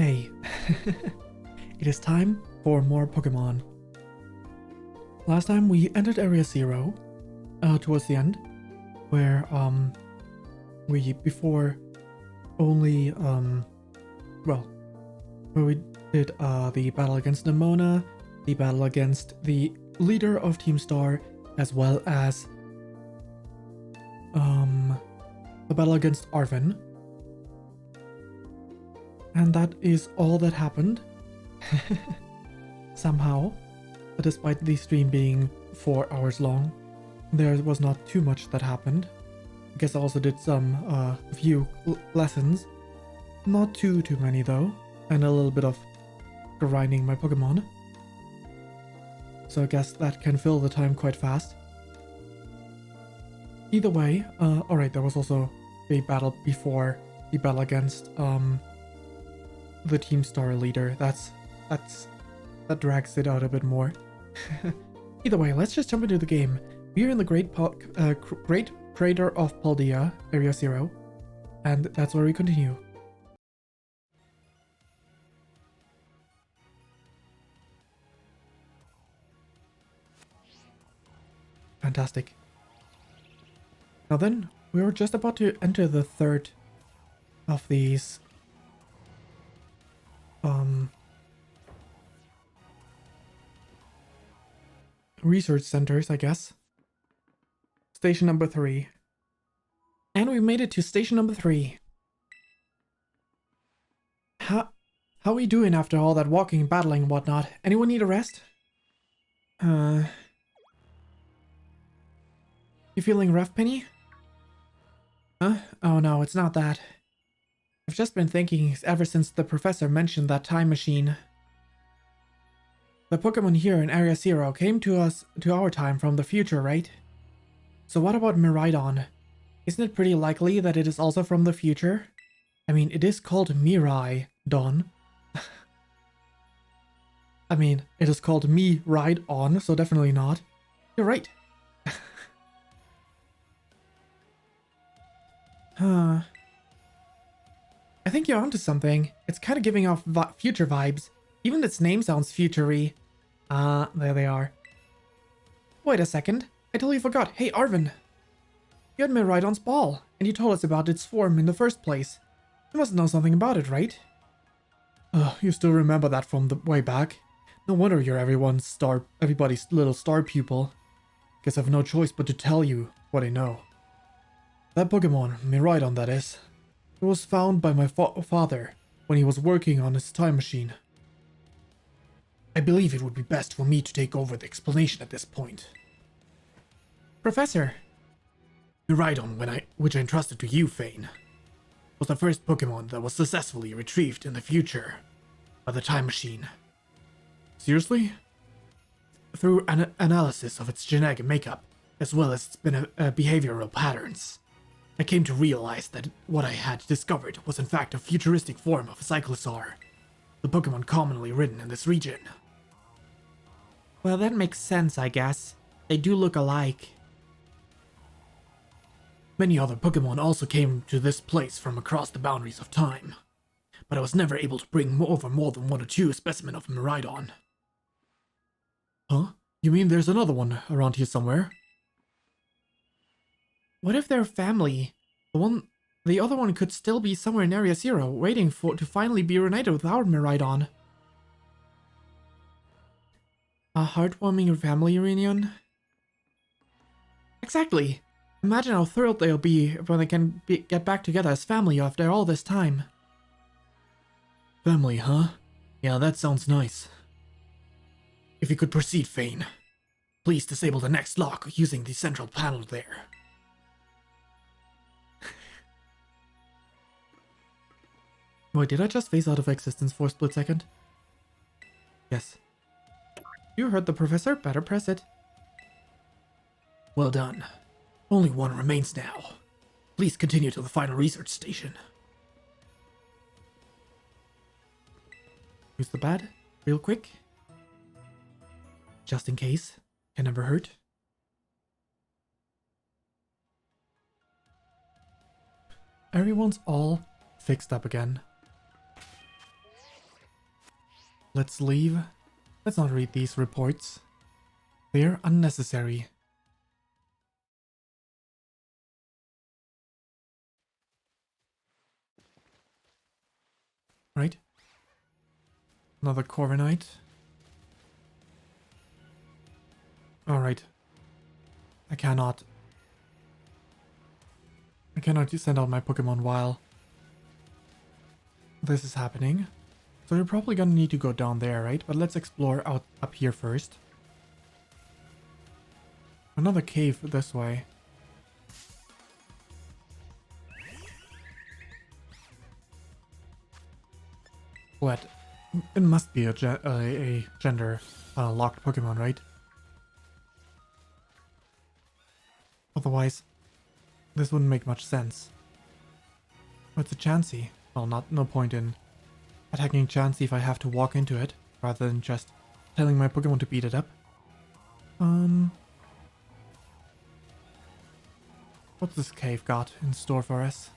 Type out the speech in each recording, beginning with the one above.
Hey, it is time for more Pokemon. Last time we entered Area 0, towards the end, where, before only, well, where we did, the battle against Nemona, the battle against the leader of Team Star, as well as, the battle against Arven. And that is all that happened. Somehow. But despite the stream being 4 hours long, there was not too much that happened. I guess I also did some, few lessons. Not too many though. And a little bit of grinding my Pokemon. So I guess that can fill the time quite fast. Either way, alright, there was also a battle before the battle against, the Team Star leader. That drags it out a bit more. Either way, let's just jump into the game. We are in the Great Crater of Paldea, Area 0, and that's where we continue. Fantastic. Now then, we were just about to enter the third of these research centers, I guess. Station number 3. And we made it to station number 3. How are we doing after all that walking, battling, and whatnot? Anyone need a rest? You feeling rough, Penny? Huh? Oh no, it's not that. I've just been thinking ever since the professor mentioned that time machine. The Pokemon here in Area 0 came to our time from the future, right? So what about Miraidon? Isn't it pretty likely that it is also from the future? I mean, it is called Miraidon. I mean, it is called Miraidon, so definitely not. You're right. Huh. I think you're onto something. It's kind of giving off future vibes. Even its name sounds future-y. There they are. Wait a second. I totally forgot. Hey, Arven. You had Miraidon's ball, and you told us about its form in the first place. You must know something about it, right? You still remember that from the way back. No wonder you're everybody's little star pupil. Guess I've no choice but to tell you what I know. That Pokemon, Miraidon that is, it was found by my father when he was working on his time machine. I believe it would be best for me to take over the explanation at this point. Professor! Miraidon, which I entrusted to you, Fane, was the first Pokemon that was successfully retrieved in the future by the time machine. Seriously? Through an analysis of its genetic makeup, as well as its behavioral patterns, I came to realize that what I had discovered was in fact a futuristic form of a Cyclosaur, the Pokemon commonly ridden in this region. Well, that makes sense, I guess. They do look alike. Many other Pokemon also came to this place from across the boundaries of time, but I was never able to bring over more than 1 or 2 specimens of Miraidon. Huh? You mean there's another one around here somewhere? What if they're family? The other one could still be somewhere in Area 0, waiting to finally be reunited with our Miraidon. A heartwarming family reunion? Exactly! Imagine how thrilled they'll be when they can get back together as family after all this time. Family, huh? Yeah, that sounds nice. If you could proceed, Fane. Please disable the next lock using the central panel there. Wait, did I just phase out of existence for a split second? Yes. You heard the professor, better press it. Well done. Only one remains now. Please continue to the final research station. Use the pad, real quick. Just in case. Can never hurt. Everyone's all fixed up again. Let's leave. Let's not read these reports. They're unnecessary. Right? Another Corviknight. Alright. I cannot send out my Pokemon while this is happening. So you're probably gonna need to go down there, right? But let's explore up here first. Another cave this way. What? It must be a gender locked Pokemon, right? Otherwise, this wouldn't make much sense. But it's a Chansey. Well, no point in attacking Chansey if I have to walk into it, rather than just telling my Pokemon to beat it up. What's this cave got in store for us?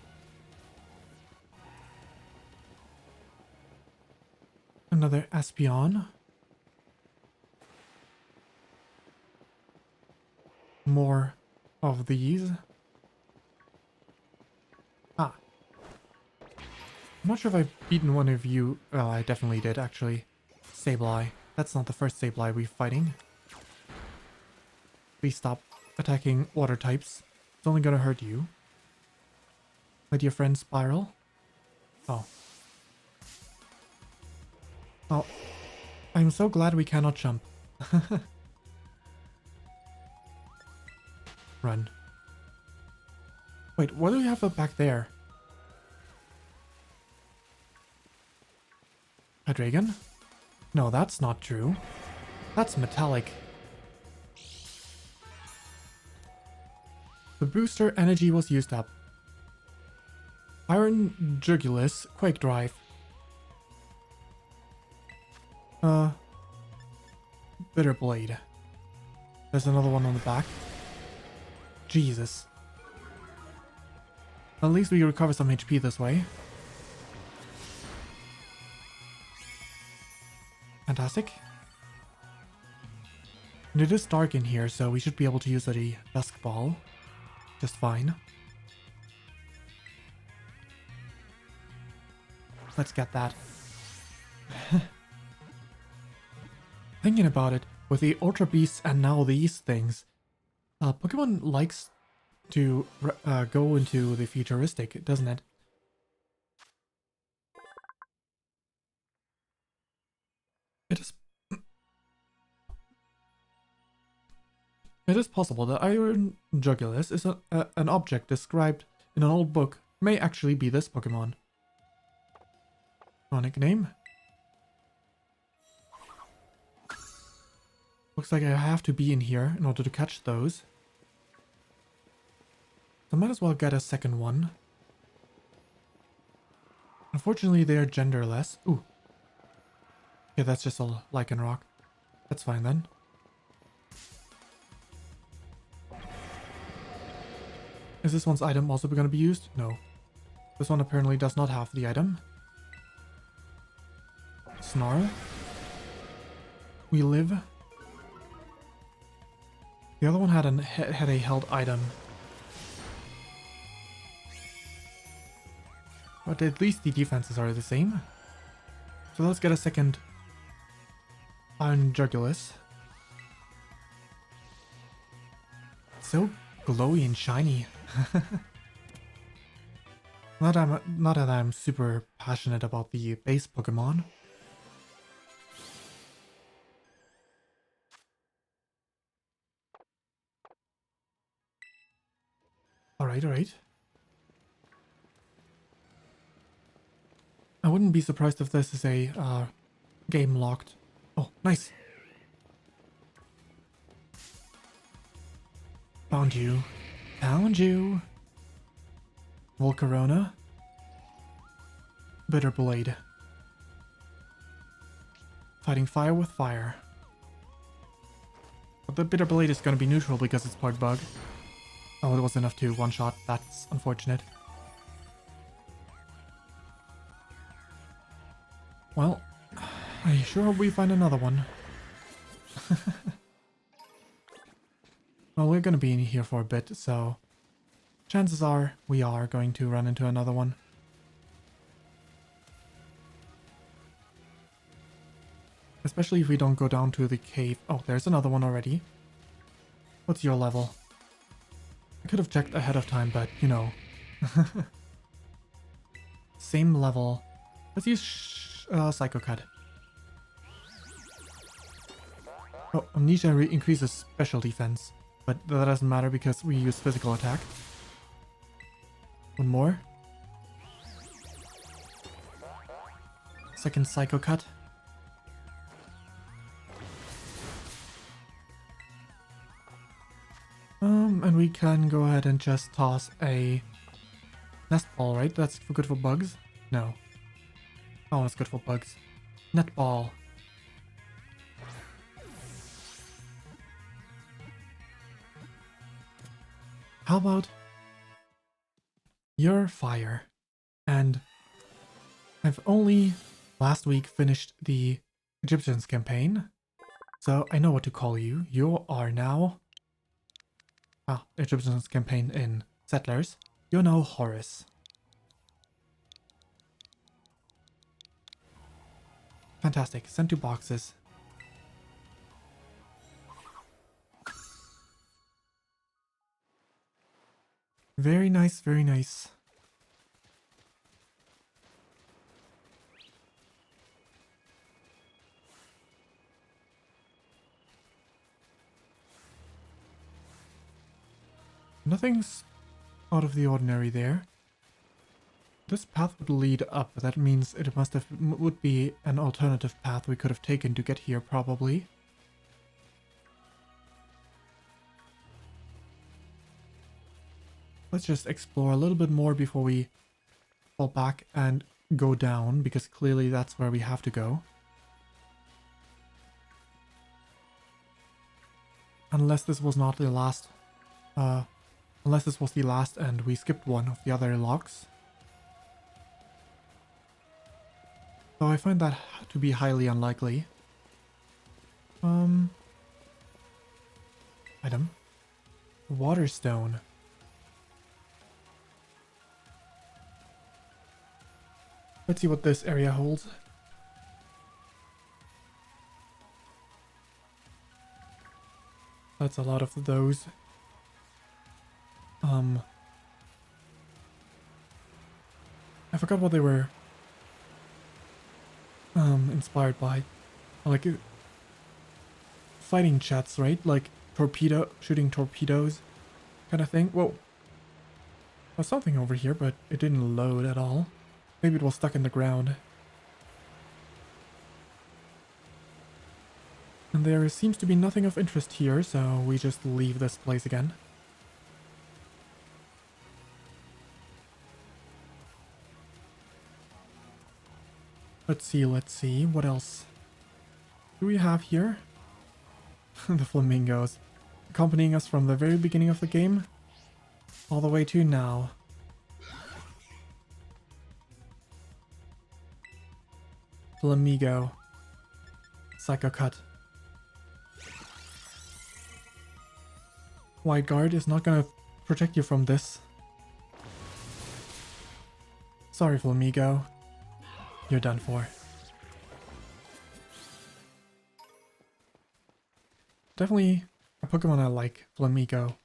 Another Espeon. More of these. Ah. I'm not sure if I've beaten one of you. Well, I definitely did, actually. Sableye. That's not the first Sableye we're fighting. Please stop attacking water types. It's only gonna hurt you. My dear friend Spiral. Oh. Oh. I'm so glad we cannot jump. Run. Wait, what do we have up back there? A dragon? No, that's not true. That's metallic. The booster energy was used up. Iron Jugulus, Quake Drive. Bitter Blade. There's another one on the back. Jesus. At least we recover some HP this way. Fantastic. And it is dark in here, so we should be able to use a Dusk Ball just fine. Let's get that. Thinking about it, with the Ultra Beasts and now these things, Pokemon likes to go into the futuristic, doesn't it? It is possible that Iron Jugulus is an object described in an old book. May actually be this Pokemon. No nickname. Looks like I have to be in here in order to catch those. So I might as well get a second one. Unfortunately, they are genderless. Ooh. Yeah, that's just a Lycanroc. That's fine then. Is this one's item also going to be used? No. This one apparently does not have the item. Snarl. We live. The other one had a held item. But at least the defenses are the same. So let's get a second Iron Jugulus. So glowy and shiny. Not that I'm super passionate about the base Pokemon. Alright. I wouldn't be surprised if this is a game locked. Oh, nice. Found you. Found you. Volcarona. Bitter Blade. Fighting fire with fire. But the Bitter Blade is going to be neutral because it's part bug. Oh, it was enough to one-shot. That's unfortunate. Well, I sure hope we find another one. Well, we're gonna be in here for a bit, so chances are we are going to run into another one. Especially if we don't go down to the cave. Oh, there's another one already. What's your level? I could have checked ahead of time, but you know. Same level. Let's use Psycho Cut. Oh, Amnesia increases special defense, but that doesn't matter because we use physical attack. One more. Second Psycho Cut. And we can go ahead and just toss a nest ball, right? That's good for bugs? No. Oh, it's good for bugs. Net ball. How about your fire? And I've only last week finished the Egyptians campaign, so I know what to call you. You are now... Egyptians campaign in Settlers. You're now Horus. Fantastic. Send 2 boxes. Very nice, very nice. Nothing's out of the ordinary there. This path would lead up. That means it would be an alternative path we could have taken to get here, probably. Let's just explore a little bit more before we fall back and go down, because clearly that's where we have to go. Unless this was not the last... unless this was the last and we skipped one of the other locks. So I find that to be highly unlikely. Item. Waterstone. Let's see what this area holds. That's a lot of those. I forgot what they were inspired by. Like fighting jets, right? Like shooting torpedoes kind of thing. Whoa. There's something over here, but it didn't load at all. Maybe it was stuck in the ground. And there seems to be nothing of interest here, so we just leave this place again. Let's see, what else do we have here? The flamingos, accompanying us from the very beginning of the game, all the way to now. Flamigo. Psycho Cut. White Guard is not gonna protect you from this. Sorry, Flamigo. You're done for. Definitely a Pokemon I like, Flamigo.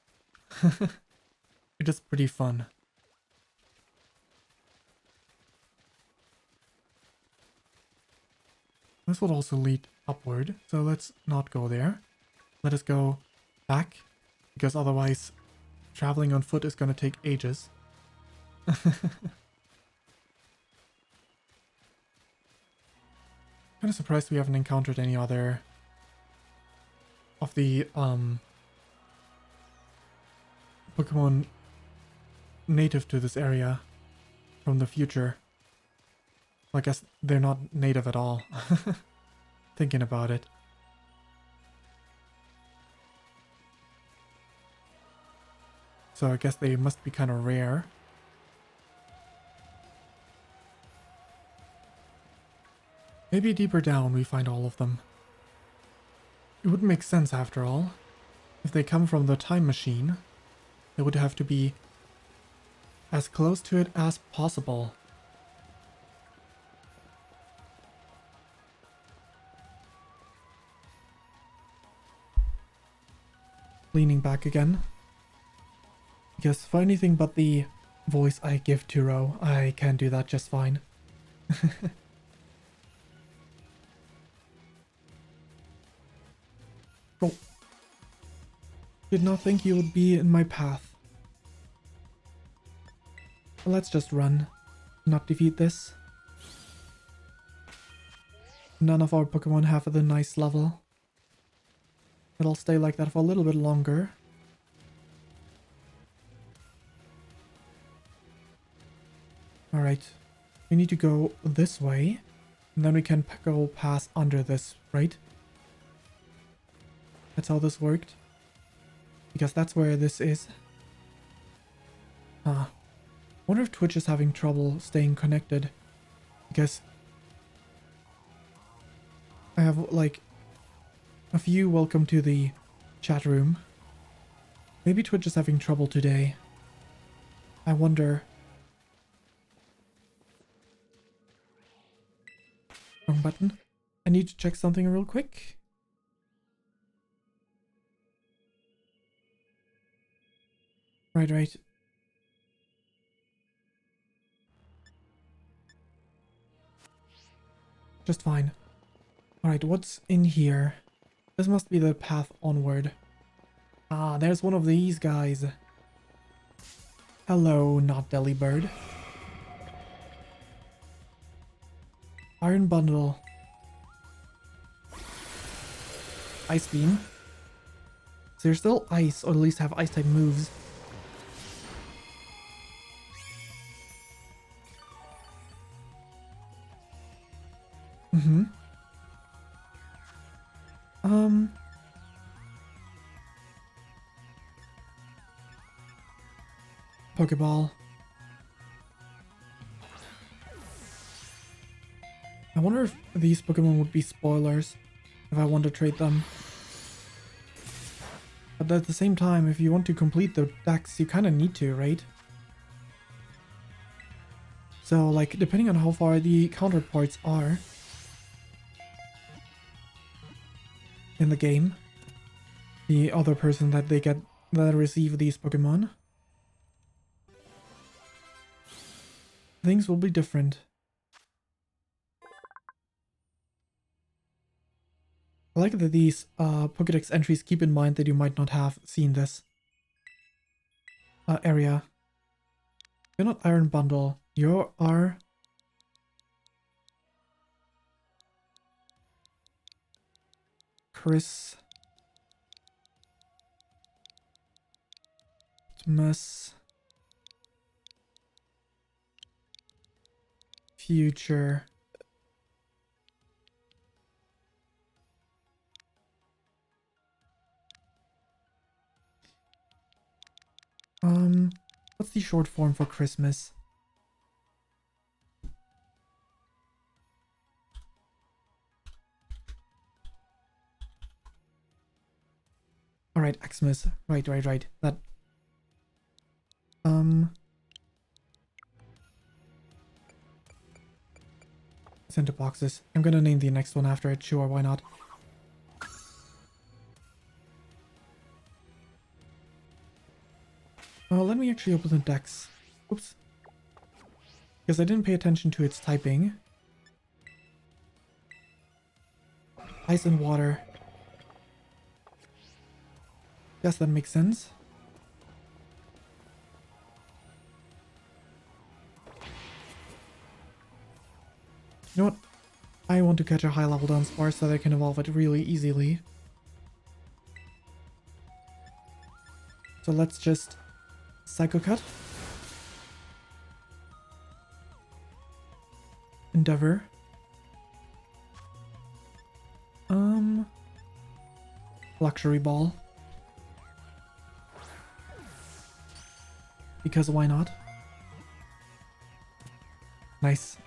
It's just pretty fun. This would also lead upward, so let's not go there. Let us go back, because otherwise traveling on foot is going to take ages. Kind of surprised we haven't encountered any other of the Pokemon native to this area from the future. I guess they're not native at all. Thinking about it. So I guess they must be kind of rare. Maybe deeper down we find all of them. It would make sense after all. If they come from the time machine, they would have to be as close to it as possible. Leaning back again. Because for anything but the voice I give to Ro, I can do that just fine. Oh. Did not think you would be in my path. Let's just run. Not defeat this. None of our Pokemon have the nice level. It'll stay like that for a little bit longer. Alright. We need to go this way. And then we can go past under this, right? That's how this worked. Because that's where this is. Wonder if Twitch is having trouble staying connected. Because I have like a few welcome to the chat room. Maybe Twitch is having trouble today. I wonder. Wrong button. I need to check something real quick. Right. Just fine. Alright, what's in here? This must be the path onward. Ah, there's one of these guys. Hello, not Delibird. Iron Bundle. Ice Beam. So you're still ice, or at least have ice type moves. Pokeball. I wonder if these Pokemon would be spoilers if I want to trade them. But at the same time, if you want to complete the decks, you kind of need to, right? So, like, depending on how far the counterparts are in the game, the other person that they get that receive these Pokemon, things will be different. I like that these Pokédex entries keep in mind that you might not have seen this area. You're not Iron Bundle. You are... Christmas. Future. What's the short form for Christmas? Alright, Xmas. Right. That... Center boxes. I'm gonna name the next one after it, sure, why not? Let me actually open the dex. Oops. Because I didn't pay attention to its typing. Ice and water. Yes, that makes sense. You know what? I want to catch a high level Dunsparce so that I can evolve it really easily. So let's just Psycho Cut. Endeavor. Luxury Ball. Because why not? Nice.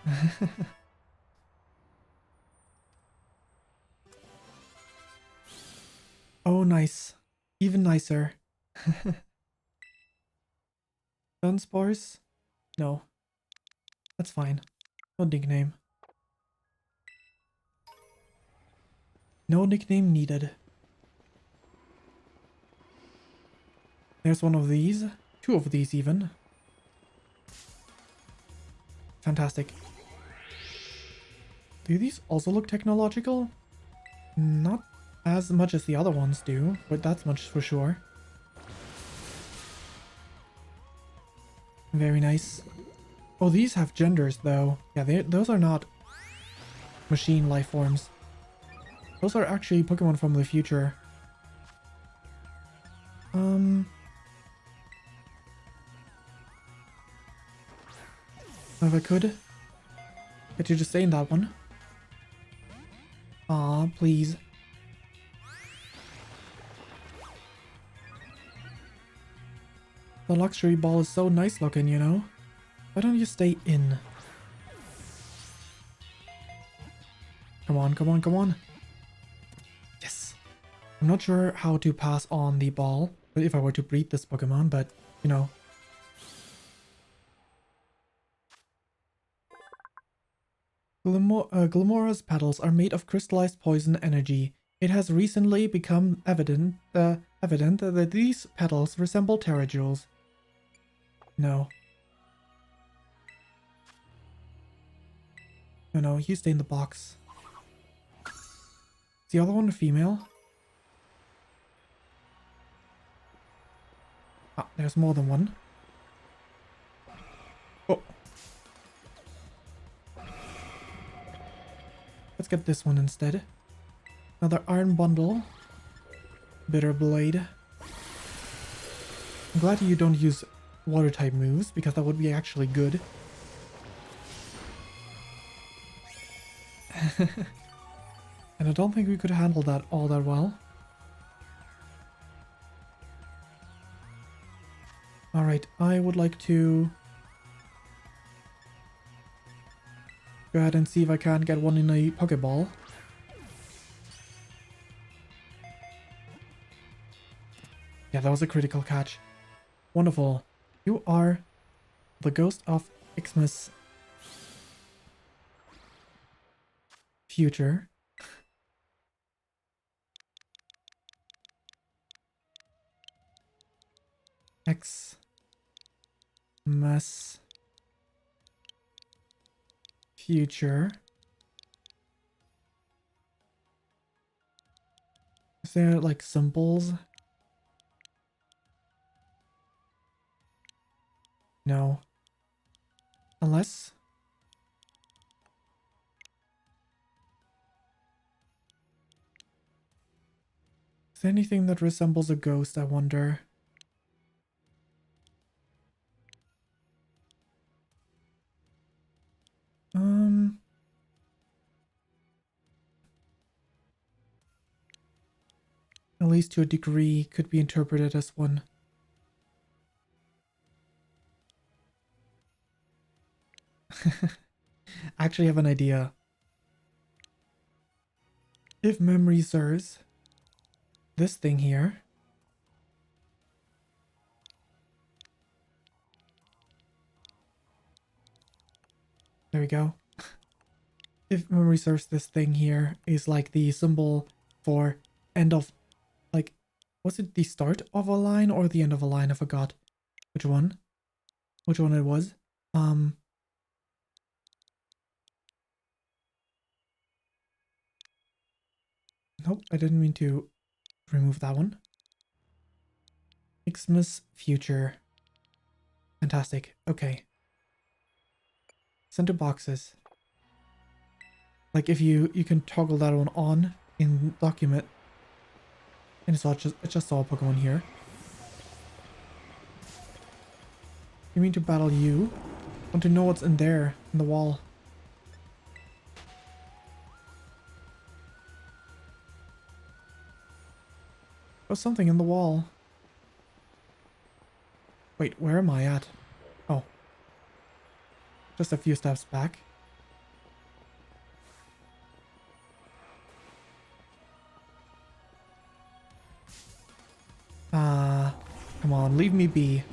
Nice. Even nicer. Dunsparce? No. That's fine. No nickname. No nickname needed. There's one of these. 2 of these even. Fantastic. Do these also look technological? Not as much as the other ones do, but that's much for sure. Very nice. Oh, these have genders though. Yeah, those are not machine life forms. Those are actually Pokemon from the future. If I could get you to stay in that one. Aw, please. The luxury ball is so nice looking, you know? Why don't you stay in? Come on, come on, come on. Yes. I'm not sure how to pass on the ball if I were to breed this Pokemon, but, you know. Glimmera's petals are made of crystallized poison energy. It has recently become evident that these petals resemble Terrajewels. No. No, you stay in the box. Is the other one a female? Ah, there's more than one. Oh. Let's get this one instead. Another iron bundle. Bitter blade. I'm glad you don't use water type moves because that would be actually good. And I don't think we could handle that all that well. Alright, I would like to go ahead and see if I can get one in a Pokeball. Yeah, that was a critical catch. Wonderful. You are the ghost of Xmas future. Xmas future. Is there like symbols? No. Unless... Is there anything that resembles a ghost, I wonder? At least to a degree, could be interpreted as one. I actually have an idea. If memory serves, this thing here there we go. If memory serves, this thing here is like the symbol for end of, like, was it the start of a line or the end of a line? I forgot which one it was. Nope, I didn't mean to remove that one. Xmas future. Fantastic. Okay. Send to boxes. Like if you can toggle that one on in document. And it's just all Pokemon here. You mean to battle you? Want to know what's in there in the wall? There's something in the wall. Wait, where am I at? Oh. Just a few steps back. on, leave me be.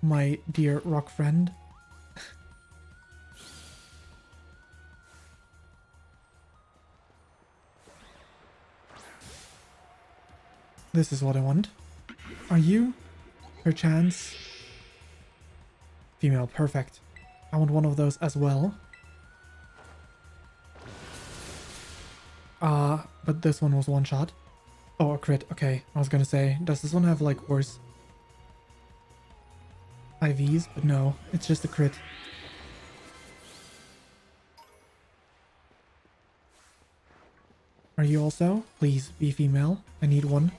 My dear rock friend. This is what I want. Are you, perchance? Female, perfect. I want one of those as well. But this one was one shot. Oh, a crit. Okay, I was gonna say, does this one have like worse IVs? But no, it's just a crit. Are you also? Please be female. I need one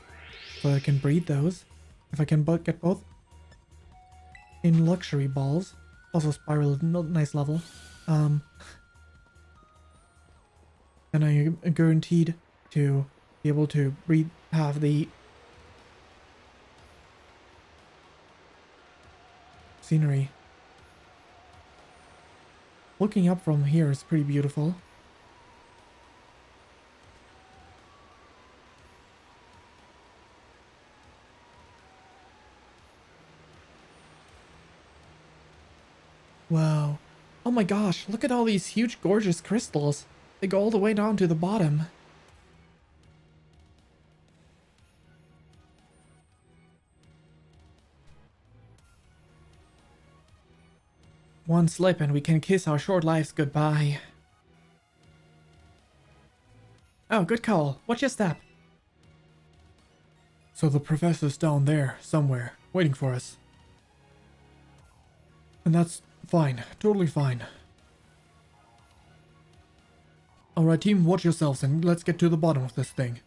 so I can breed those. If I can get both in luxury balls. Also spiral, nice level. And I'm guaranteed to be able to have the scenery. Looking up from here is pretty beautiful. Wow. Oh my gosh, look at all these huge gorgeous crystals. They go all the way down to the bottom. One slip and we can kiss our short lives goodbye. Oh, good call. Watch your step. So the professor's down there, somewhere, waiting for us. And that's fine. Totally fine. Alright team, watch yourselves and let's get to the bottom of this thing.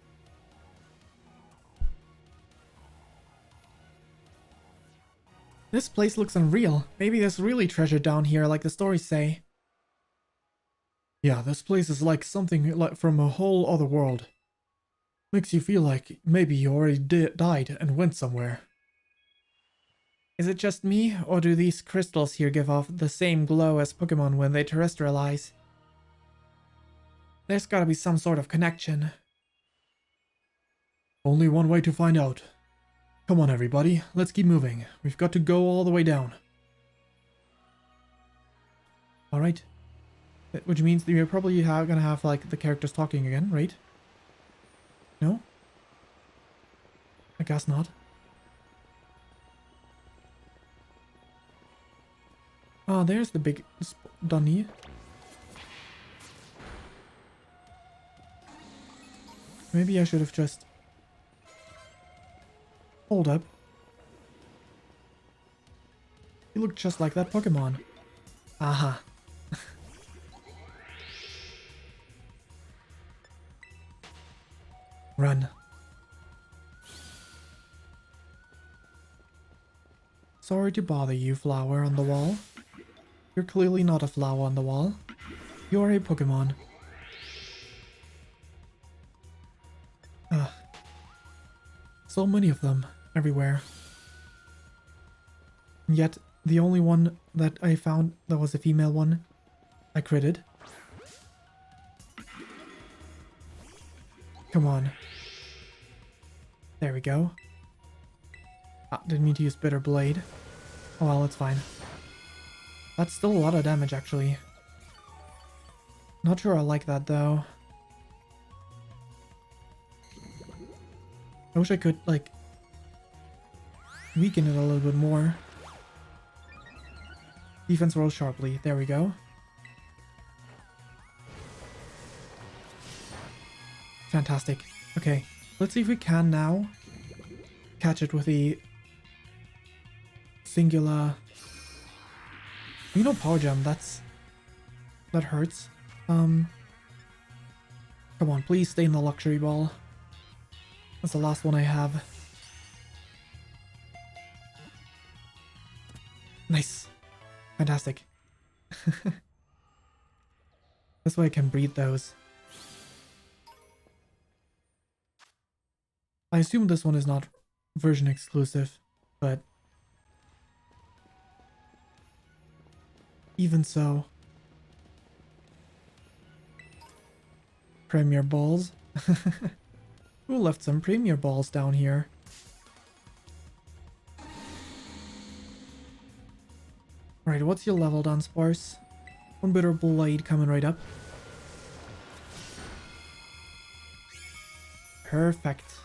This place looks unreal. Maybe there's really treasure down here like the stories say. Yeah, this place is like something like from a whole other world. Makes you feel like maybe you already died and went somewhere. Is it just me, or do these crystals here give off the same glow as Pokémon when they terrestrialize? There's gotta be some sort of connection. Only one way to find out. Come on everybody, let's keep moving. We've got to go all the way down. Alright. Which means that you're probably gonna have like the characters talking again, right? No? I guess not. Oh, there's the big Dunny. Maybe I should have just... Hold up. You look just like that Pokemon. Aha. Run. Sorry to bother you, flower on the wall. You're clearly not a flower on the wall. You're a Pokemon. So many of them, everywhere. And yet, the only one that I found that was a female one, I critted. Come on. There we go. Ah, didn't mean to use Bitter Blade. Oh well, it's fine. That's still a lot of damage, actually. Not sure I like that, though. I wish I could, like, weaken it a little bit more. Defense rolls sharply. There we go. Fantastic. Okay, let's see if we can now catch it with the singular... You know, Power Gem, that hurts. Come on, please stay in the luxury ball. That's the last one I have. Nice. Fantastic. This way I can breed those. I assume this one is not version exclusive, but even so. Premier balls. Who left some premier balls down here? Alright, what's your level, Dunsparce? One bitter blade coming right up. Perfect.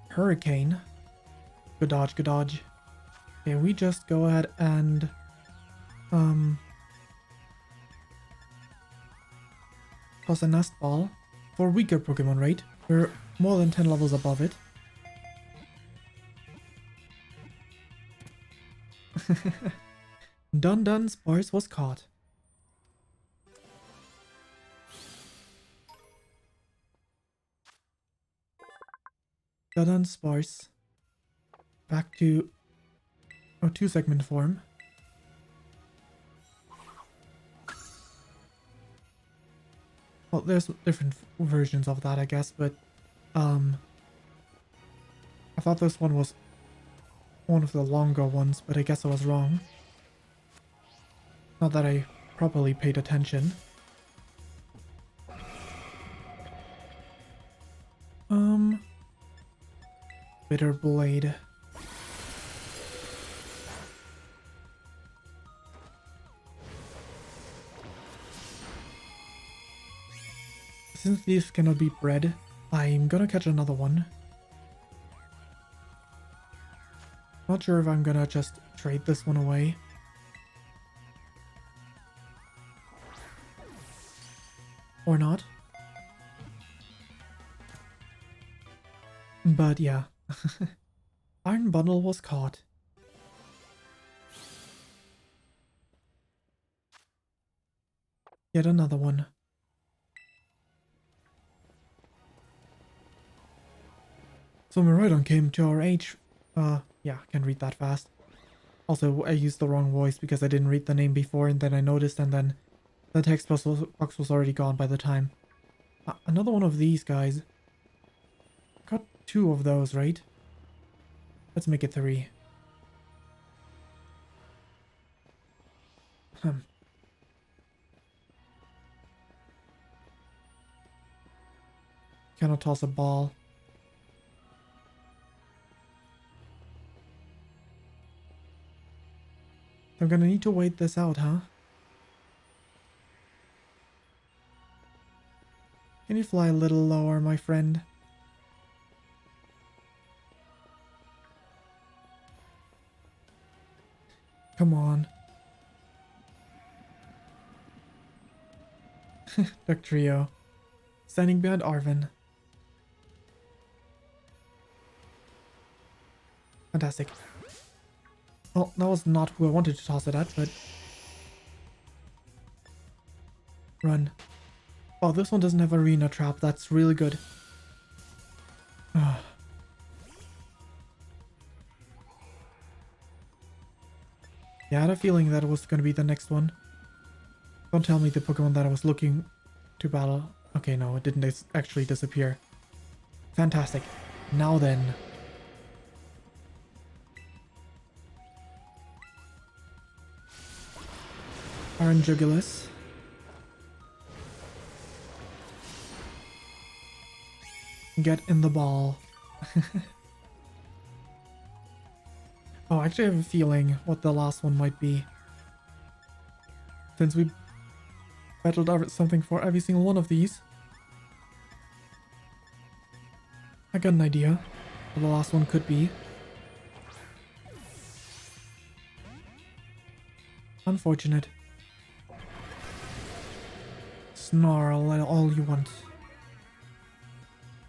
Hurricane. Good dodge, good dodge. Okay, we just go ahead and toss a nest ball for weaker Pokemon, right? We're more than 10 levels above it. Dunsparce was caught. Dunsparce back to 2-segment form. Well, there's different versions of that, I guess, but I thought this one was one of the longer ones, but I guess I was wrong. Not that I properly paid attention. Bitter Blade. Since these cannot be bred, I'm gonna catch another one. Not sure if I'm gonna just trade this one away. Or not. But yeah. Iron Bundle was caught. Yet another one. So Miraidon came to our age. Yeah, can't read that fast. Also, I used the wrong voice because I didn't read the name before and then I noticed and then the text box was already gone by the time. Another one of these guys. Got 2 of those, right? Let's make it 3. Cannot toss a ball. I'm gonna need to wait this out, huh? Can you fly a little lower, my friend? Come on. Duck Trio. Standing behind Arven. Fantastic. Well, that was not who I wanted to toss it at, but... Run. Oh, this one doesn't have Arena Trap. That's really good. Yeah, I had a feeling that it was going to be the next one. Don't tell me the Pokemon that I was looking to battle. Okay, no, it didn't actually disappear. Fantastic. Now then. Iron Jugulis. Get in the ball. Oh, actually I have a feeling what the last one might be. Since we battled over something for every single one of these. I got an idea what the last one could be. Unfortunate. Snarl all you want.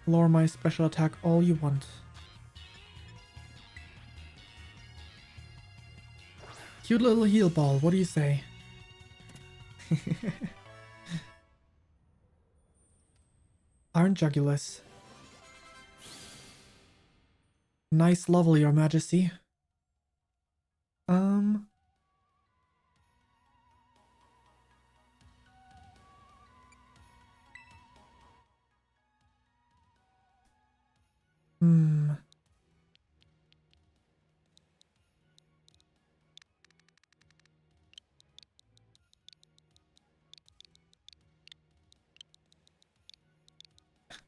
Lower my special attack all you want. Cute little heal ball, what do you say? Iron Jugulis. Nice level, your majesty.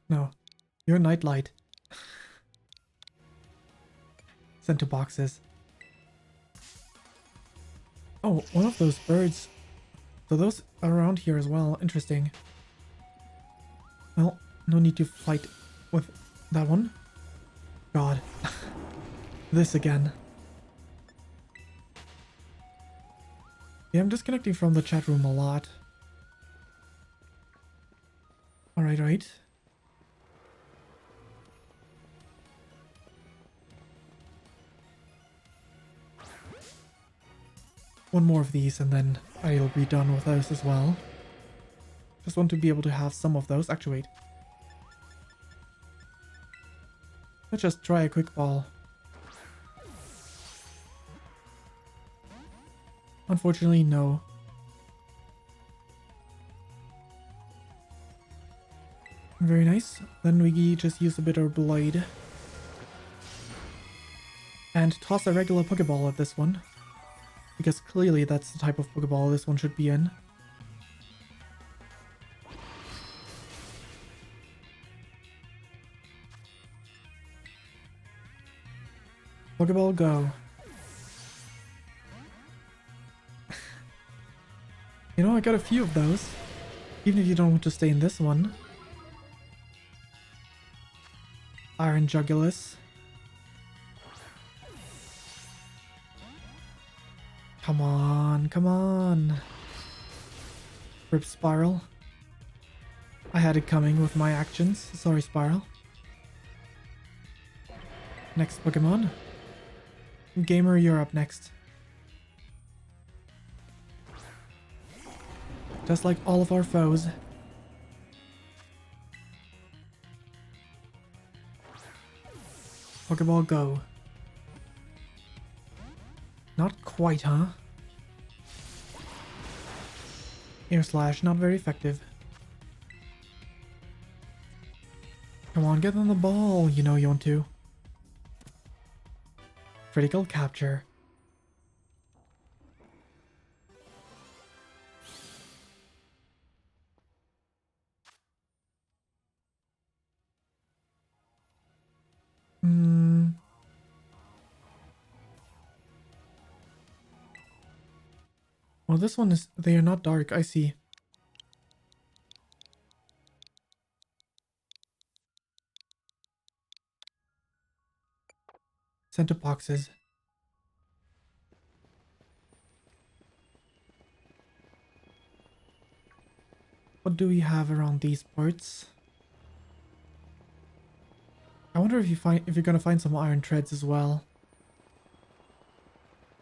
No, you're Nightlight. sent to boxes. Oh, one of those birds. So those are around here as well. Interesting. Well, no need to fight with that one. God. This again. Yeah, I'm disconnecting from the chat room a lot. Alright, right. One more of these and then I'll be done with those as well. Just want to be able to have some of those. Actually, wait. Let's just try a quick ball. Unfortunately, no. Very nice. Then we just use a bitter blade. And toss a regular Pokeball at this one. Because clearly that's the type of Pokeball this one should be in. Pokeball go. You know, I got a few of those. Even if you don't want to stay in this one. Iron Jugulus. Come on, come on. Rip Spiral. I had it coming with my actions. Sorry, Spiral. Next Pokemon. Gamer, you're up next. Just like all of our foes. Pokeball go. Not quite, huh? Air Slash, not very effective. Come on, get on the ball. You know you want to. Critical capture. Well, this one is... They are not dark, I see. Sent to boxes. What do we have around these parts? I wonder if you're gonna find some iron treads as well.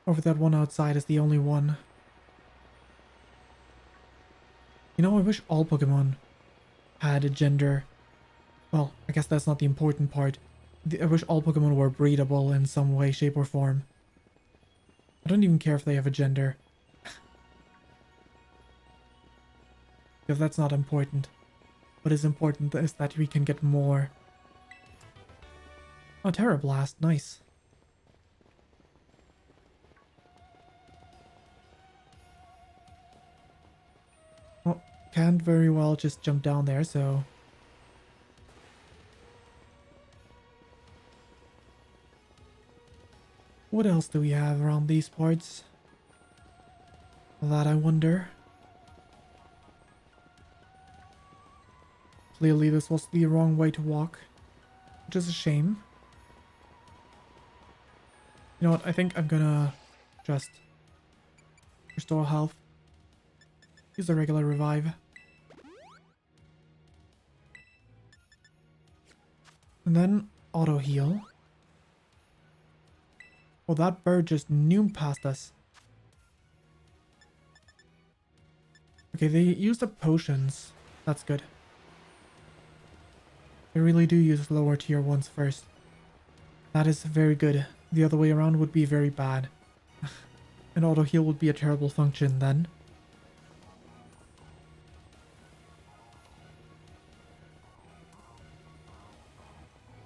Or if that one outside is the only one. You know, I wish all Pokemon had a gender. Well, I guess that's not the important part. I wish all Pokemon were breedable in some way, shape, or form. I don't even care if they have a gender. Because that's not important. What is important is that we can get more. Oh, Terra Blast, nice. Well, can't very well just jump down there, so... What else do we have around these parts? That I wonder. Clearly this was the wrong way to walk, which is a shame. You know what, I think I'm gonna just restore health. Use a regular revive. And then auto heal. Oh, that bird just noomed past us. Okay, they used up potions. That's good. They really do use lower tier ones first. That is very good. The other way around would be very bad. An auto heal would be a terrible function then.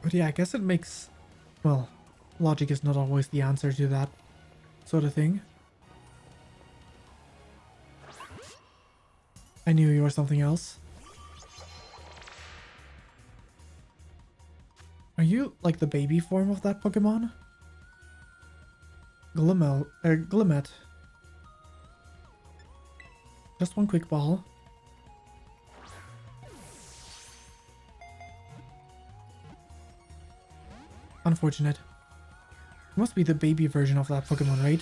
But yeah, I guess it makes... Well, logic is not always the answer to that sort of thing. I knew you were something else. Are you like the baby form of that Pokemon? Glimet. Just one quick ball. Unfortunate. Must be the baby version of that Pokemon, right?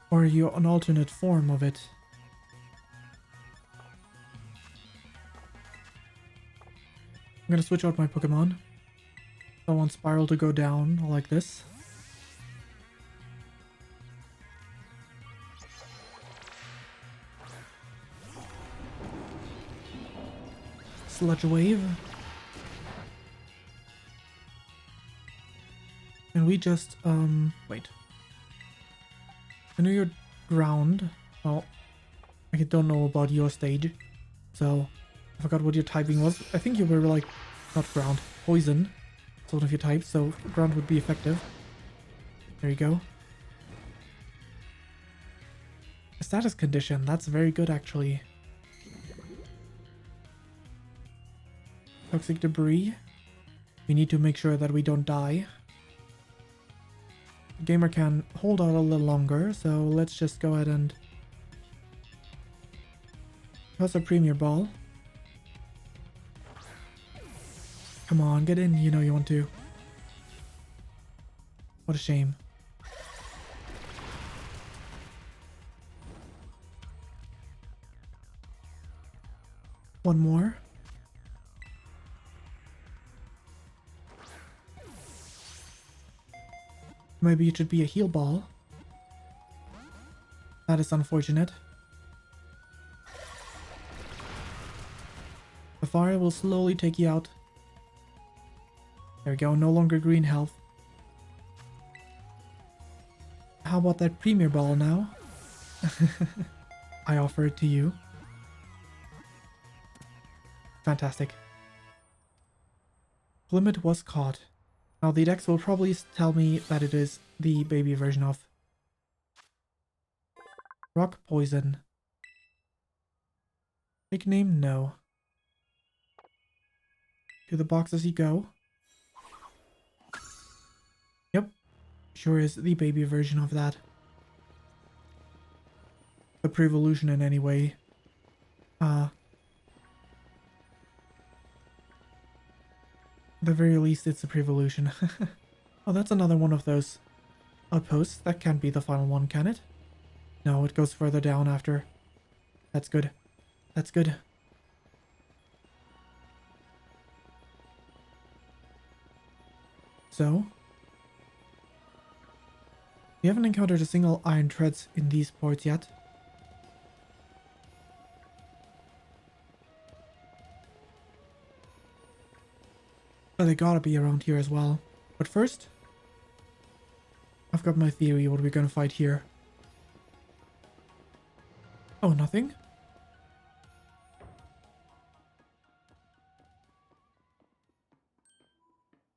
Or are you an alternate form of it? I'm gonna switch out my Pokemon. I want Spiral to go down like this. Sludge Wave. And we just, wait. I know you're ground. Well, I don't know about your stage. So, I forgot what your typing was. I think you were like, not ground, poison. It's one of your types, so ground would be effective. There you go. A status condition, that's very good actually. Toxic debris. We need to make sure that we don't die. The gamer can hold out a little longer, so let's just go ahead and toss a Premier Ball. Come on, get in, you know you want to. What a shame. One more. Maybe it should be a heal ball. That is unfortunate. The fire will slowly take you out. There we go, no longer green health. How about that Premier Ball now? I offer it to you. Fantastic. Limit was caught. Now the Dex will probably tell me that it is the baby version of Rock Poison. Nickname? No. To the box as you go. Yep. Sure is the baby version of that. The pre-evolution in any way. At the very least, it's a pre-evolution. Oh, that's another one of those outposts. That can't be the final one, can it? No, it goes further down after. That's good. That's good. So, we haven't encountered a single iron treads in these ports yet. But they gotta be around here as well. But first, I've got my theory what we're gonna fight here. Oh, nothing?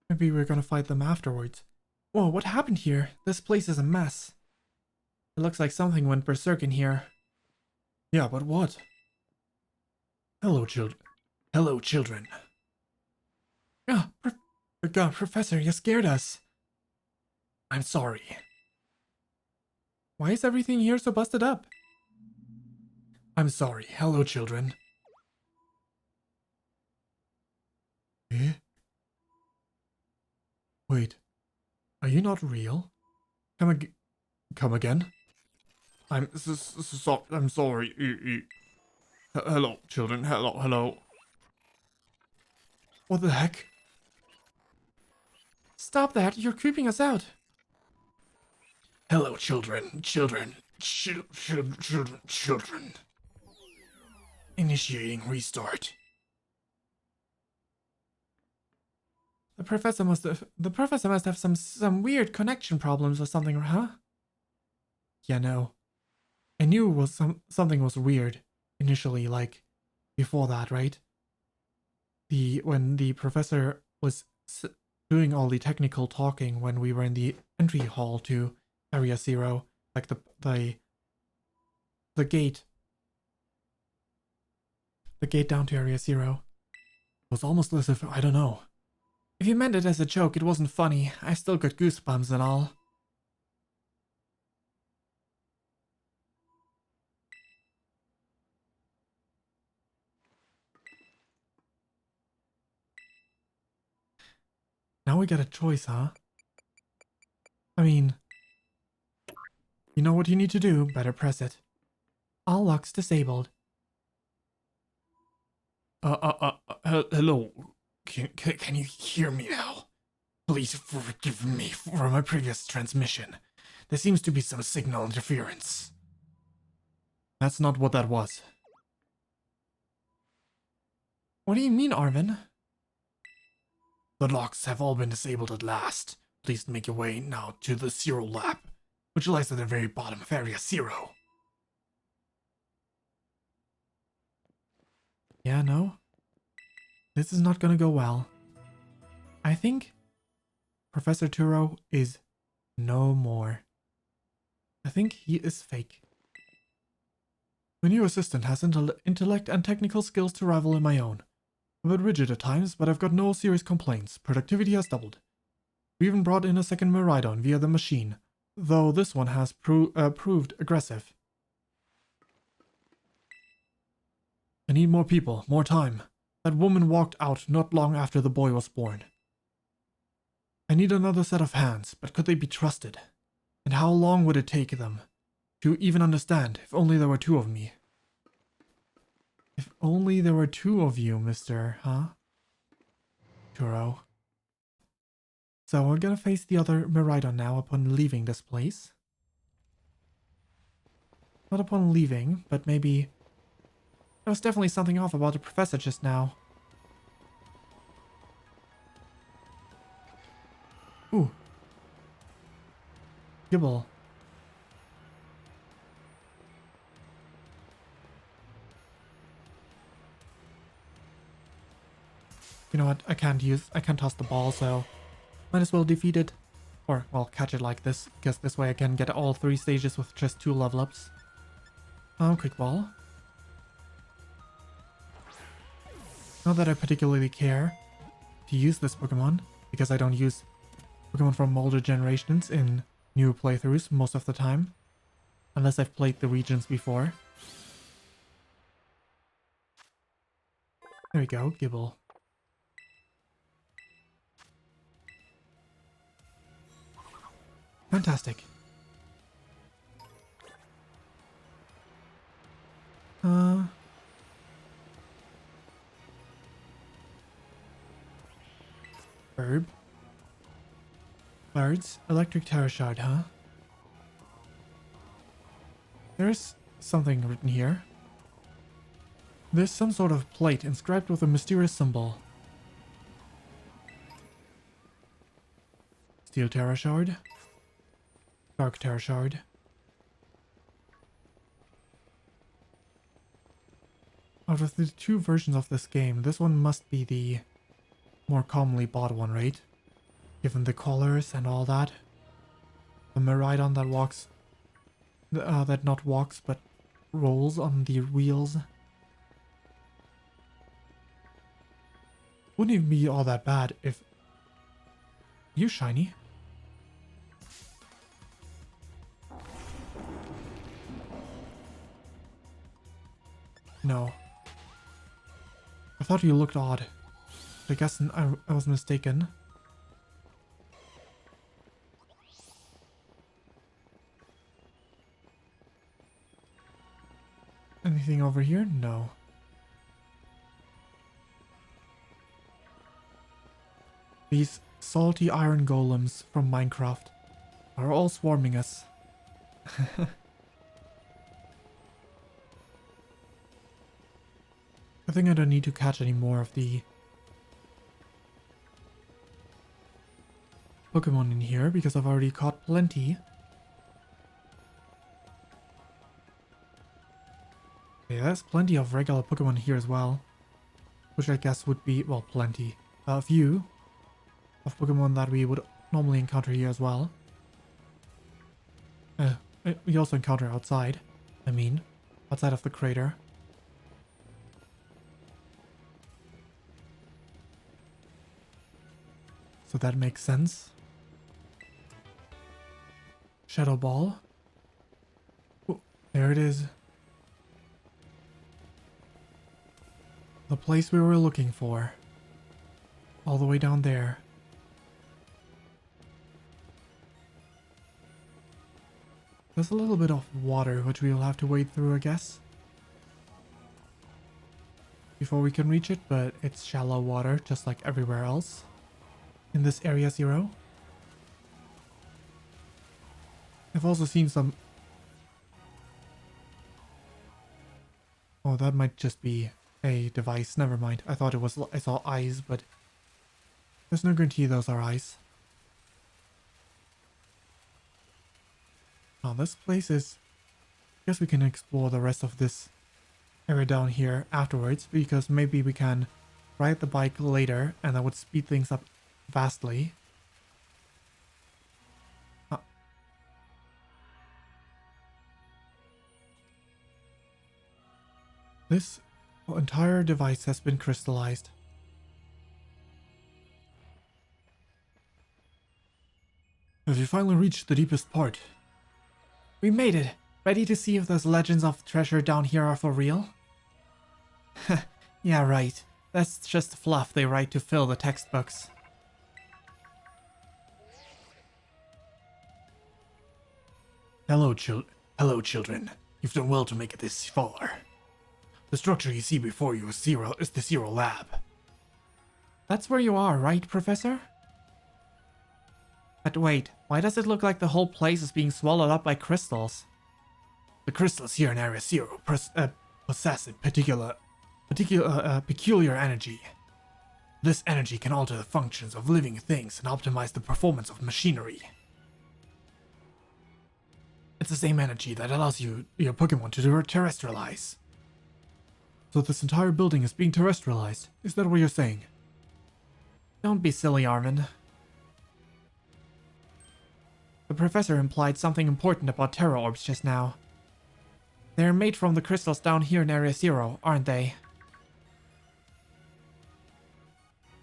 Maybe we're gonna fight them afterwards. Whoa, what happened here? This place is a mess. It looks like something went berserk in here. Yeah, but what? Hello, children. Hello, children. Ah, God, Professor, you scared us. I'm sorry. Why is everything here so busted up? I'm sorry. Hello, children. Eh? Wait. Are you not real? Come again? I'm sorry. Hello, children. Hello. What the heck? Stop that, you're creeping us out. Hello, children. Initiating restart. The professor must have some weird connection problems or something, huh? Yeah, no. I knew it was something was weird initially, like before that, right? When the professor was doing all the technical talking when we were in the entry hall to Area Zero, like the gate down to Area Zero, it was almost as if, I don't know, If you meant it as a joke, it wasn't funny. I still got goosebumps and all. Now we got a choice, huh? I mean, you know what you need to do, better press it. All locks disabled. Hello. Can you hear me now? Please forgive me for my previous transmission. There seems to be some signal interference. That's not what that was. What do you mean, Arvin? The locks have all been disabled at last. Please make your way now to the Zero Lab, which lies at the very bottom of Area Zero. Yeah, no? This is not gonna go well. I think Professor Turo is no more. I think he is fake. My new assistant has intellect and technical skills to rival my own. A bit rigid at times, but I've got no serious complaints. Productivity has doubled. We even brought in a second Miraidon via the machine, though this one has proved aggressive. I need more people, more time. That woman walked out not long after the boy was born. I need another set of hands, but could they be trusted? And how long would it take them to even understand if only there were two of me? If only there were two of you, Mr. Turo. So we're gonna face the other Miraidon now upon leaving this place. Not upon leaving, but maybe... There was definitely something off about the professor just now. Ooh. Gibble. You know what, I can't toss the ball, so might as well defeat it. Or, well, catch it like this, because this way I can get all 3 stages with just 2 level ups. Quick ball. Not that I particularly care to use this Pokemon, because I don't use Pokemon from older generations in new playthroughs most of the time. Unless I've played the regions before. There we go, Gibble. Fantastic. Herb. Birds. Electric Terra Shard, huh? There's something written here. There's some sort of plate inscribed with a mysterious symbol. Steel Terra Shard. Dark Terra Shard. Out of the 2 versions of this game, this one must be the more commonly bought one, right? Given the colors and all that. The Miraidon that walks... that not walks, but rolls on the wheels. Wouldn't even be all that bad if... You shiny. No. I thought you looked odd. I guess I was mistaken. Anything over here? No. These salty iron golems from Minecraft are all swarming us. I think I don't need to catch any more of the Pokemon in here because I've already caught plenty. Yeah, there's plenty of regular Pokemon here as well. Which I guess would be, well, plenty. A few of Pokemon that we would normally encounter here as well. We also encounter outside. I mean, outside of the crater. So that makes sense. Shadow Ball. Oh, there it is. The place we were looking for. All the way down there. There's a little bit of water which we will have to wade through, I guess, before we can reach it, but it's shallow water just like everywhere else in this Area 0. I've also seen some... Oh, that might just be a device. Never mind. I thought it was... I saw eyes, but there's no guarantee those are eyes. Oh, this place is... I guess we can explore the rest of this area down here afterwards, because maybe we can ride the bike later and that would speed things up vastly. This entire device has been crystallized. Have you finally reached the deepest part? We made it! Ready to see if those legends of treasure down here are for real? Yeah, right. That's just fluff they write to fill the textbooks. Hello, children. You've done well to make it this far. The structure you see before you is the Zero Lab. That's where you are, right, Professor? But wait, why does it look like the whole place is being swallowed up by crystals? The crystals here in Area Zero possess a peculiar energy. This energy can alter the functions of living things and optimize the performance of machinery. It's the same energy that allows your Pokémon to terrestrialize. So this entire building is being terrestrialized. Is that what you're saying? Don't be silly, Arvin. The professor implied something important about Terra Orbs just now. They're made from the crystals down here in Area 0, aren't they?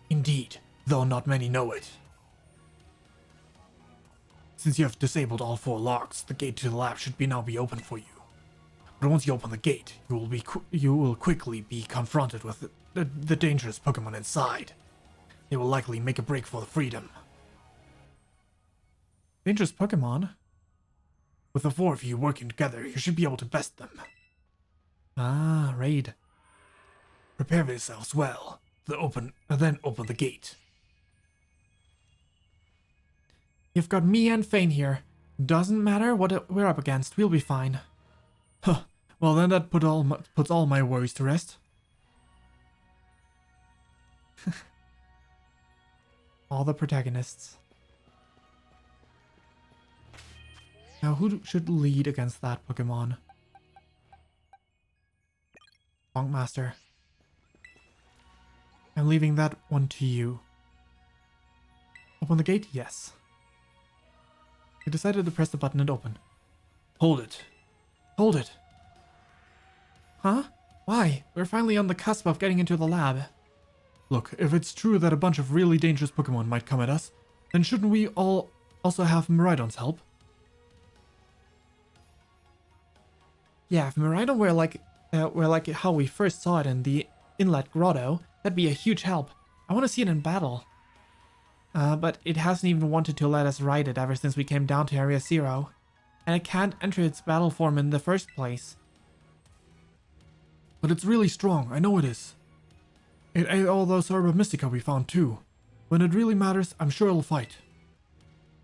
Indeed, though not many know it. Since you have disabled all 4 locks, the gate to the lab should now be open for you. But once you open the gate, you will quickly be confronted with the dangerous Pokemon inside. They will likely make a break for the freedom. Dangerous Pokemon? With the 4 of you working together, you should be able to best them. Ah, raid. Prepare yourselves well, then open the gate. You've got me and Fane here. Doesn't matter what we're up against, we'll be fine. Huh. Well, then that puts all my worries to rest. All the protagonists. Now, who should lead against that Pokemon? Bonkmaster. I'm leaving that one to you. Open the gate? Yes. I decided to press the button and open. Hold it. Hold it. Huh? Why? We're finally on the cusp of getting into the lab. Look, if it's true that a bunch of really dangerous Pokemon might come at us, then shouldn't we all also have Miraidon's help? Yeah, if Miraidon were like how we first saw it in the Inlet Grotto, that'd be a huge help. I want to see it in battle. But it hasn't even wanted to let us ride it ever since we came down to Area 0. And it can't enter its battle form in the first place. But it's really strong, I know it is. It ate all those Herba Mystica we found too. When it really matters, I'm sure it'll fight.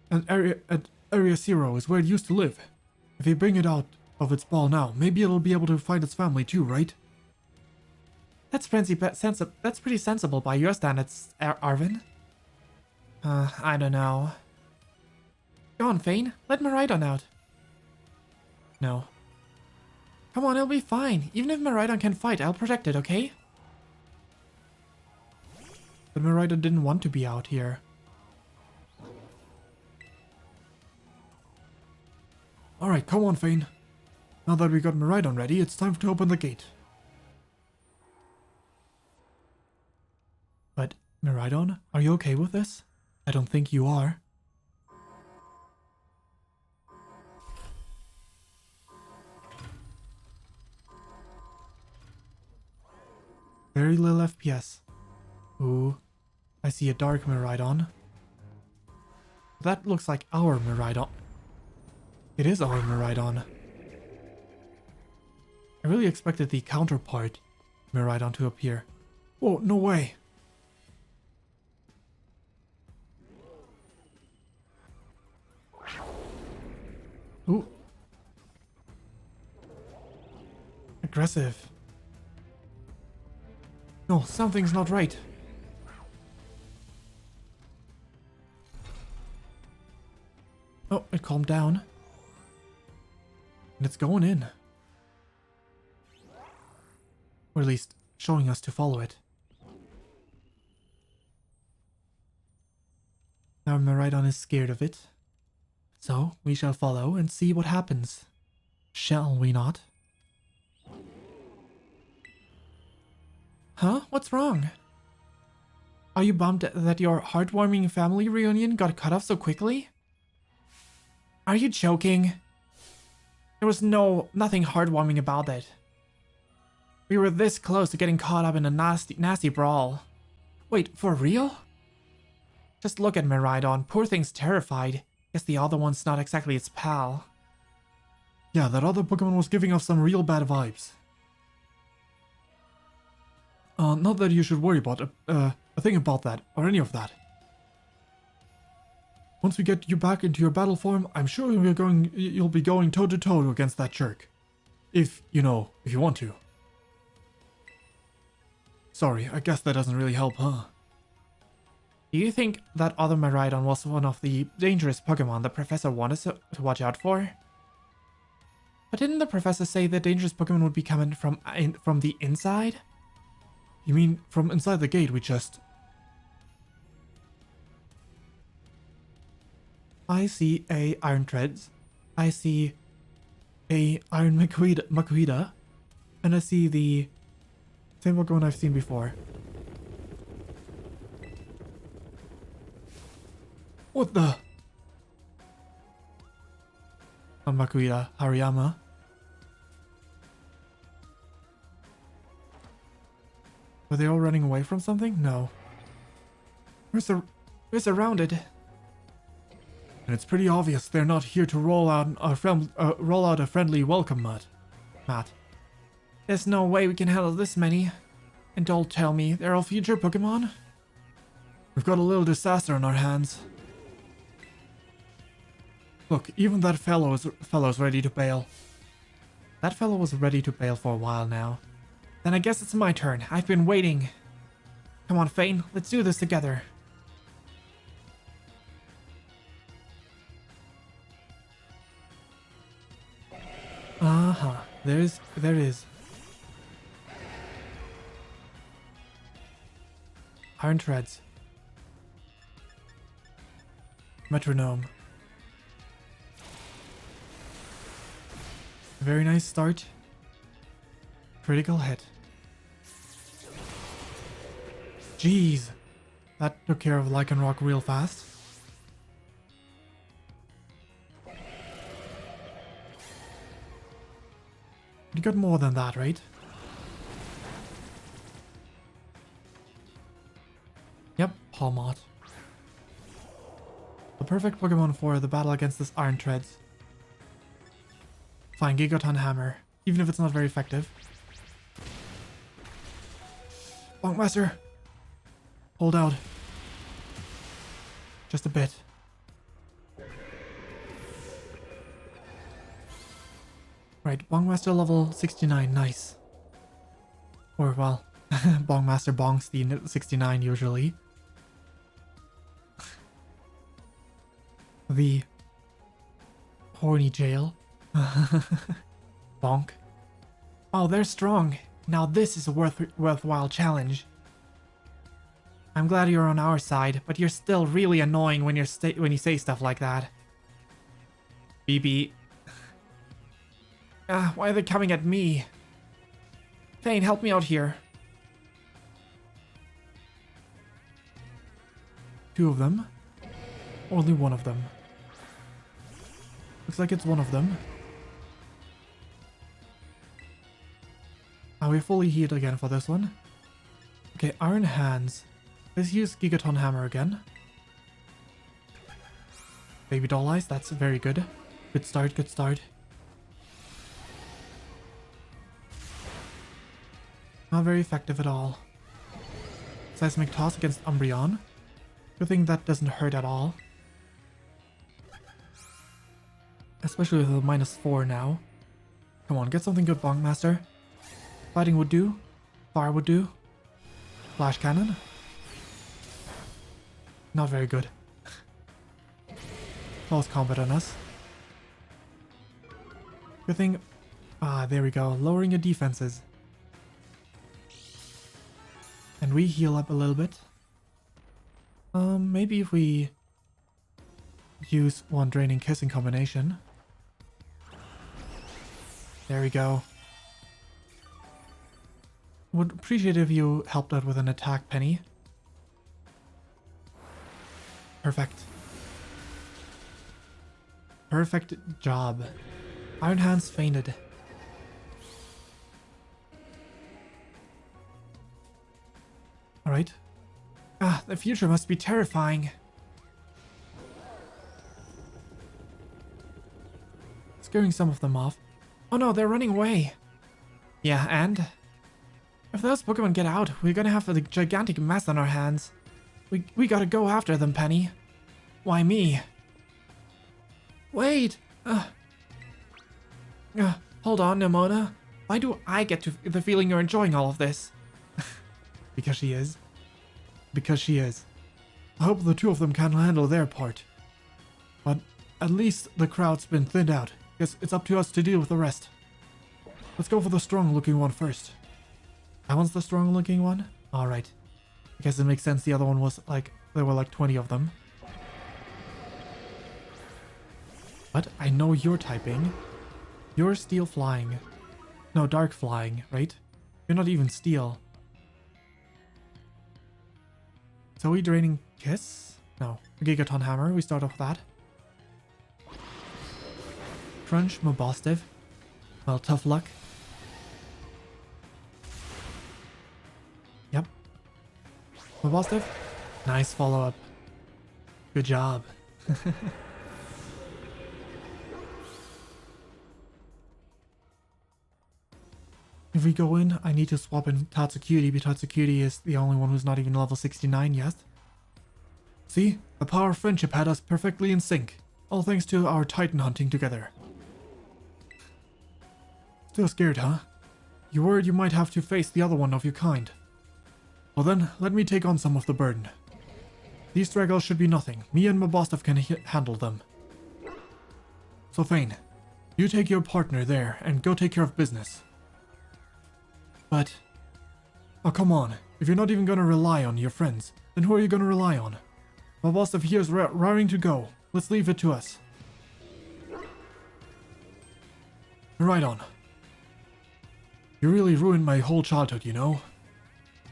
And Area 0 is where it used to live. If they bring it out of its ball now, maybe it'll be able to find its family too, right? That's pretty sensible by your standards, Arvin. I don't know. Go on, Fane. Let Miraidon out. No. Come on, it'll be fine. Even if Miraidon can fight, I'll protect it, okay? But Miraidon didn't want to be out here. Alright, come on, Fane. Now that we got Miraidon ready, it's time to open the gate. But, Miraidon, are you okay with this? I don't think you are. Very little FPS. Ooh, I see a dark Miraidon. That looks like our Miraidon. It is our Miraidon. I really expected the counterpart Miraidon to appear. Oh, no way. Ooh. Aggressive. No, something's not right. Oh, it calmed down. And it's going in. Or at least showing us to follow it. Now Miraidon is scared of it. So we shall follow and see what happens. Shall we not? Huh? What's wrong? Are you bummed that your heartwarming family reunion got cut off so quickly? Are you joking? There was nothing heartwarming about it. We were this close to getting caught up in a nasty brawl. Wait, for real? Just look at Miraidon. Poor thing's terrified. Guess the other one's not exactly its pal. Yeah, that other Pokemon was giving off some real bad vibes. Not that you should worry about a thing about that, or any of that. Once we get you back into your battle form, I'm sure you'll be going toe to toe against that jerk. If you want to. Sorry, I guess that doesn't really help, huh? Do you think that other Miraidon was one of the dangerous Pokemon the professor wanted to watch out for? But didn't the professor say the dangerous Pokemon would be coming from the inside? You mean from inside the gate we just... I see a Iron Treads. I see a Iron Makuhita. And I see the same Pokemon I've seen before. What the... Not Makuhita, Hariyama. Were they all running away from something? No. We're surrounded. And it's pretty obvious they're not here to roll out a friendly welcome, Matt. There's no way we can handle this many. And don't tell me they're all future Pokemon? We've got a little disaster on our hands. Look, even that fellow's ready to bail. That fellow was ready to bail for a while now. Then I guess it's my turn. I've been waiting. Come on, Fane. Let's do this together. Uh-huh. There is. Iron Treads. Metronome. Very nice start. Critical hit. Jeez. That took care of Lycanroc real fast. You got more than that, right? Yep, Palmot. The perfect Pokemon for the battle against this Iron Treads. Fine, Gigaton Hammer. Even if it's not very effective. Bonkmaster! Hold out. Just a bit. Right, Bonkmaster level 69, nice. Or, well, Bonkmaster bonks the 69 usually. The horny jail. Bonk. Oh, they're strong. Now this is a worthwhile challenge. I'm glad you're on our side, but you're still really annoying when you say stuff like that. BB. Why are they coming at me? Fane, help me out here. Two of them. Only one of them. Looks like it's one of them. We're fully healed again for this one. Okay, Iron Hands. Let's use Gigaton Hammer again. Baby Doll Eyes, that's very good. Good start, good start. Not very effective at all. Seismic Toss against Umbreon. Good thing that doesn't hurt at all. Especially with a -4 now. Come on, get something good, Bonk Master. Fighting would do. Fire would do. Flash Cannon. Not very good. Close combat on us. Good thing... there we go. Lowering your defenses. And we heal up a little bit. Maybe if we use one Draining Kiss in combination. There we go. Would appreciate if you helped out with an attack, Penny. Perfect. Perfect job. Iron Hands fainted. Alright. The future must be terrifying. Scaring some of them off. Oh no, they're running away. Yeah, and? If those Pokemon get out, we're gonna have a gigantic mess on our hands. We gotta go after them, Penny. Why me? Wait! Hold on, Nemona. Why do I get the feeling you're enjoying all of this? Because she is. Because she is. I hope the two of them can handle their part. But at least the crowd's been thinned out. Guess it's up to us to deal with the rest. Let's go for the strong-looking one first. That one's the strong-looking one? Alright. I guess it makes sense the other one was like... There were like 20 of them. But I know you're typing. You're Steel Flying. No, Dark Flying, right? You're not even Steel. So we Draining Kiss? No. Gigaton Hammer, we start off with that. Crunch, Mobostive. Well, tough luck. Yep. Mobostive. Nice follow-up. Good job. If we go in, I need to swap in Tatsucutie because Tatsucutie is the only one who's not even level 69 yet. See? The power of friendship had us perfectly in sync. All thanks to our Titan hunting together. Still scared, huh? You worried you might have to face the other one of your kind. Well then, let me take on some of the burden. These straggles should be nothing. Me and Mabostov can handle them. So Fane, you take your partner there and go take care of business. But... oh, come on. If you're not even gonna rely on your friends, then who are you gonna rely on? Mabostov here is raring to go. Let's leave it to us. Right on. You really ruined my whole childhood, you know?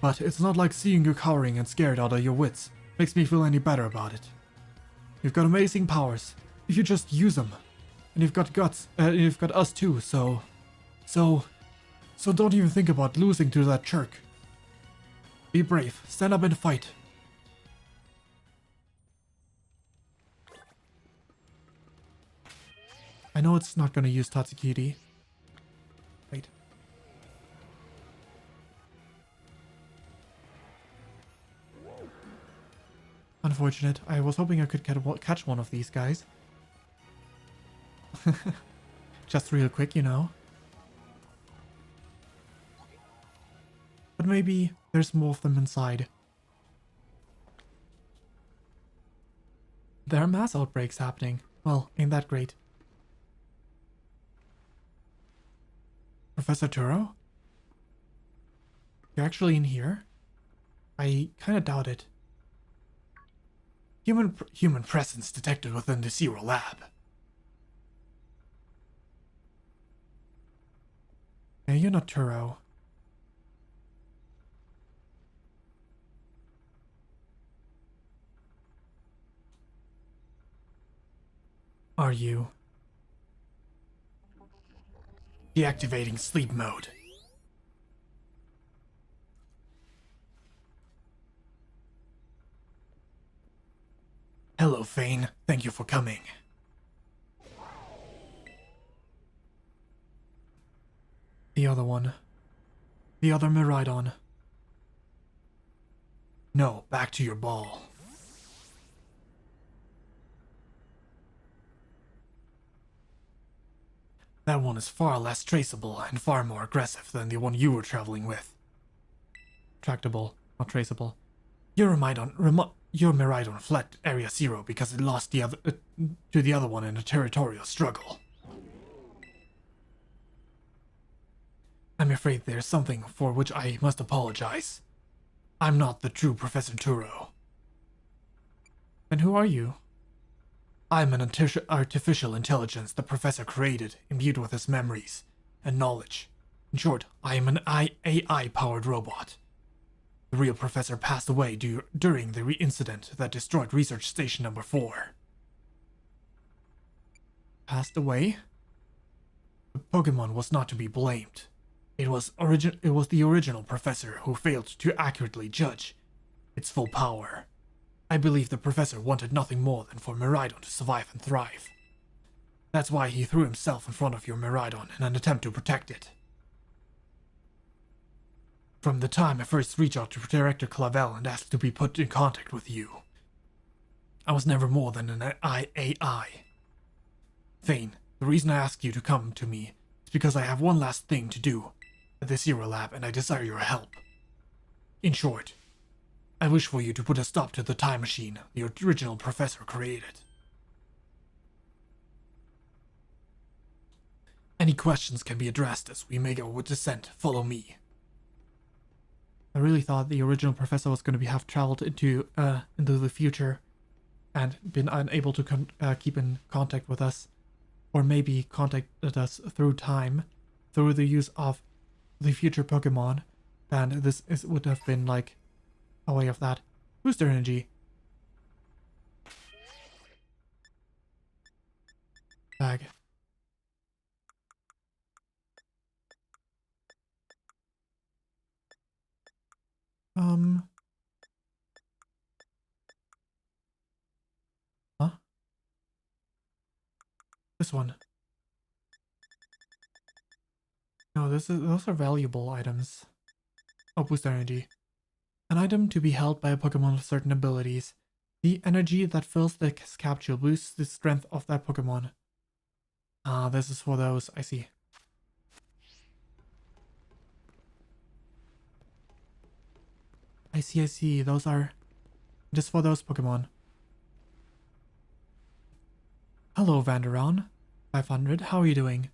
But it's not like seeing you cowering and scared out of your wits makes me feel any better about it. You've got amazing powers, if you just use them. And you've got guts, you've got us too, so don't even think about losing to that jerk. Be brave, stand up and fight. I know it's not gonna use Tatsucutie. Wait. Unfortunate. I was hoping I could catch one of these guys. Just real quick, you know. But maybe there's more of them inside. There are mass outbreaks happening. Well, ain't that great. Professor Turo? You're actually in here? I kinda doubt it. Human presence detected within the Zero Lab. Yeah, you're not Turo. Are you? Deactivating sleep mode. Hello, Fane. Thank you for coming. The other one. The other Miraidon. No, back to your ball. That one is far less traceable and far more aggressive than the one you were traveling with. Tractable, not traceable. Your Miraidon fled Area Zero because it lost to the other one in a territorial struggle. I'm afraid there's something for which I must apologize. I'm not the true Professor Turo. Then who are you? I'm an artificial intelligence the Professor created, imbued with his memories and knowledge. In short, I am an AI-powered robot. The real Professor passed away during the incident that destroyed Research Station Number 4. Passed away? The Pokémon was not to be blamed. It was the original Professor who failed to accurately judge its full power. I believe the Professor wanted nothing more than for Miraidon to survive and thrive. That's why he threw himself in front of your Miraidon in an attempt to protect it. From the time I first reached out to Director Clavel and asked to be put in contact with you, I was never more than an AI. Fane, the reason I asked you to come to me is because I have one last thing to do at the Zero Lab and I desire your help. In short, I wish for you to put a stop to the time machine the original Professor created. Any questions can be addressed as we make our descent. Follow me. I really thought the original Professor was going to have traveled into the future and been unable to keep in contact with us, or maybe contacted us through time, through the use of the future Pokemon, and would have been like a way of that. Booster energy. Bag. Huh? This one. No, those are valuable items. Oh, booster energy. An item to be held by a Pokemon with certain abilities. The energy that fills the capsule boosts the strength of that Pokemon. Ah, this is for those. I see. I see. Those are just for those Pokemon. Hello, Vanderon. 500. How are you doing?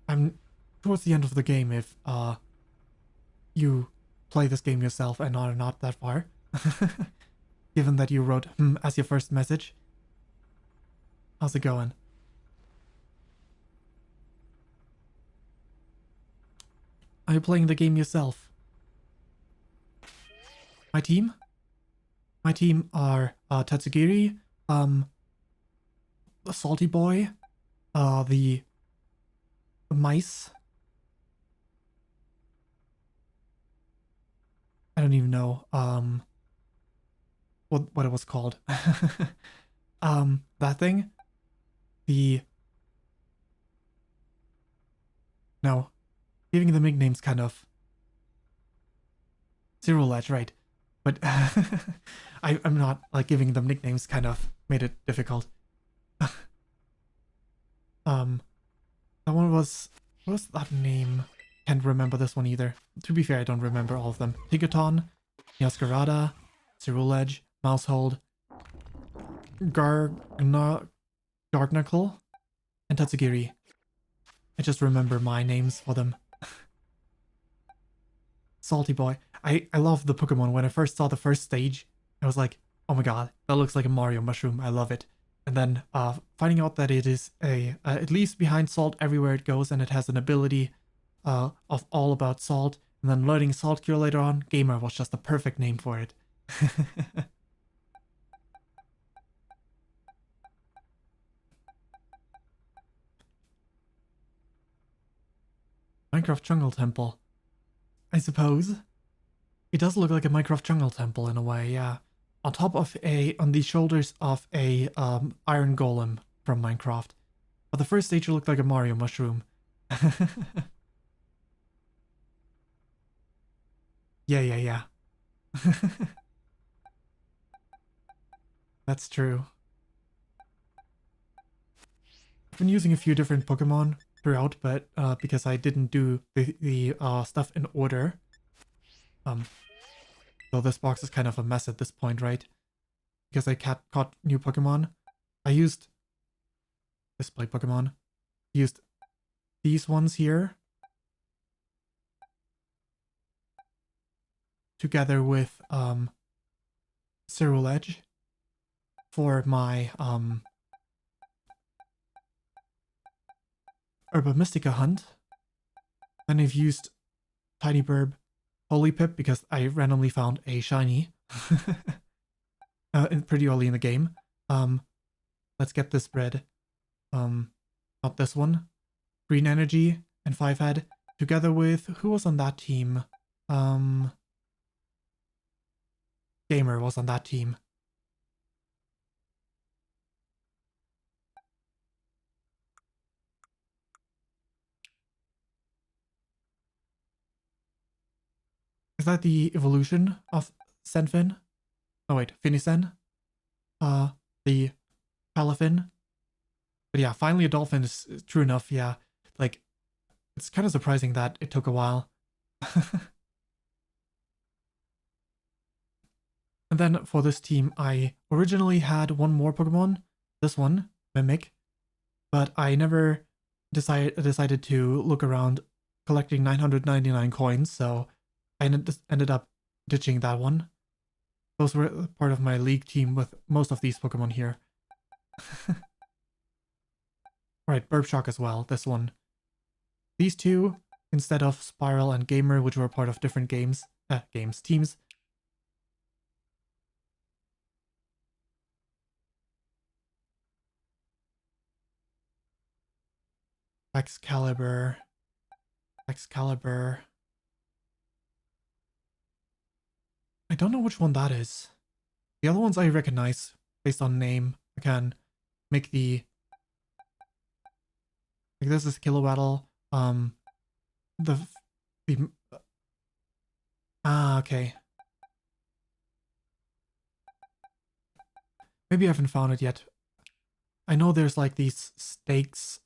I'm towards the end of the game if you play this game yourself and are not that far. Given that you wrote as your first message. How's it going? Are you playing the game yourself? My team? My team are Tatsugiri, the Salty Boy, the mice. I don't even know what it was called. That thing? No. Giving them nicknames kind of Zero Ledge, right? But I'm not like giving them nicknames kind of made it difficult. That one was, what was that name? Can't remember this one either. To be fair, I don't remember all of them. Tigaton, Yaskarada, Ceruledge, Mousehold, Gargnacle, and Tatsugiri. I just remember my names for them. Salty Boy. I love the Pokemon. When I first saw the first stage, I was like, oh my god, that looks like a Mario mushroom. I love it. And then finding out that it is it leaves behind salt everywhere it goes, and it has an ability of all about salt, and then learning Salt Cure later on, Gamer was just the perfect name for it. Minecraft jungle temple. I suppose. It does look like a Minecraft jungle temple in a way, yeah. On top of on the shoulders of a iron golem from Minecraft. But the first stage looked like a Mario mushroom. Yeah. That's true. I've been using a few different Pokemon throughout, but because I didn't do the stuff in order. So this box is kind of a mess at this point, right? Because I caught new Pokemon. I used display Pokemon. Used these ones here. Together with Ceruledge for my Herba Mystica hunt. Then I've used Tiny Burb Holy Pip because I randomly found a shiny pretty early in the game. Let's get this red. Not this one. Green Energy and 5-Head together with who was on that team? Gamer was on that team. Is that the evolution of Senfin? Oh wait, Finisen? The Palafin? But yeah, finally a dolphin is true enough, yeah. Like, it's kind of surprising that it took a while. And then for this team, I originally had one more Pokemon. This one, Mimic. But I never decided to look around collecting 999 coins, so I ended up ditching that one. Those were part of my league team with most of these Pokemon here. Right, Burp Shock as well, this one. These two, instead of Spiral and Gamer, which were part of different teams. Excalibur. I don't know which one that is. The other ones I recognize based on name. I can make the... Like this is Kilowatt. Okay. Maybe I haven't found it yet. I know there's like these stakes,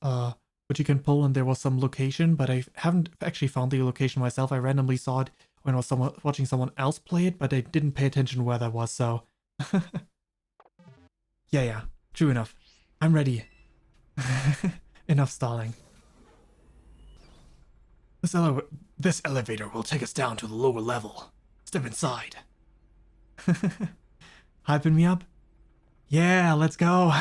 which you can pull, and there was some location, but I haven't actually found the location myself. I randomly saw it when I was watching someone else play it, but I didn't pay attention where that was, so... Yeah, true enough. I'm ready. Enough stalling. This elevator will take us down to the lower level. Step inside. Hyping me up? Yeah, let's go.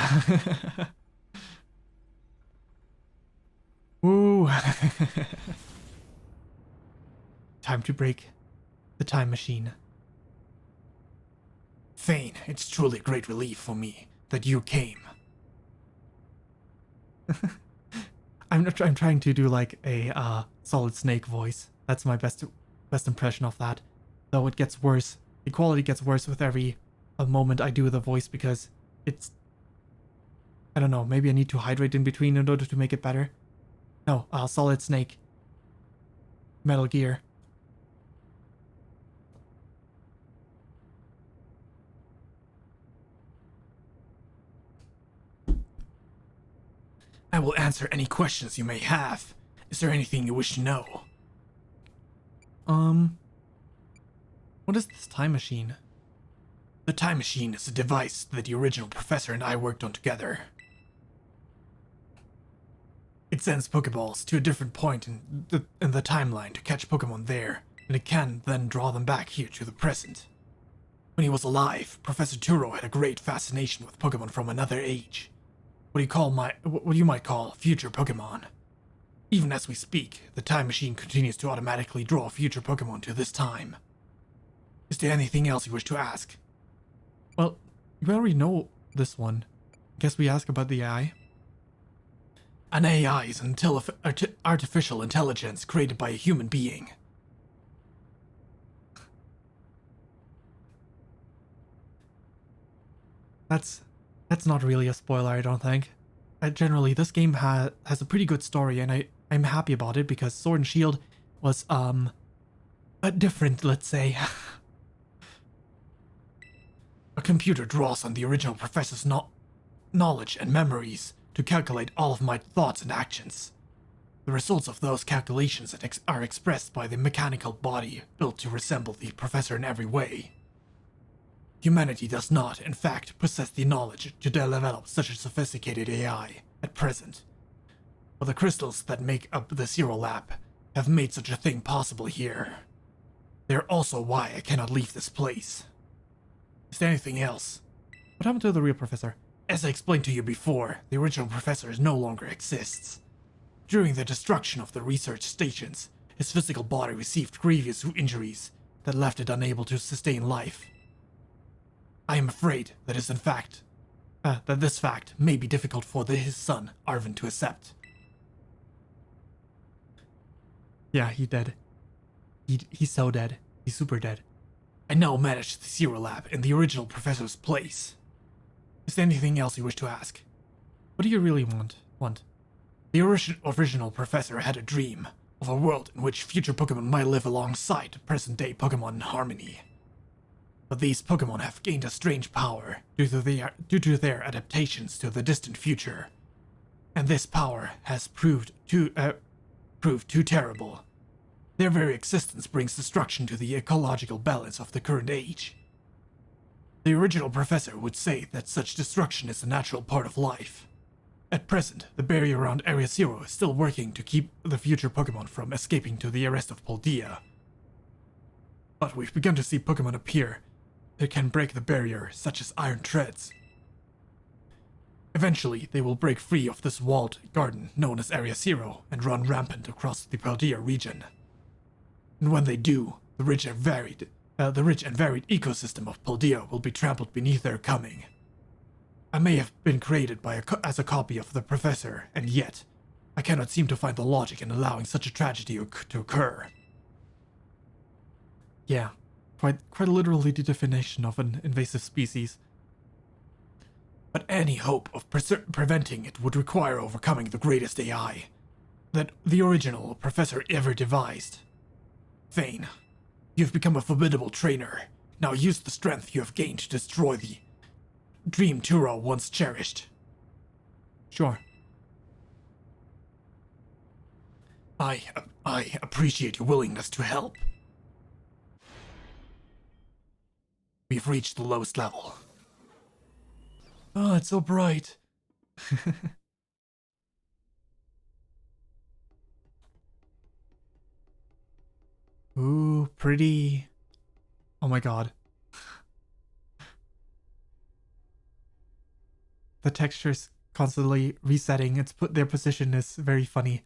Woo. Time to break the time machine. Thane, it's truly a great relief for me that you came. I'm trying to do like a Solid Snake voice. That's my best impression of that. Though it gets worse. The quality gets worse with every moment I do the voice because it's... I don't know, maybe I need to hydrate in between in order to make it better. No, Solid Snake. Metal Gear. I will answer any questions you may have. Is there anything you wish to know? What is this time machine? The time machine is a device that the original professor and I worked on together. It sends Pokeballs to a different point in the timeline to catch Pokemon there, and it can then draw them back here to the present. When he was alive, Professor Turo had a great fascination with Pokemon from another age. What you might call future Pokemon. Even as we speak, the time machine continues to automatically draw future Pokemon to this time. Is there anything else you wish to ask? Well, you already know this one. Guess we ask about the AI. An AI is an artificial intelligence created by a human being. That's not really a spoiler, I don't think. Generally, this game has a pretty good story, and I'm happy about it because Sword and Shield was a different, let's say. A computer draws on the original professor's knowledge and memories to calculate all of my thoughts and actions. The results of those calculations are expressed by the mechanical body built to resemble the professor in every way. Humanity does not, in fact, possess the knowledge to develop such a sophisticated AI at present. But the crystals that make up the Zero Lab have made such a thing possible here. They are also why I cannot leave this place. Is there anything else? What happened to the real professor? As I explained to you before, the original professor no longer exists. During the destruction of the research stations, his physical body received grievous injuries that left it unable to sustain life. I am afraid that this fact may be difficult for his son, Arvin, to accept. Yeah, he's dead. He's so dead. He's super dead. I now manage the Zero Lab in the original professor's place. Is there anything else you wish to ask? What do you really want? The original professor had a dream of a world in which future Pokémon might live alongside present-day Pokémon in harmony. But these Pokémon have gained a strange power due to their adaptations to the distant future. And this power has proved too terrible. Their very existence brings destruction to the ecological balance of the current age. The original professor would say that such destruction is a natural part of life. At present, the barrier around Area Zero is still working to keep the future Pokémon from escaping to the arrest of Paldea. But we've begun to see Pokémon appear that can break the barrier, such as Iron Treads. Eventually, they will break free of this walled garden known as Area Zero and run rampant across the Paldea region. And when they do, the rich and varied ecosystem of Paldea will be trampled beneath their coming. I may have been created as a copy of the professor, and yet, I cannot seem to find the logic in allowing such a tragedy to occur. Yeah, quite literally the definition of an invasive species. But any hope of preventing it would require overcoming the greatest AI that the original professor ever devised. Thane, you have become a formidable trainer. Now use the strength you have gained to destroy the dream Turo once cherished. Sure. I appreciate your willingness to help. We've reached the lowest level. Oh, it's so bright. Ooh, pretty. Oh my god. The textures constantly resetting. Their position is very funny.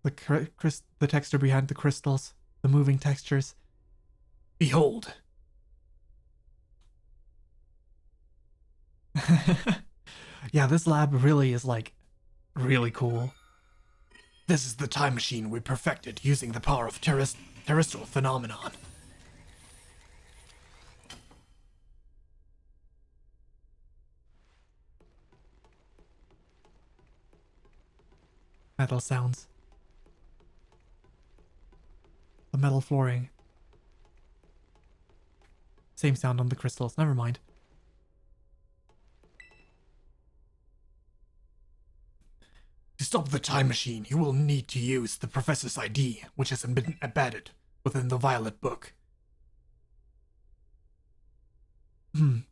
The texture behind the crystals, the moving textures. Behold. Yeah, this lab really is like really cool. This is the time machine we perfected using the power of terrestrial phenomenon. Metal sounds. The metal flooring. Same sound on the crystals, never mind. To stop the time machine, you will need to use the Professor's ID, which has been embedded within the Violet book. Can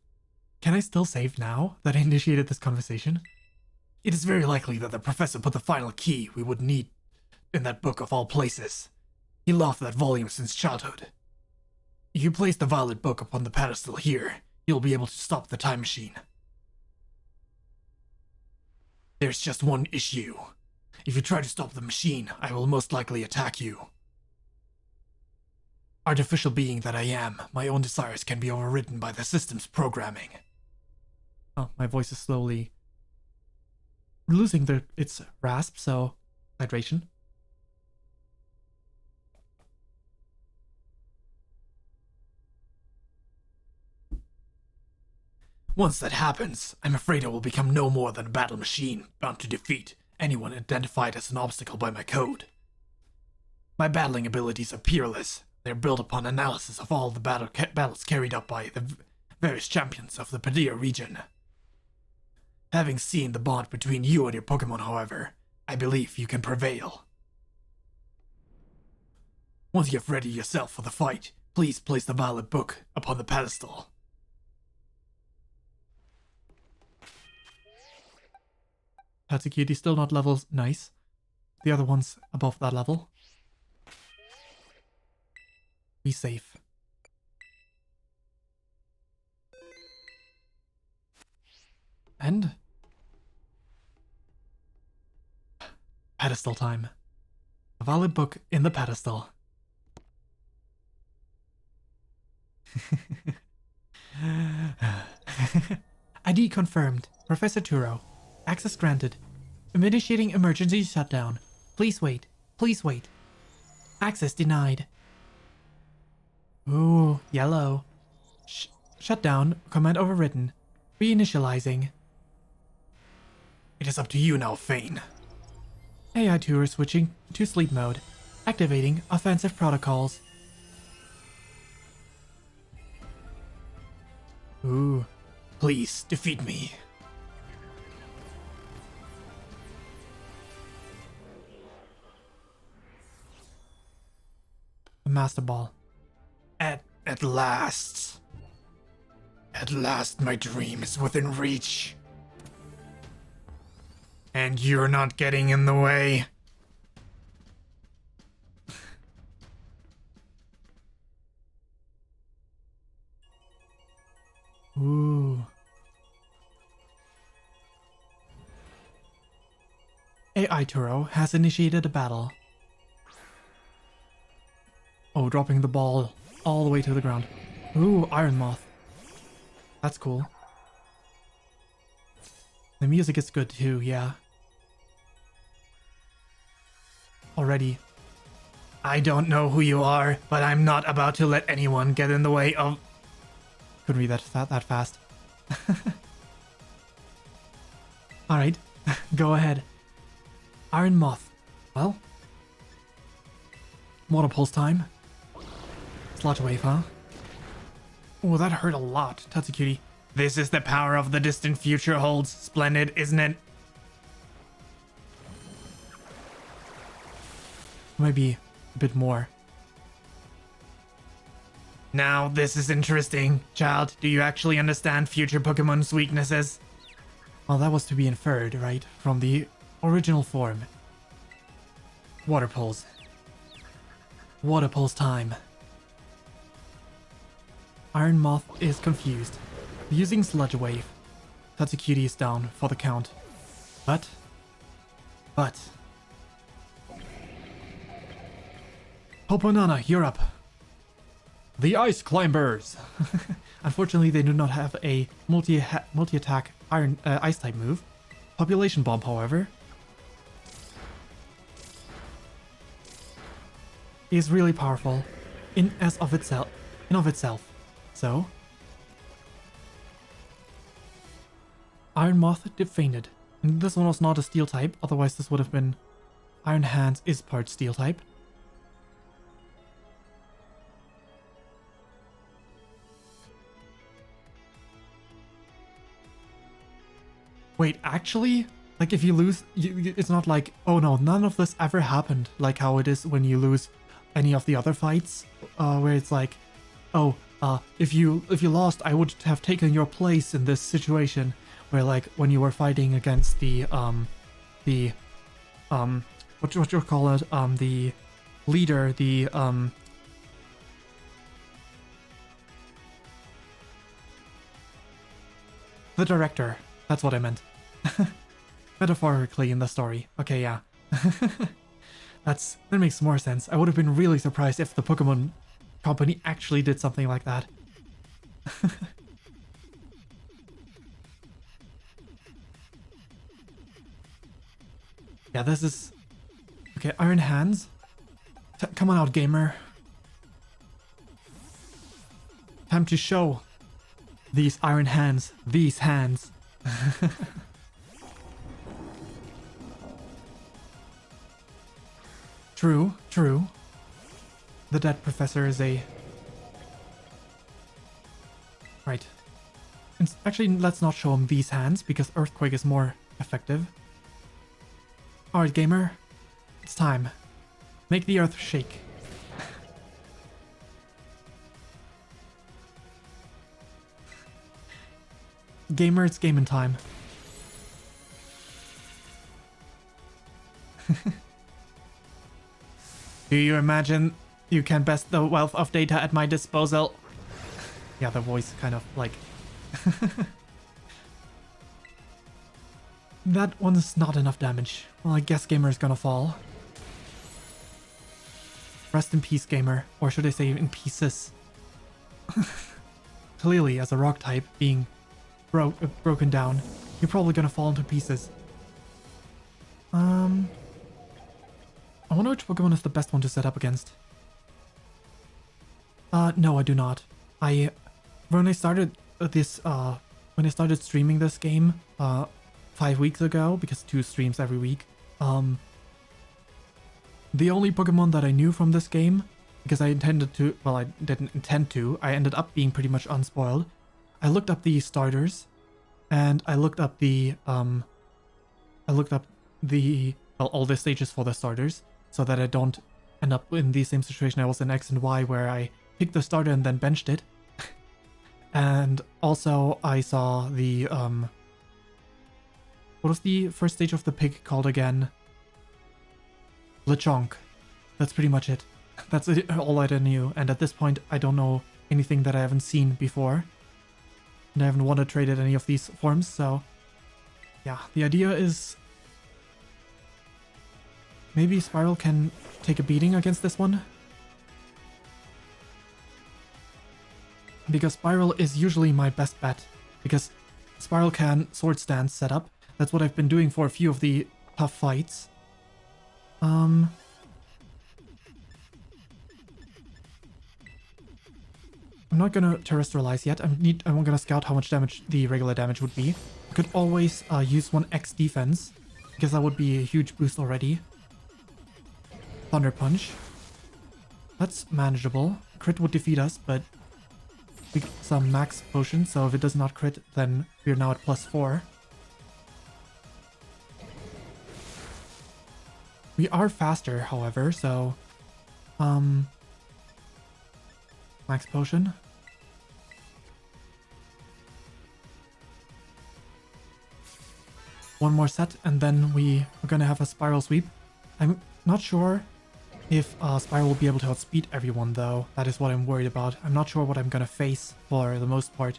I still save now that I initiated this conversation? It is very likely that the Professor put the final key we would need in that book of all places. He loved that volume since childhood. If you place the Violet book upon the pedestal here, you'll be able to stop the time machine. There's just one issue. If you try to stop the machine, I will most likely attack you. Artificial being that I am, my own desires can be overridden by the system's programming. Oh, my voice is slowly losing its rasp, so hydration. Once that happens, I'm afraid I will become no more than a battle machine bound to defeat anyone identified as an obstacle by my code. My battling abilities are peerless. They're built upon analysis of all the battles carried out by the various champions of the Padilla region. Having seen the bond between you and your Pokémon, however, I believe you can prevail. Once you have readied yourself for the fight, please place the Violet book upon the pedestal. Tatsukiri still not levels. Nice. The other one's above that level. Be safe. And pedestal time. A valid book in the pedestal. ID confirmed. Professor Turo. Access granted. I'm initiating emergency shutdown. Please wait. Please wait. Access denied. Ooh, yellow. Shutdown. Command overridden. Reinitializing. It is up to you now, Fane. AI tour switching to sleep mode. Activating offensive protocols. Ooh. Please, defeat me. The Master Ball. At last. At last my dream is within reach. And you're not getting in the way. Ooh. AI Turo has initiated a battle. Oh, dropping the ball all the way to the ground. Ooh, Iron Moth. That's cool. The music is good too, yeah. Already. I don't know who you are, but I'm not about to let anyone get in the way of... Couldn't read that fast. Alright, go ahead. Iron Moth. Well. Water Pulse time. Slot wave, huh? Oh, that hurt a lot, Tatsukiri. This is the power of the distant future holds. Splendid, isn't it? Maybe a bit more. Now, this is interesting. Child, do you actually understand future Pokemon's weaknesses? Well, that was to be inferred, right? From the original form. Water Pulse. Water Pulse time. Iron Moth is confused. Using Sludge Wave. Tatsukiri is down for the count. But... Poponana, you're up. The Ice Climbers! Unfortunately, they do not have a multi-attack ice type move. Population Bomb, however, is really powerful in of itself. So, Iron Moth fainted. And this one was not a steel type, otherwise this would have been... Iron Hands is part steel type. Wait, actually? Like if you lose, it's not like, oh no, none of this ever happened. Like how it is when you lose any of the other fights, where it's like, oh, if you lost, I would have taken your place in this situation. Where like when you were fighting against the what you call it, the leader, the director. That's what I meant. Metaphorically in the story. Okay, yeah. That makes more sense. I would have been really surprised if the Pokemon Company actually did something like that. Yeah, this is... Okay, Iron Hands. Come on out, gamer. Time to show these Iron Hands. These hands. True, true. The dead professor is a... Right. Actually, let's not show him these hands, because Earthquake is more effective. Alright, gamer. It's time. Make the earth shake. Gamer, it's gaming time. Do you imagine you can best the wealth of data at my disposal? Yeah, the voice kind of like... That one's not enough damage. Well, I guess Gamer is gonna fall. Rest in peace, Gamer. Or should I say in pieces? Clearly, as a rock type, being broken down, you're probably gonna fall into pieces. I wonder which Pokemon is the best one to set up against. No, I do not. When I started streaming this game, 5 weeks ago, because 2 streams every week, the only Pokemon that I knew from this game, because I intended to, well, I didn't intend to, I ended up being pretty much unspoiled. I looked up the starters, and I looked up well, all the stages for the starters, so that I don't end up in the same situation I was in X and Y, where I picked the starter and then benched it. And also, I saw the, what was the first stage of the pig called again? Lechonk. That's pretty much it. That's all I knew, and at this point, I don't know anything that I haven't seen before. And I haven't Wonder Traded any of these forms, so... Yeah, the idea is... Maybe Spiral can take a beating against this one? Because Spiral is usually my best bet. Because Spiral can Sword Stance set up. That's what I've been doing for a few of the tough fights. I'm not gonna Terrestrialize yet. I'm gonna scout how much damage the regular damage would be. I could always use 1x defense, because that would be a huge boost already. Thunder Punch. That's manageable. Crit would defeat us, but we got some max potion, so if it does not crit, then we're now at +4. We are faster, however, so... Max potion. One more set, and then we are gonna have a Spiral Sweep. I'm not sure if Spiral will be able to outspeed everyone, though. That is what I'm worried about. I'm not sure what I'm gonna face for the most part.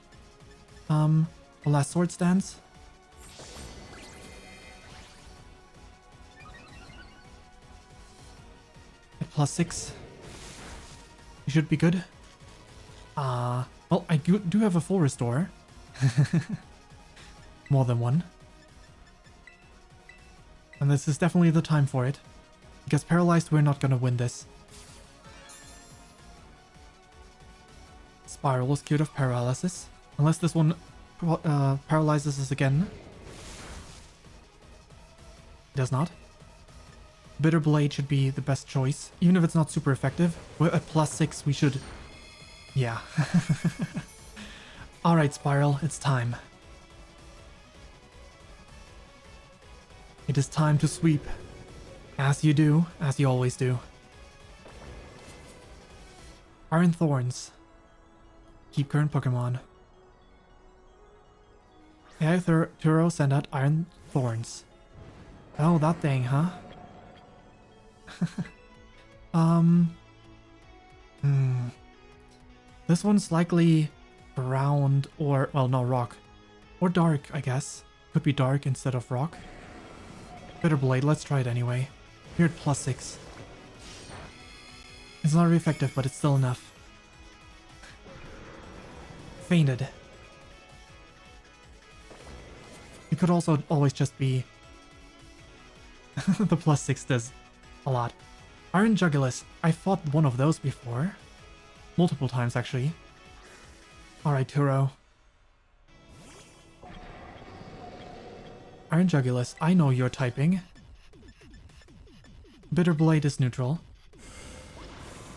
The last Sword Stance. At +6. You should be good. Well, I do have a full restore. More than one. And this is definitely the time for it. Because paralyzed, we're not gonna win this. Spiral is cured of paralysis. Unless this one paralyzes us again. It does not. Bitter Blade should be the best choice. Even if it's not super effective. We're at +6, we should... Yeah. Alright, Spiral, it's time. It is time to sweep. As you do, as you always do. Iron Thorns. Keep current Pokemon. AI Turo send out Iron Thorns. Oh, that thing, huh? This one's likely ground or, well, no, rock. Or dark, I guess. Could be dark instead of rock. Bitter Blade, let's try it anyway. Here at +6. It's not very effective, but it's still enough. Fainted. It could also always just be... The +6 does a lot. Iron Jugulis. I fought one of those before. Multiple times, actually. Alright, Turo. Iron Jugulis. I know you're typing. Bitter Blade is neutral.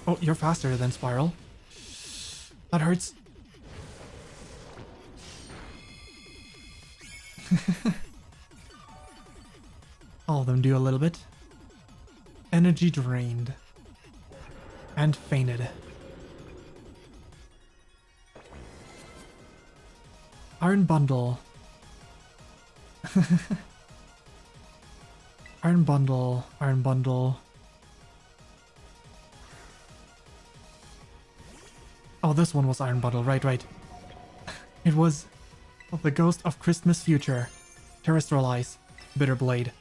Oh, you're faster than Spiral. That hurts. All of them do a little bit. Energy drained. And fainted. Iron Bundle. Iron Bundle. Iron Bundle. Oh, this one was Iron Bundle. Right. It was the Ghost of Christmas Future. Terrestrial Ice. Bitter Blade.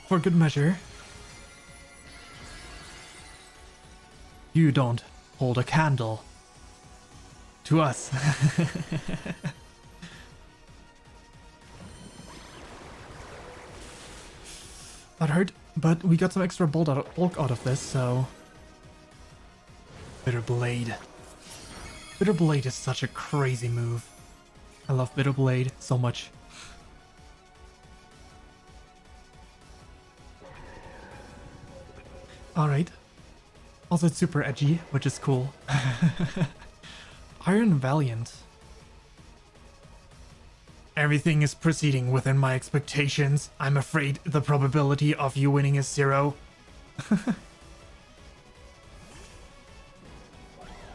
For good measure. You don't hold a candle to us. That hurt, but we got some extra bulk out of this, so... Bitter Blade. Bitter Blade is such a crazy move. I love Bitter Blade so much. Alright. Also, it's super edgy, which is cool. Iron Valiant. Everything is proceeding within my expectations. I'm afraid the probability of you winning is 0.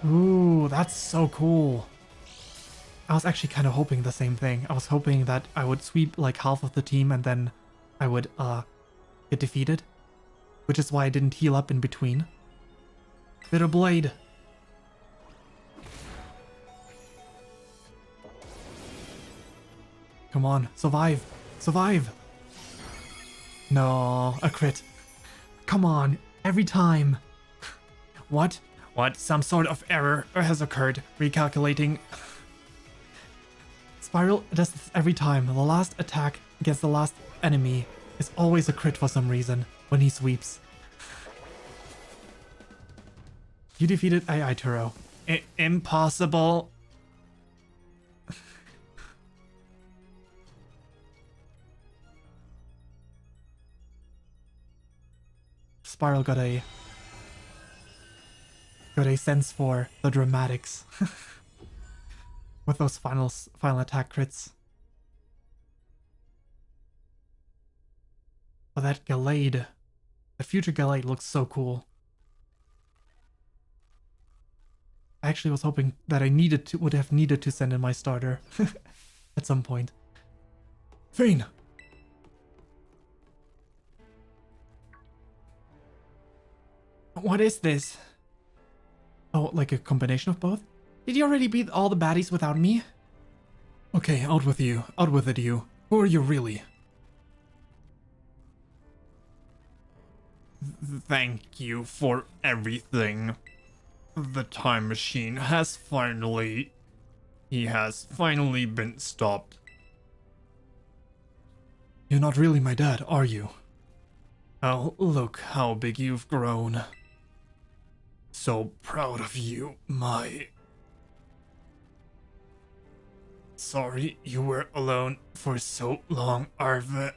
Ooh, that's so cool. I was actually kind of hoping the same thing. I was hoping that I would sweep like half of the team and then I would get defeated. Which is why I didn't heal up in between. Bitter Blade. Come on, survive. Survive. No, a crit. Come on, every time. What? What? Some sort of error has occurred. Recalculating. Spiral does this every time. The last attack against the last enemy is always a crit for some reason when he sweeps. You defeated AI Turo. Impossible. Spiral got a sense for the dramatics with those final attack crits. But that Gallade, the future Gallade looks so cool. I actually was hoping that I would have needed to send in my starter at some point. Fane. What is this? Oh, like a combination of both? Did you already beat all the baddies without me? Okay, out with you. Out with it, you. Who are you really? Thank you for everything. The time machine has finally... He has finally been stopped. You're not really my dad, are you? Oh, look how big you've grown. So proud of you, my... Sorry you were alone for so long, Arve.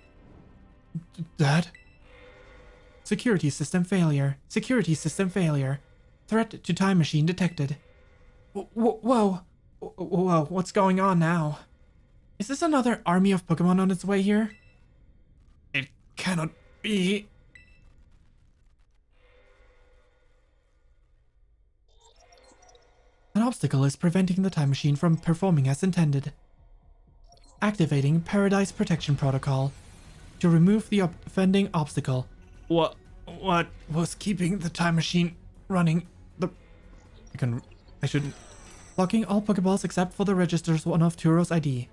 Dad? Security system failure. Security system failure. Threat to time machine detected. Whoa. Whoa, what's going on now? Is this another army of Pokemon on its way here? It cannot be. An obstacle is preventing the time machine from performing as intended. Activating Paradise Protection Protocol to remove the offending obstacle. What was keeping the time machine running? I shouldn't... Blocking all Pokeballs except for the registers one of Turo's ID.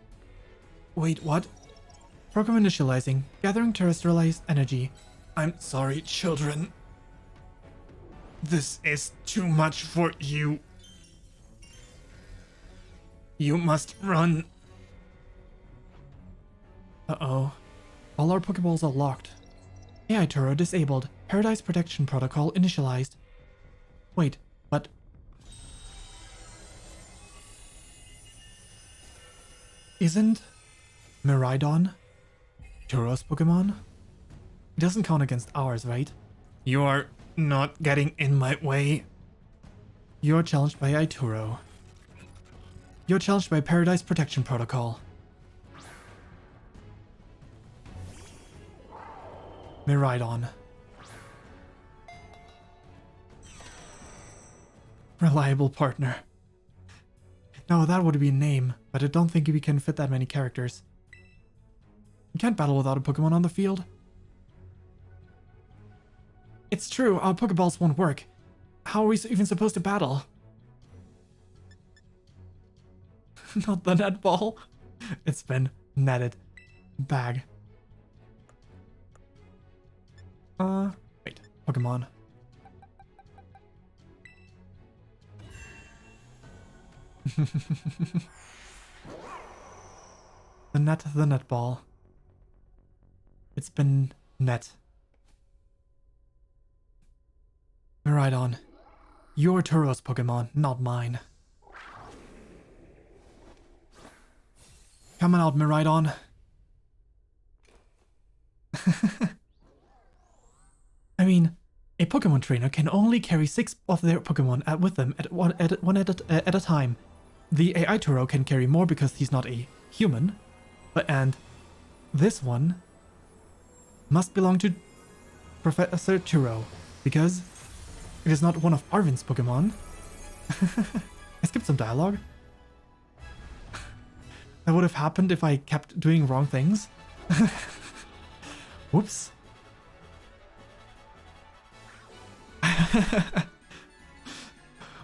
Wait, what? Program initializing. Gathering terrestrialized energy. I'm sorry, children. This is too much for you. You must run. Uh-oh. All our Pokeballs are locked. AI Turo disabled. Paradise Protection Protocol initialized. Wait, but... Isn't Miraidon Turo's Pokemon? It doesn't count against ours, right? You are not getting in my way. You're challenged by Aituro. You're challenged by Paradise Protection Protocol. Miraidon. Reliable partner. No, that would be a name, but I don't think we can fit that many characters. You can't battle without a Pokemon on the field. It's true, our Pokeballs won't work. How are we even supposed to battle? Not the netball. It's been netted. Bag. Wait. Pokemon. The netball. It's been net. Miraidon. You're Turo's Pokemon, not mine. Coming out, Miraidon. I mean, a Pokemon trainer can only carry 6 of their Pokemon with them at one at a time. The AI Turo can carry more because he's not a human, and this one must belong to Professor Turo because it is not one of Arvin's Pokemon. I skipped some dialogue. That would have happened if I kept doing wrong things. Whoops.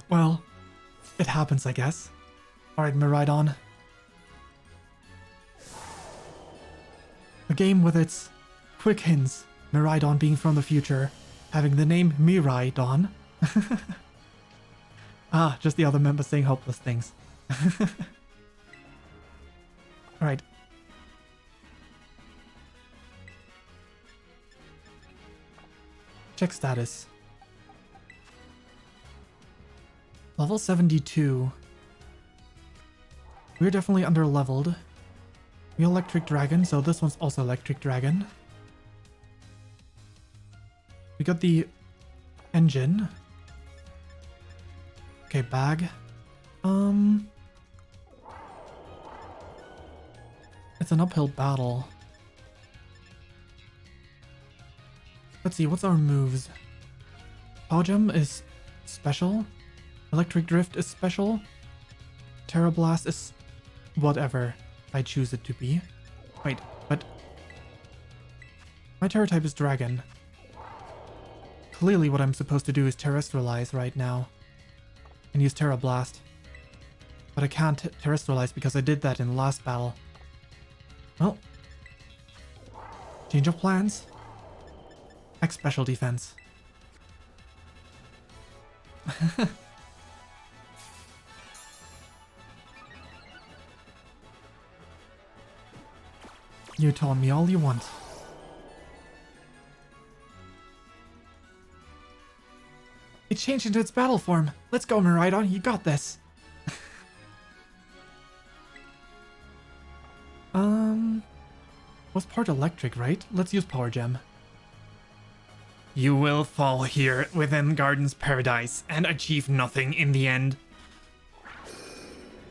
Well, it happens, I guess. Alright, Miraidon. A game with its quick hints, Miraidon being from the future, having the name Miraidon. Just the other members saying hopeless things. Alright. Check status. Level 72. We're definitely under leveled. We Electric Dragon, so this one's also Electric Dragon. We got the engine. Okay, bag. It's an uphill battle. Let's see, what's our moves? Power Gem is special. Electric Drift is special. Terra Blast is whatever I choose it to be. Wait, but my Terra type is Dragon. Clearly what I'm supposed to do is Terrestrialize right now and use Terra Blast. But I can't Terrestrialize because I did that in the last battle. Well, change of plans. X Special Defense. You taunt me all you want. It changed into its battle form. Let's go, Miraidon. You got this. Was part electric, right? Let's use Power Gem. You will fall here within Garden's Paradise and achieve nothing in the end.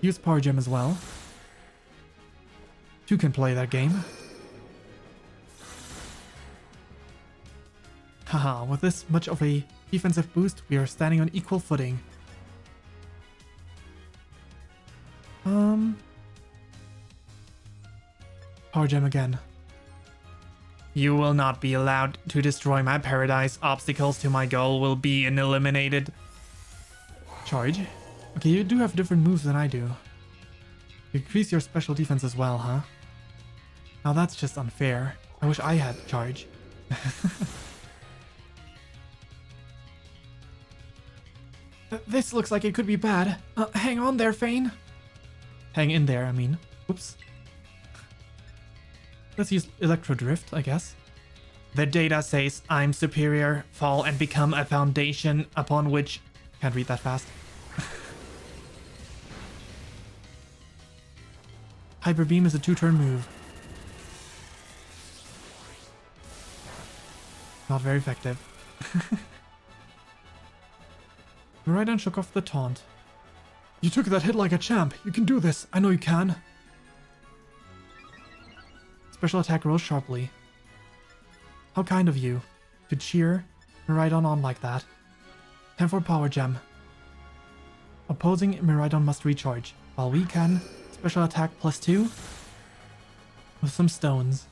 Use Power Gem as well. Two can play that game. Haha, with this much of a defensive boost, we are standing on equal footing. Power Gem again. You will not be allowed to destroy my paradise. Obstacles to my goal will be eliminated. Charge. Okay, you do have different moves than I do. You increase your special defense as well, huh? Now that's just unfair. I wish I had charge. This looks like it could be bad. Hang on there, Fane. Hang in there, I mean. Oops. Let's use Electro Drift, I guess. The data says I'm superior, fall and become a foundation upon which... Can't read that fast. Hyper Beam is a 2-turn move. Not very effective. Miraidon shook off the taunt. You took that hit like a champ. You can do this. I know you can. Special attack rose sharply. How kind of you to cheer Miraidon on like that. Time for Power Gem. Opposing Miraidon must recharge, while we can special attack +2 with some stones.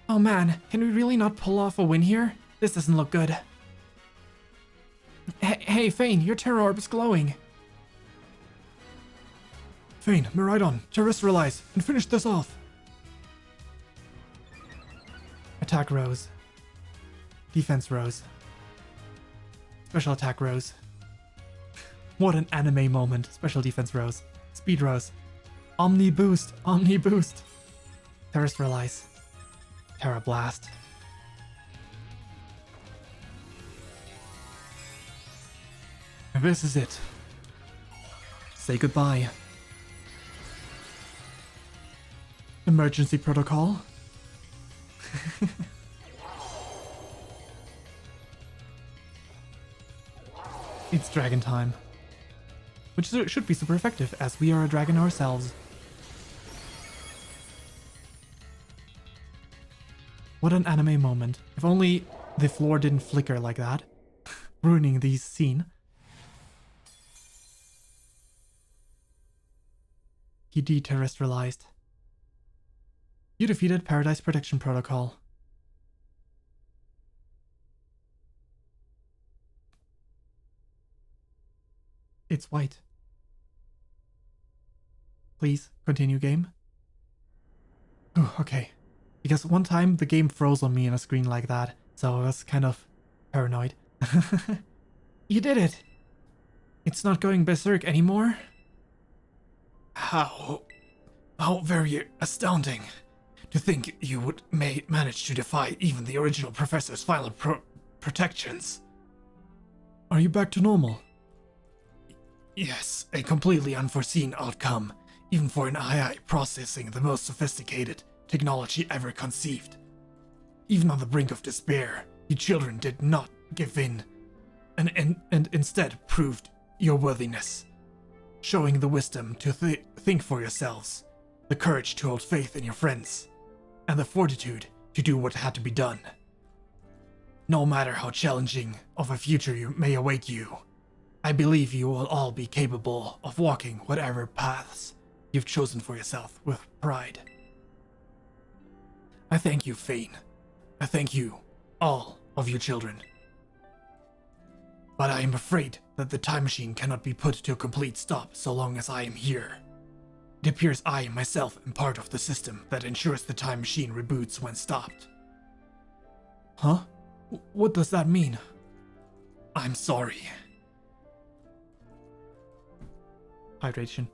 Oh man, can we really not pull off a win here? This doesn't look good. Hey, Fane, your Terror Orb is glowing. Fane, Miraidon, terrestrialize and finish this off. Attack rose. Defense rose. Special attack rose. What an anime moment. Special defense rose. Speed rose. Omni boost. Omni boost. Terrestrialize. Terra blast. This is it. Say goodbye. Emergency protocol. It's dragon time. Which should be super effective, as we are a dragon ourselves. What an anime moment. If only the floor didn't flicker like that. Ruining the scene. He deterrestrialized. You defeated Paradise Protection Protocol. It's white. Please, continue game. Oh, okay. Because one time the game froze on me on a screen like that, so I was kind of paranoid. You did it! It's not going berserk anymore? How very astounding. To think you would manage to defy even the original professor's final protections. Are you back to normal? Yes, a completely unforeseen outcome, even for an AI processing the most sophisticated technology ever conceived. Even on the brink of despair, you children did not give in, and instead proved your worthiness, showing the wisdom to think for yourselves, the courage to hold faith in your friends, and the fortitude to do what had to be done. No matter how challenging of a future may await you, I believe you will all be capable of walking whatever paths you've chosen for yourself with pride. I thank you, Fane. I thank you, all of you children. But I am afraid that the time machine cannot be put to a complete stop so long as I am here. It appears I myself am part of the system that ensures the time machine reboots when stopped. Huh? What does that mean? I'm sorry. Hydration.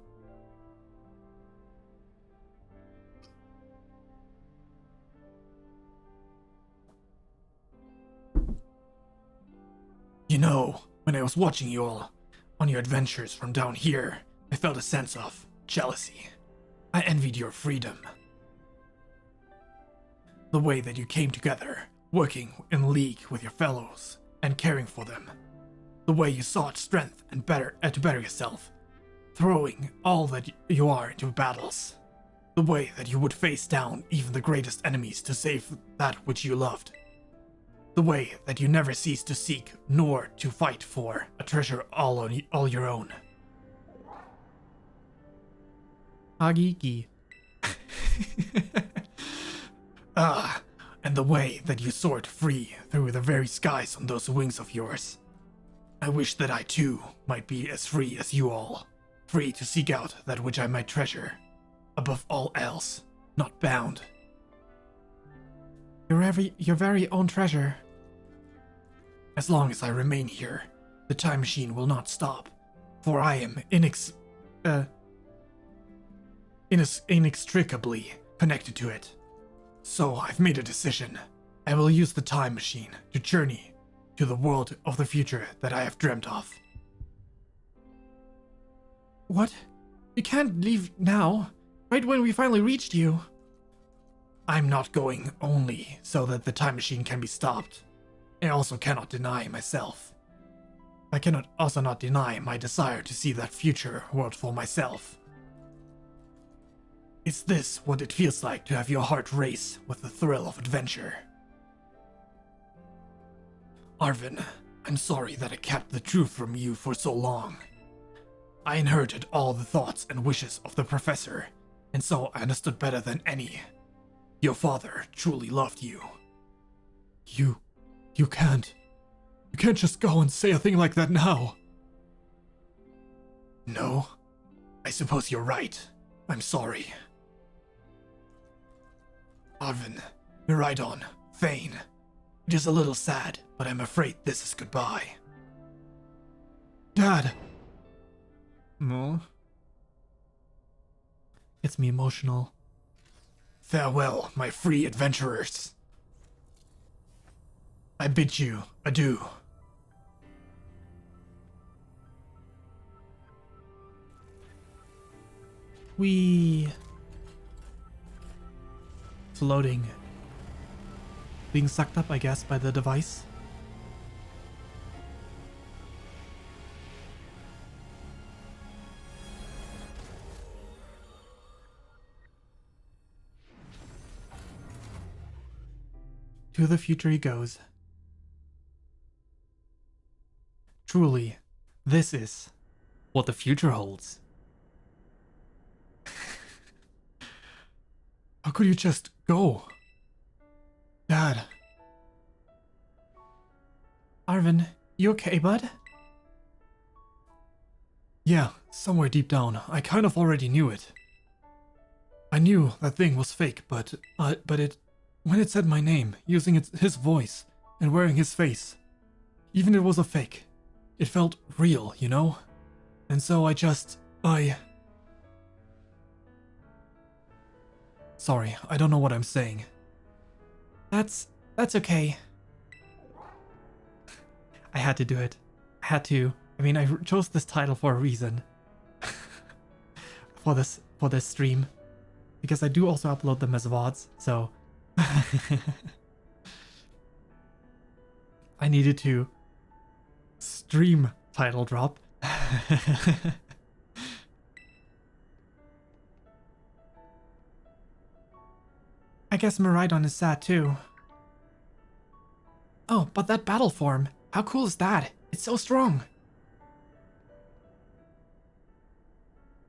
You know, when I was watching you all on your adventures from down here, I felt a sense of jealousy. I envied your freedom. The way that you came together, working in league with your fellows and caring for them. The way you sought strength and to better yourself, throwing all that you are into battles. The way that you would face down even the greatest enemies to save that which you loved. The way that you never ceased to seek nor to fight for a treasure all your own. Agigi. And the way that you soared free through the very skies on those wings of yours. I wish that I too might be as free as you all, free to seek out that which I might treasure, above all else, not bound. Your very own treasure. As long as I remain here, the time machine will not stop, for I am inextricably connected to it. So I've made a decision. I will use the time machine to journey to the world of the future that I have dreamt of. What? You can't leave now, right when we finally reached you. I'm not going only so that the time machine can be stopped. I also cannot deny myself. I cannot also not deny my desire to see that future world for myself. Is this what it feels like to have your heart race with the thrill of adventure? Arvin, I'm sorry that I kept the truth from you for so long. I inherited all the thoughts and wishes of the professor, and so I understood better than any. Your father truly loved you. You can't just go and say a thing like that now. No, I suppose you're right. I'm sorry. Arvin, Miraidon, Thane. It is a little sad, but I'm afraid this is goodbye. Dad! No. It's me emotional. Farewell, my free adventurers. I bid you adieu. We... Floating. Being sucked up, I guess, by the device. To the future he goes. Truly, this is what the future holds. How could you just go? Dad. Arvin, you okay, bud? Yeah, somewhere deep down, I kind of already knew it. I knew that thing was fake, but when it said my name, using his voice and wearing his face, even it was a fake, it felt real, you know? And so Sorry, I don't know what I'm saying. That's okay. I had to do it. I had to. I mean, I chose this title for a reason. for this stream. Because I do also upload them as VODs, so... I needed to stream title drop. I guess Miraidon is sad too. Oh, but that battle form. How cool is that? It's so strong.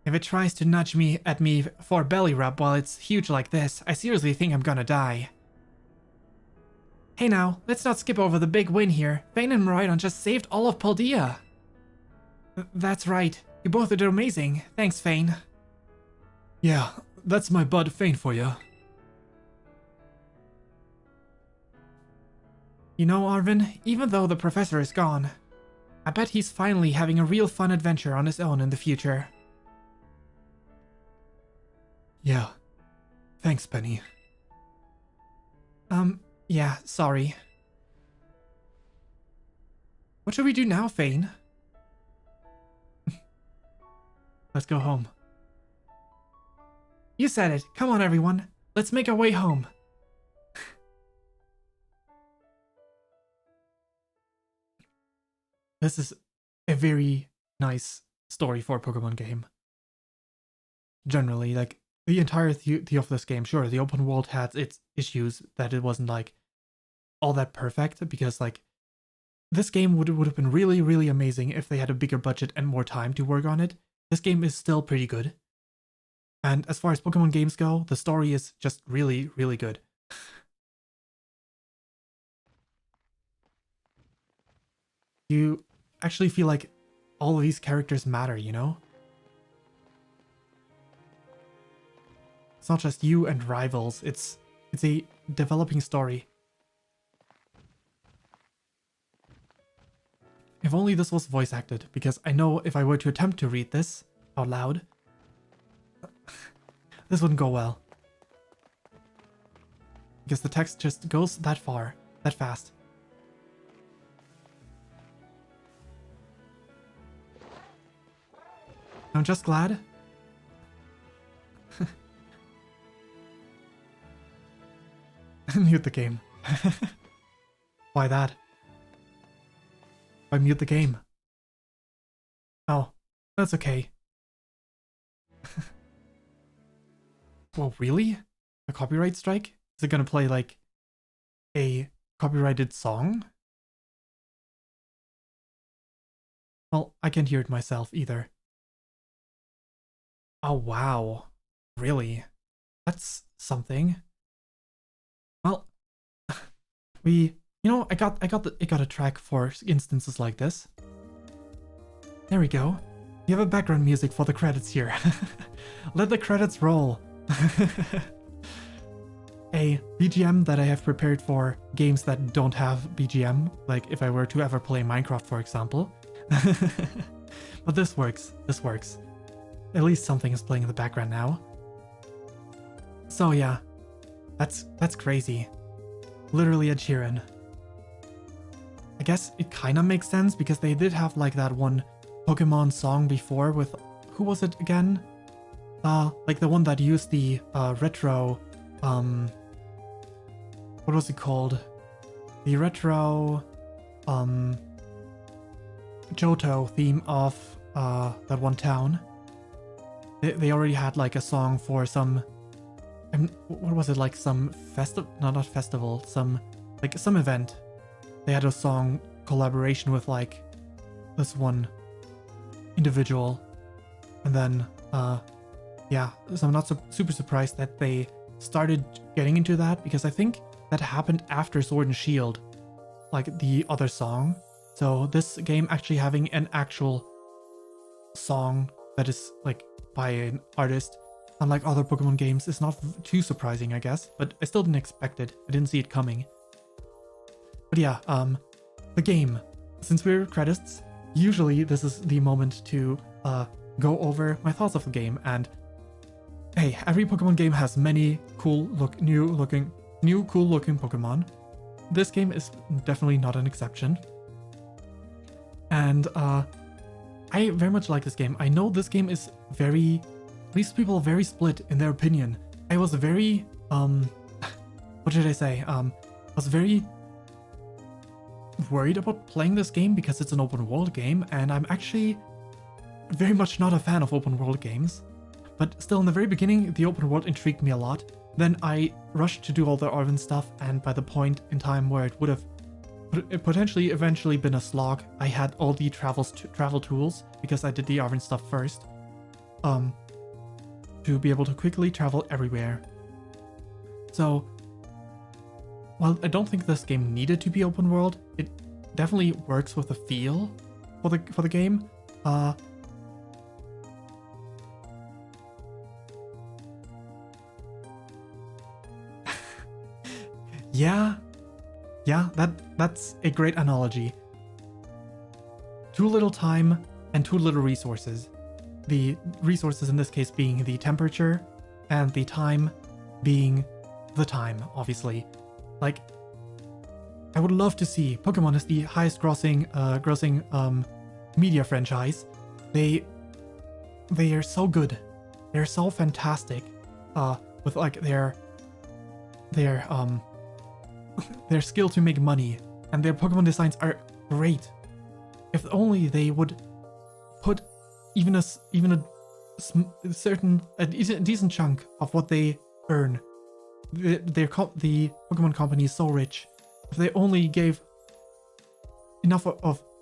If it tries to nudge me at me for a belly rub while it's huge like this, I seriously think I'm gonna die. Hey now, let's not skip over the big win here. Thane and Miraidon just saved all of Paldea. That's right. You both did amazing. Thanks, Thane. Yeah, that's my bud Thane for you. You know, Arvin, even though the professor is gone, I bet he's finally having a real fun adventure on his own in the future. Yeah. Thanks, Penny. Yeah, sorry. What should we do now, Thane? Let's go home. You said it. Come on, everyone. Let's make our way home. This is a very nice story for a Pokemon game. Generally, like, the entirety of this game, sure, the open world had its issues, that it wasn't, like, all that perfect, because, like, this game would have been really, really amazing if they had a bigger budget and more time to work on it. This game is still pretty good. And as far as Pokemon games go, the story is just really, really good. You actually feel like all of these characters matter, you know? It's not just you and rivals, it's a developing story. If only this was voice acted, because I know if I were to attempt to read this, out loud. This wouldn't go well. Because the text just goes that far, that fast. I'm just glad. Mute the game. Why that? Why mute the game? Oh, that's okay. Well, really? A copyright strike? Is it gonna play like a copyrighted song? Well, I can't hear it myself either. Oh wow. Really? That's something. Well, I got a track for instances like this. There we go. You have a background music for the credits here. Let the credits roll. A BGM that I have prepared for games that don't have BGM, like if I were to ever play Minecraft, for example. But this works. This works. At least something is playing in the background now. So yeah, that's crazy. Literally Ed Sheeran. I guess it kind of makes sense because they did have like that one Pokemon song before with, who was it again? Like the one that used the retro, what was it called? The retro, Johto theme of that one town. They already had like a song for some, what was it, like some festival? No, not festival. Some event. They had a song collaboration with like this one individual, and then yeah. So I'm not super surprised that they started getting into that, because I think that happened after Sword and Shield, like the other song. So this game actually having an actual song that is like by an artist, unlike other Pokemon games, is not too surprising, I guess. But I still didn't expect it. I didn't see it coming. But yeah, the game. Since we're credits, usually this is the moment to go over my thoughts of the game. And hey, every Pokemon game has many cool new cool looking Pokemon. This game is definitely not an exception. And I very much like this game. I know this game is very, at least people are very split in their opinion. I was very, what should I say? I was very worried about playing this game because it's an open world game, and I'm actually very much not a fan of open world games. But still, in the very beginning, the open world intrigued me a lot. Then I rushed to do all the Arven stuff, and by the point in time where it would have potentially eventually been a slog, I had all the travel tools, because I did the Arven stuff first, to be able to quickly travel everywhere. So, while I don't think this game needed to be open world, it definitely works with the feel for the game. Yeah, that's a great analogy. Too little time and too little resources. The resources in this case being the temperature, and the time being the time, obviously. Like, I would love to see Pokemon as the highest grossing media franchise. They are so good. They're so fantastic. With like their skill to make money, and their Pokemon designs are great. If only they would put even a decent chunk of what they earn. The Pokemon company is so rich. If they only gave enough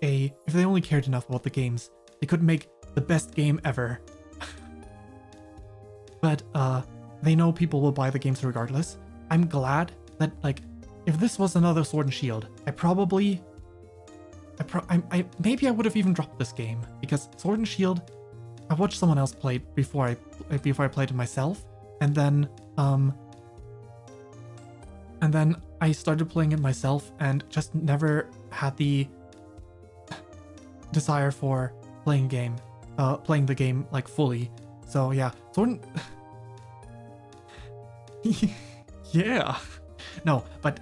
if they only cared enough about the games, they could make the best game ever. But they know people will buy the games regardless. I'm glad that, like, if this was another Sword and Shield, maybe I would have even dropped this game, because Sword and Shield, I watched someone else play it before I played it myself, and then I started playing it myself and just never had the desire for playing a game. playing the game like fully. So yeah, Sword and... yeah. No, but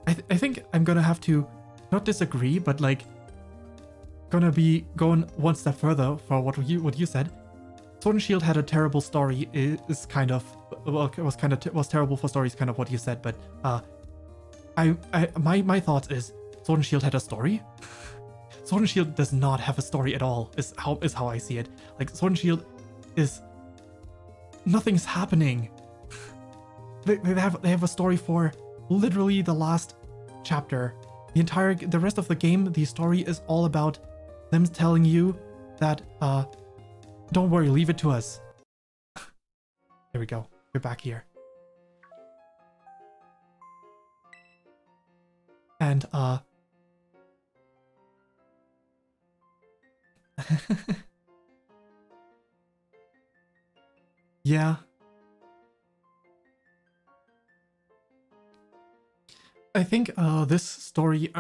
I think I'm gonna have to not disagree, but like gonna be going one step further for what you said. Sword and Shield had a terrible story. Is kind of was terrible for stories, kind of what you said. But my thoughts is Sword and Shield had a story. Sword and Shield does not have a story at all. Is how I see it. Like Sword and Shield is nothing's happening. They have a story for literally the last chapter. The rest of the game, the story is all about them telling you that don't worry, leave it to us. There we go. We're back here. And yeah. I think this story,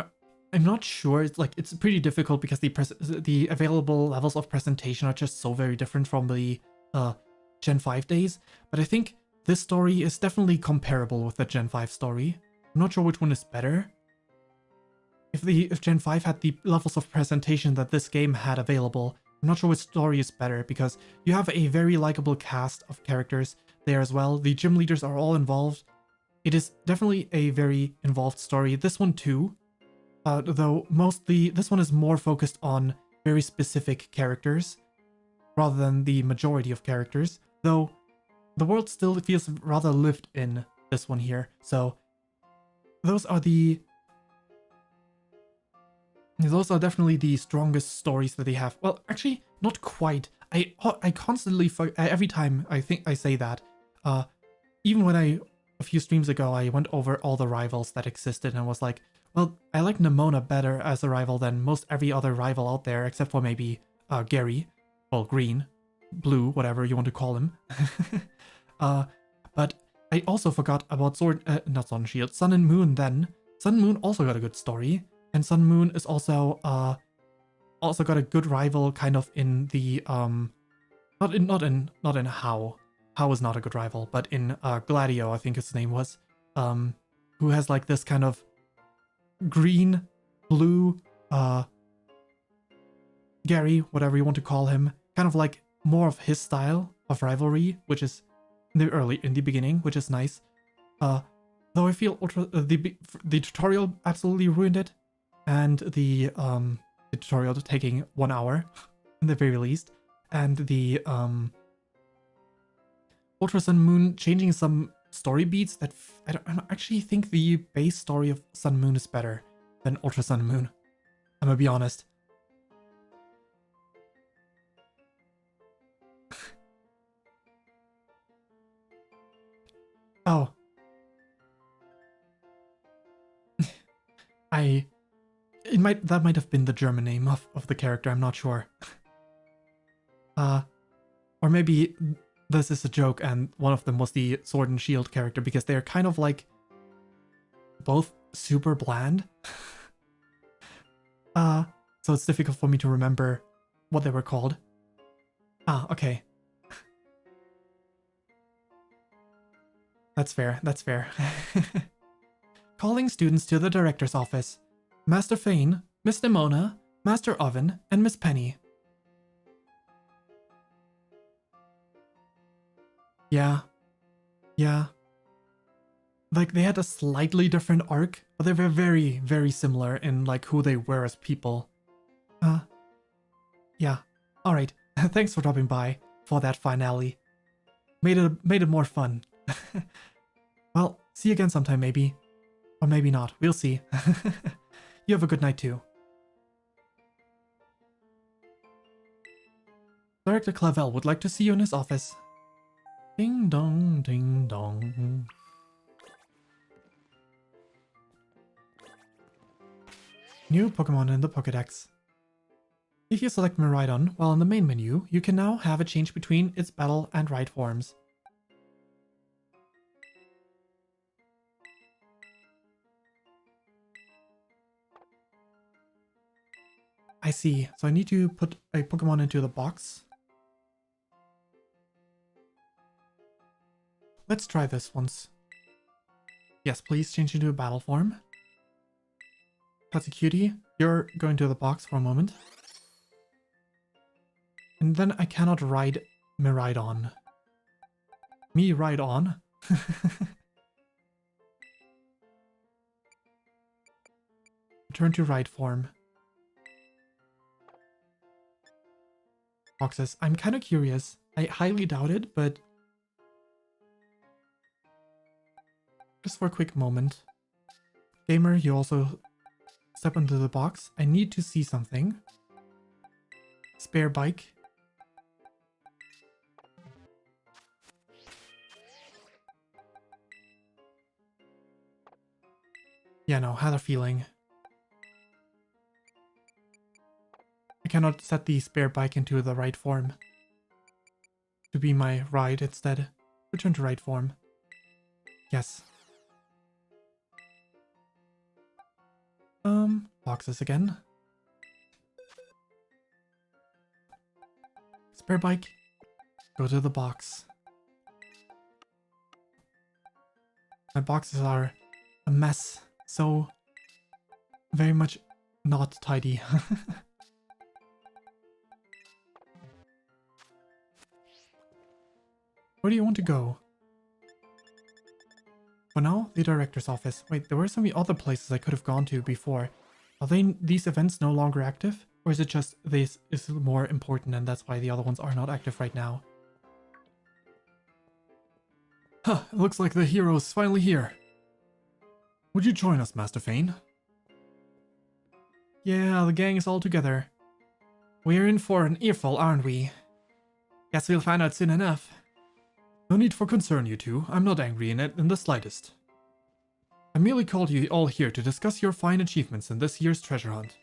I'm not sure. It's pretty difficult because the available levels of presentation are just so very different from the Gen 5 days. But I think this story is definitely comparable with the Gen 5 story. I'm not sure which one is better. If Gen 5 had the levels of presentation that this game had available, I'm not sure which story is better because you have a very likable cast of characters there as well. The gym leaders are all involved. It is definitely a very involved story. This one too, though mostly this one is more focused on very specific characters rather than the majority of characters, though the world still feels rather lived in this one here. So those are definitely the strongest stories that they have. Well, actually, not quite. I constantly every time I think I say that, even when a few streams ago I went over all the rivals that existed and was like, well, I like Nemona better as a rival than most every other rival out there, except for maybe Gary, well, Green, Blue, whatever you want to call him. But I also forgot about not Sword and Shield, Sun and Moon. Then Sun and Moon also got a good story. And Sun Moon is also got a good rival, kind of in the not in How. How is not a good rival, but in Gladio, I think his name was, who has like this kind of green, blue, Gary, whatever you want to call him, kind of like more of his style of rivalry, which is in the beginning, which is nice. Though I feel the tutorial absolutely ruined it. And the tutorial taking 1 hour, in the very least, and the Ultra Sun Moon changing some story beats that I don't actually think the base story of Sun Moon is better than Ultra Sun Moon. I'm gonna be honest. Oh. That might have been the German name of the character, I'm not sure. Or maybe this is a joke and one of them was the Sword and Shield character because they're kind of like both super bland. So it's difficult for me to remember what they were called. Okay. That's fair, that's fair. Calling students to the director's office. Master Fane, Miss Nemona, Master Oven, and Miss Penny. Yeah. Like, they had a slightly different arc, but they were very, very similar in, like, who they were as people. Yeah. Alright. Thanks for dropping by for that finale. Made it more fun. Well, see you again sometime, maybe. Or maybe not. We'll see. You have a good night too. Director Clavel would like to see you in his office. Ding dong, ding dong. New Pokemon in the Pokédex. If you select Miraidon while in the main menu, you can now have a change between its battle and ride forms. I see. So I need to put a Pokemon into the box. Let's try this once. Yes, please change into a battle form. That's a cutie. You're going to the box for a moment. And then I cannot ride Miraidon. Me ride on? Return to ride form. Boxes. I'm kind of curious. I highly doubt it, but just for a quick moment. Gamer, you also step into the box. I need to see something. Spare bike. Yeah, no, had a feeling. I cannot set the spare bike into the right form. To be my ride instead. Return to right form. Yes. Boxes again. Spare bike. Go to the box. My boxes are a mess. So very much not tidy. Where do you want to go? For now, the director's office. Wait, there were some other places I could have gone to before. Are these events no longer active? Or is it just this is more important and that's why the other ones are not active right now? Huh, it looks like the hero's finally here. Would you join us, Master Fane? Yeah, the gang is all together. We're in for an earful, aren't we? Guess we'll find out soon enough. No need for concern, you two. I'm not angry in the slightest. I merely called you all here to discuss your fine achievements in this year's treasure hunt.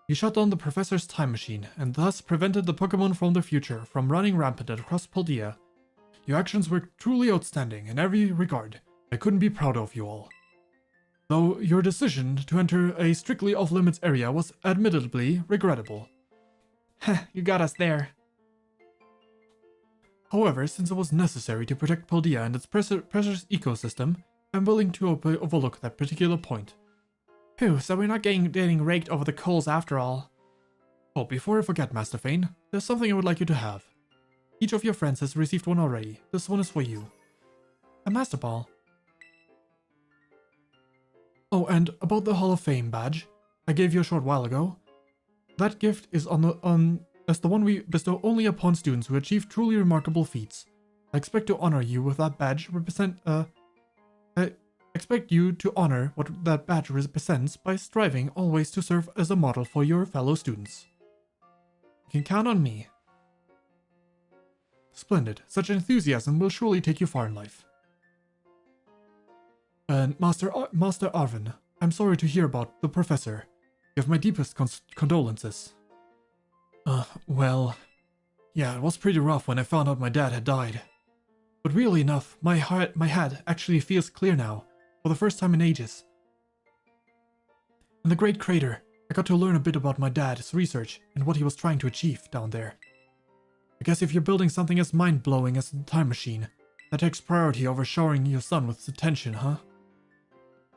You shut down the professor's time machine, and thus prevented the Pokémon from the future from running rampant across Paldea. Your actions were truly outstanding in every regard. I couldn't be prouder of you all. Though your decision to enter a strictly off-limits area was admittedly regrettable. Heh, you got us there. However, since it was necessary to protect Paldea and its precious ecosystem, I'm willing to overlook that particular point. Phew, so we're not getting raked over the coals after all. Oh, before I forget, Master Fane, there's something I would like you to have. Each of your friends has received one already. This one is for you. A Master Ball. Oh, and about the Hall of Fame badge I gave you a short while ago. That gift is as the one we bestow only upon students who achieve truly remarkable feats. I expect to honor you with that badge I expect you to honor what that badge represents by striving always to serve as a model for your fellow students. You can count on me. Splendid. Such enthusiasm will surely take you far in life. And Master Arvin, I'm sorry to hear about the professor. You have my deepest condolences. Well, yeah, it was pretty rough when I found out my dad had died. But really enough, my head actually feels clear now, for the first time in ages. In the Great Crater, I got to learn a bit about my dad's research and what he was trying to achieve down there. I guess if you're building something as mind-blowing as the time machine, that takes priority over showering your son with attention, huh?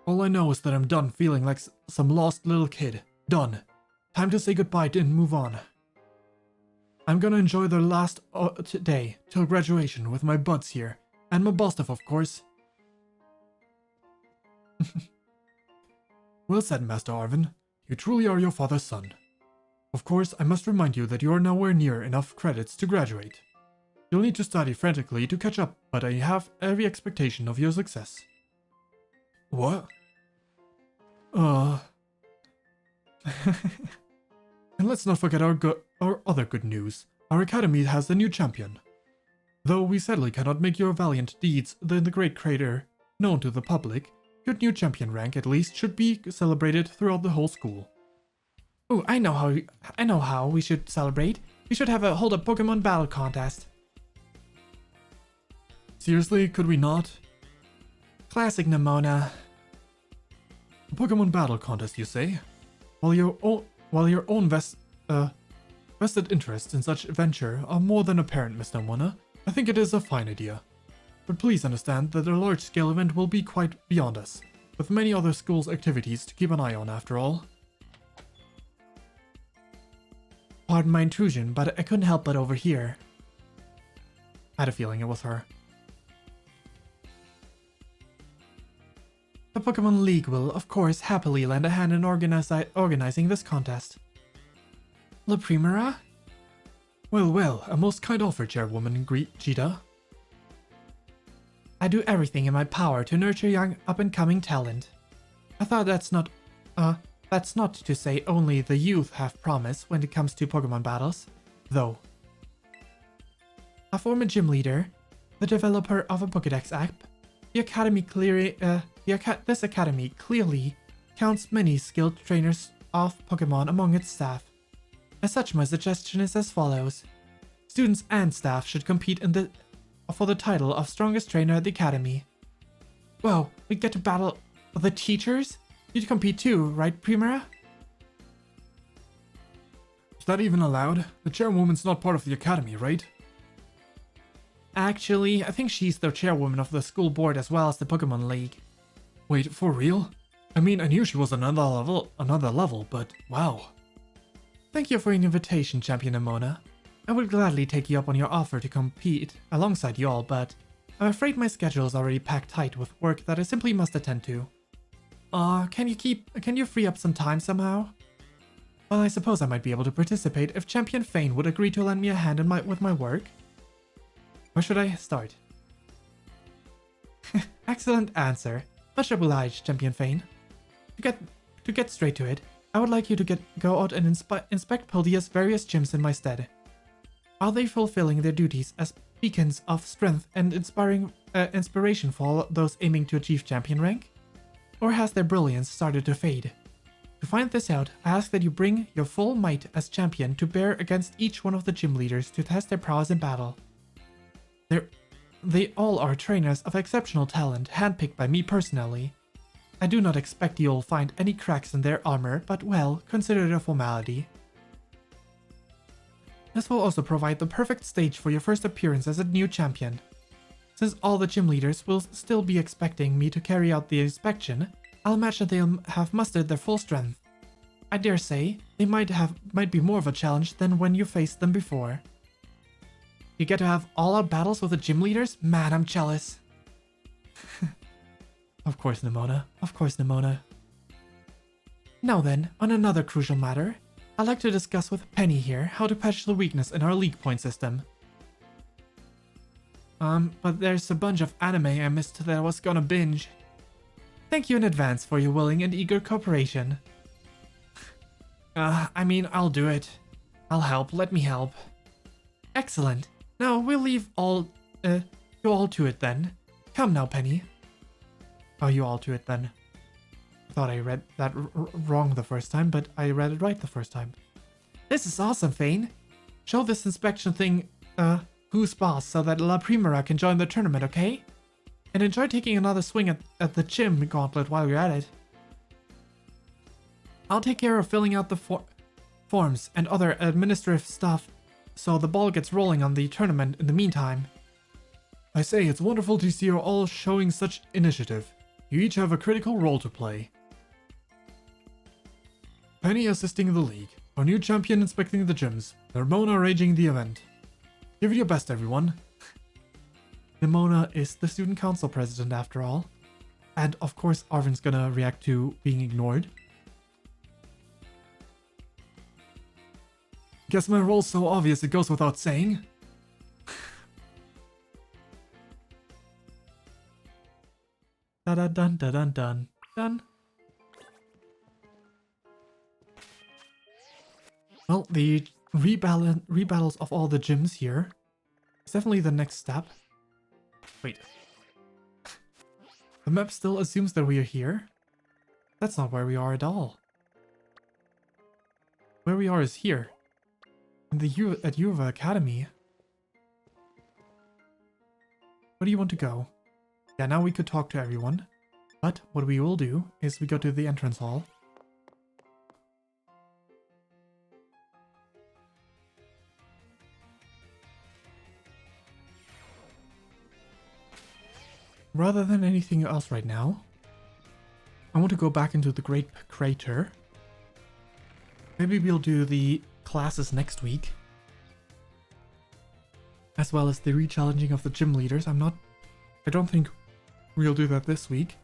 All I know is that I'm done feeling like some lost little kid. Done. Time to say goodbye and move on. I'm gonna enjoy the last day till graduation with my buds here, and my Bostov, of course. Well said, Master Arvin. You truly are your father's son. Of course, I must remind you that you are nowhere near enough credits to graduate. You'll need to study frantically to catch up, but I have every expectation of your success. What? And let's not forget our other good news. Our academy has a new champion. Though we sadly cannot make your valiant deeds in the Great Crater known to the public, your new champion rank at least should be celebrated throughout the whole school. Ooh, I know how we should celebrate. We should hold a Pokemon battle contest. Seriously, could we not? Classic Nemona. A Pokemon battle contest, you say? Well, while your own vested interests in such venture are more than apparent, Mr. Mona, I think it is a fine idea. But please understand that a large-scale event will be quite beyond us, with many other schools' activities to keep an eye on after all. Pardon my intrusion, but I couldn't help but overhear. I had a feeling it was her. The Pokémon League will, of course, happily lend a hand in organizing this contest. La Primera? Well, a most kind offer, Chairwoman Cheetah. I do everything in my power to nurture young up-and-coming talent. I thought that's not to say only the youth have promise when it comes to Pokemon battles, though. A former gym leader, the developer of a Pokédex app, this academy clearly counts many skilled trainers of Pokemon among its staff. As such, my suggestion is as follows. Students and staff should compete for the title of strongest trainer at the academy. Whoa, we get to battle the teachers? You'd compete too, right, Primera? Is that even allowed? The chairwoman's not part of the academy, right? Actually, I think she's the chairwoman of the school board as well as the Pokemon League. Wait, for real? I mean, I knew she was another level, but wow. Thank you for your invitation, Champion Amona. I would gladly take you up on your offer to compete alongside y'all, but I'm afraid my schedule is already packed tight with work that I simply must attend to. Can you free up some time somehow? Well, I suppose I might be able to participate if Champion Fane would agree to lend me a hand with my work. Where should I start? Excellent answer. Much obliged, Champion Fane. To get straight to it, I would like you to go out and inspect Paldea's various gyms in my stead. Are they fulfilling their duties as beacons of strength and inspiration for all those aiming to achieve champion rank? Or has their brilliance started to fade? To find this out, I ask that you bring your full might as champion to bear against each one of the gym leaders to test their prowess in battle. They all are trainers of exceptional talent, handpicked by me personally. I do not expect you'll find any cracks in their armor, but well, consider it a formality. This will also provide the perfect stage for your first appearance as a new champion. Since all the gym leaders will still be expecting me to carry out the inspection, I'll imagine they'll have mustered their full strength. I dare say, they might be more of a challenge than when you faced them before. You get to have all-out battles with the gym leaders? Man, I'm jealous. Of course, Nimona. Of course, Nimona. Now then, on another crucial matter, I'd like to discuss with Penny here how to patch the weakness in our league point system. But there's a bunch of anime I missed that I was gonna binge. Thank you in advance for your willing and eager cooperation. I mean, I'll do it. I'll help, let me help. Excellent. Now, we'll leave you all to it then. Come now, Penny. Oh, you all to it then. I thought I read that wrong the first time, but I read it right the first time. This is awesome, Fane. Show this inspection thing, who's boss so that La Primera can join the tournament, okay? And enjoy taking another swing at the gym gauntlet while you're at it. I'll take care of filling out the forms and other administrative stuff so the ball gets rolling on the tournament in the meantime. I say, it's wonderful to see you all showing such initiative. You each have a critical role to play. Penny assisting the league, our new champion inspecting the gyms, Nimona arranging the event. Give it your best, everyone. Nimona is the student council president after all. And of course Arvin's gonna react to being ignored. Guess my role's so obvious it goes without saying. Dun. Well, the rebattles of all the gyms here is definitely the next step. Wait. The map still assumes that we are here? That's not where we are at all. Where we are is here. In the at Uva Academy. Where do you want to go? Yeah, now we could talk to everyone. But what we will do is we go to the entrance hall. rather than anything else right now, I want to go back into the Great Crater. Maybe we'll do the classes next week. As well as the re-challenging of the gym leaders. I don't think we'll do that this week.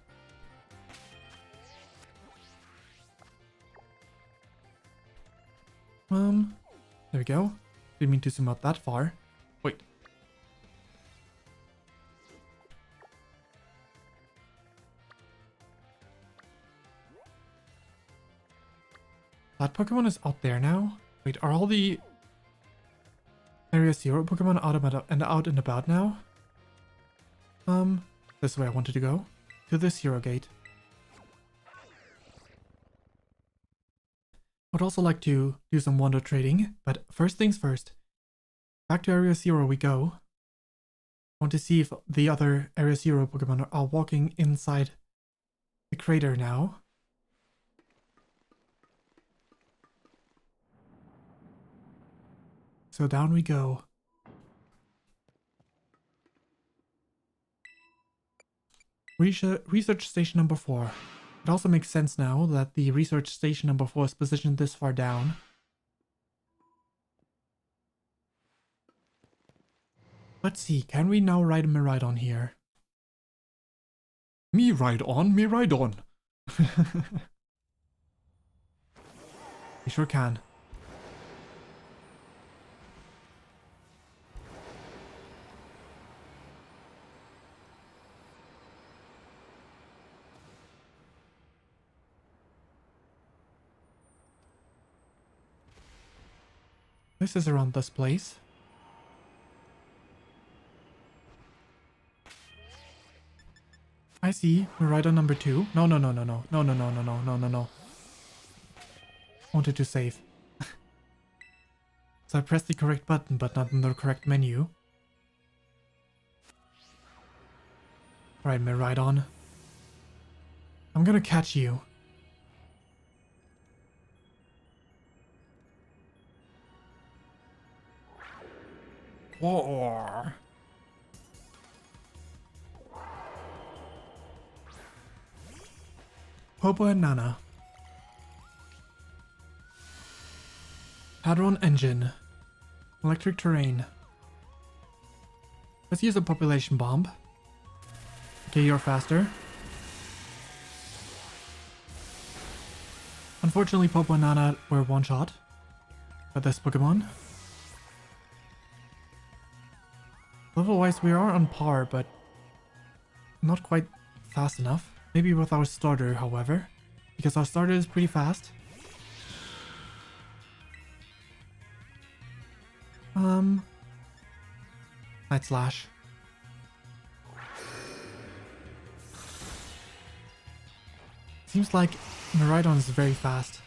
There we go. Didn't mean to zoom out that far. Wait. That Pokemon is out there now. Wait, are all the Area 0 Pokemon out and about now? This way I wanted to go. To this Hero Gate. Would also like to do some wonder trading, but first things first. Back to Area 0 we go. Want to see if the other Area 0 Pokemon are walking inside the crater now. So down we go. Research station number 4. It also makes sense now that the research station number 4 is positioned this far down. Let's see, can we now ride a Miraidon here? Me ride on, me ride on. We sure can. This is around this place. I see. We're right on number 2. No. Wanted to save. So I pressed the correct button, but not in the correct menu. Alright, Miraidon. I'm gonna catch you. War. Popo and Nana. Hadron engine. Electric terrain. Let's use a population bomb. Okay, you're faster. Unfortunately, Popo and Nana were one shot by this Pokemon. Level-wise, we are on par, but not quite fast enough. Maybe with our starter, however, because our starter is pretty fast. Night Slash. Seems like Miraidon is very fast.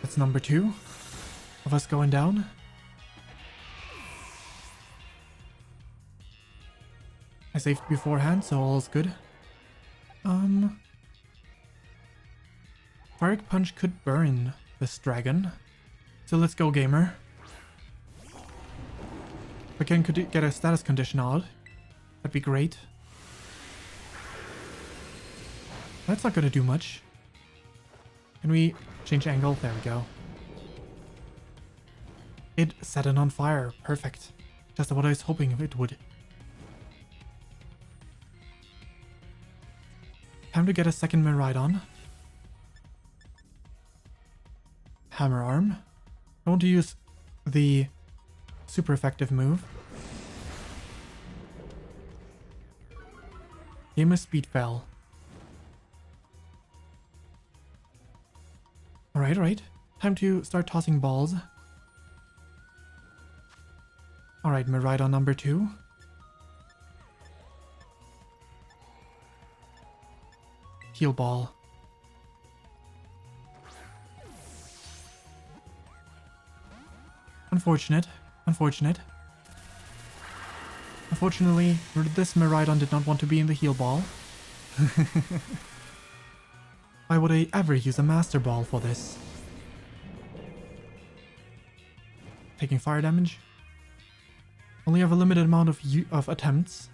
That's number 2 of us going down. I saved beforehand, so all is good. Fire Punch could burn this dragon. So let's go, gamer. If we can get a status condition out, that'd be great. That's not gonna do much. Can we change angle? There we go. It set it on fire. Perfect. Just what I was hoping it would. Time to get a second Miraidon. Hammer Arm. I want to use the super effective move. Game of Speed fell. Alright. Time to start tossing balls. Alright, Miraidon number 2. Heal ball. Unfortunate. Unfortunately, this Miraidon did not want to be in the heal ball. Why would I ever use a Master Ball for this? Taking fire damage. Only have a limited amount of attempts.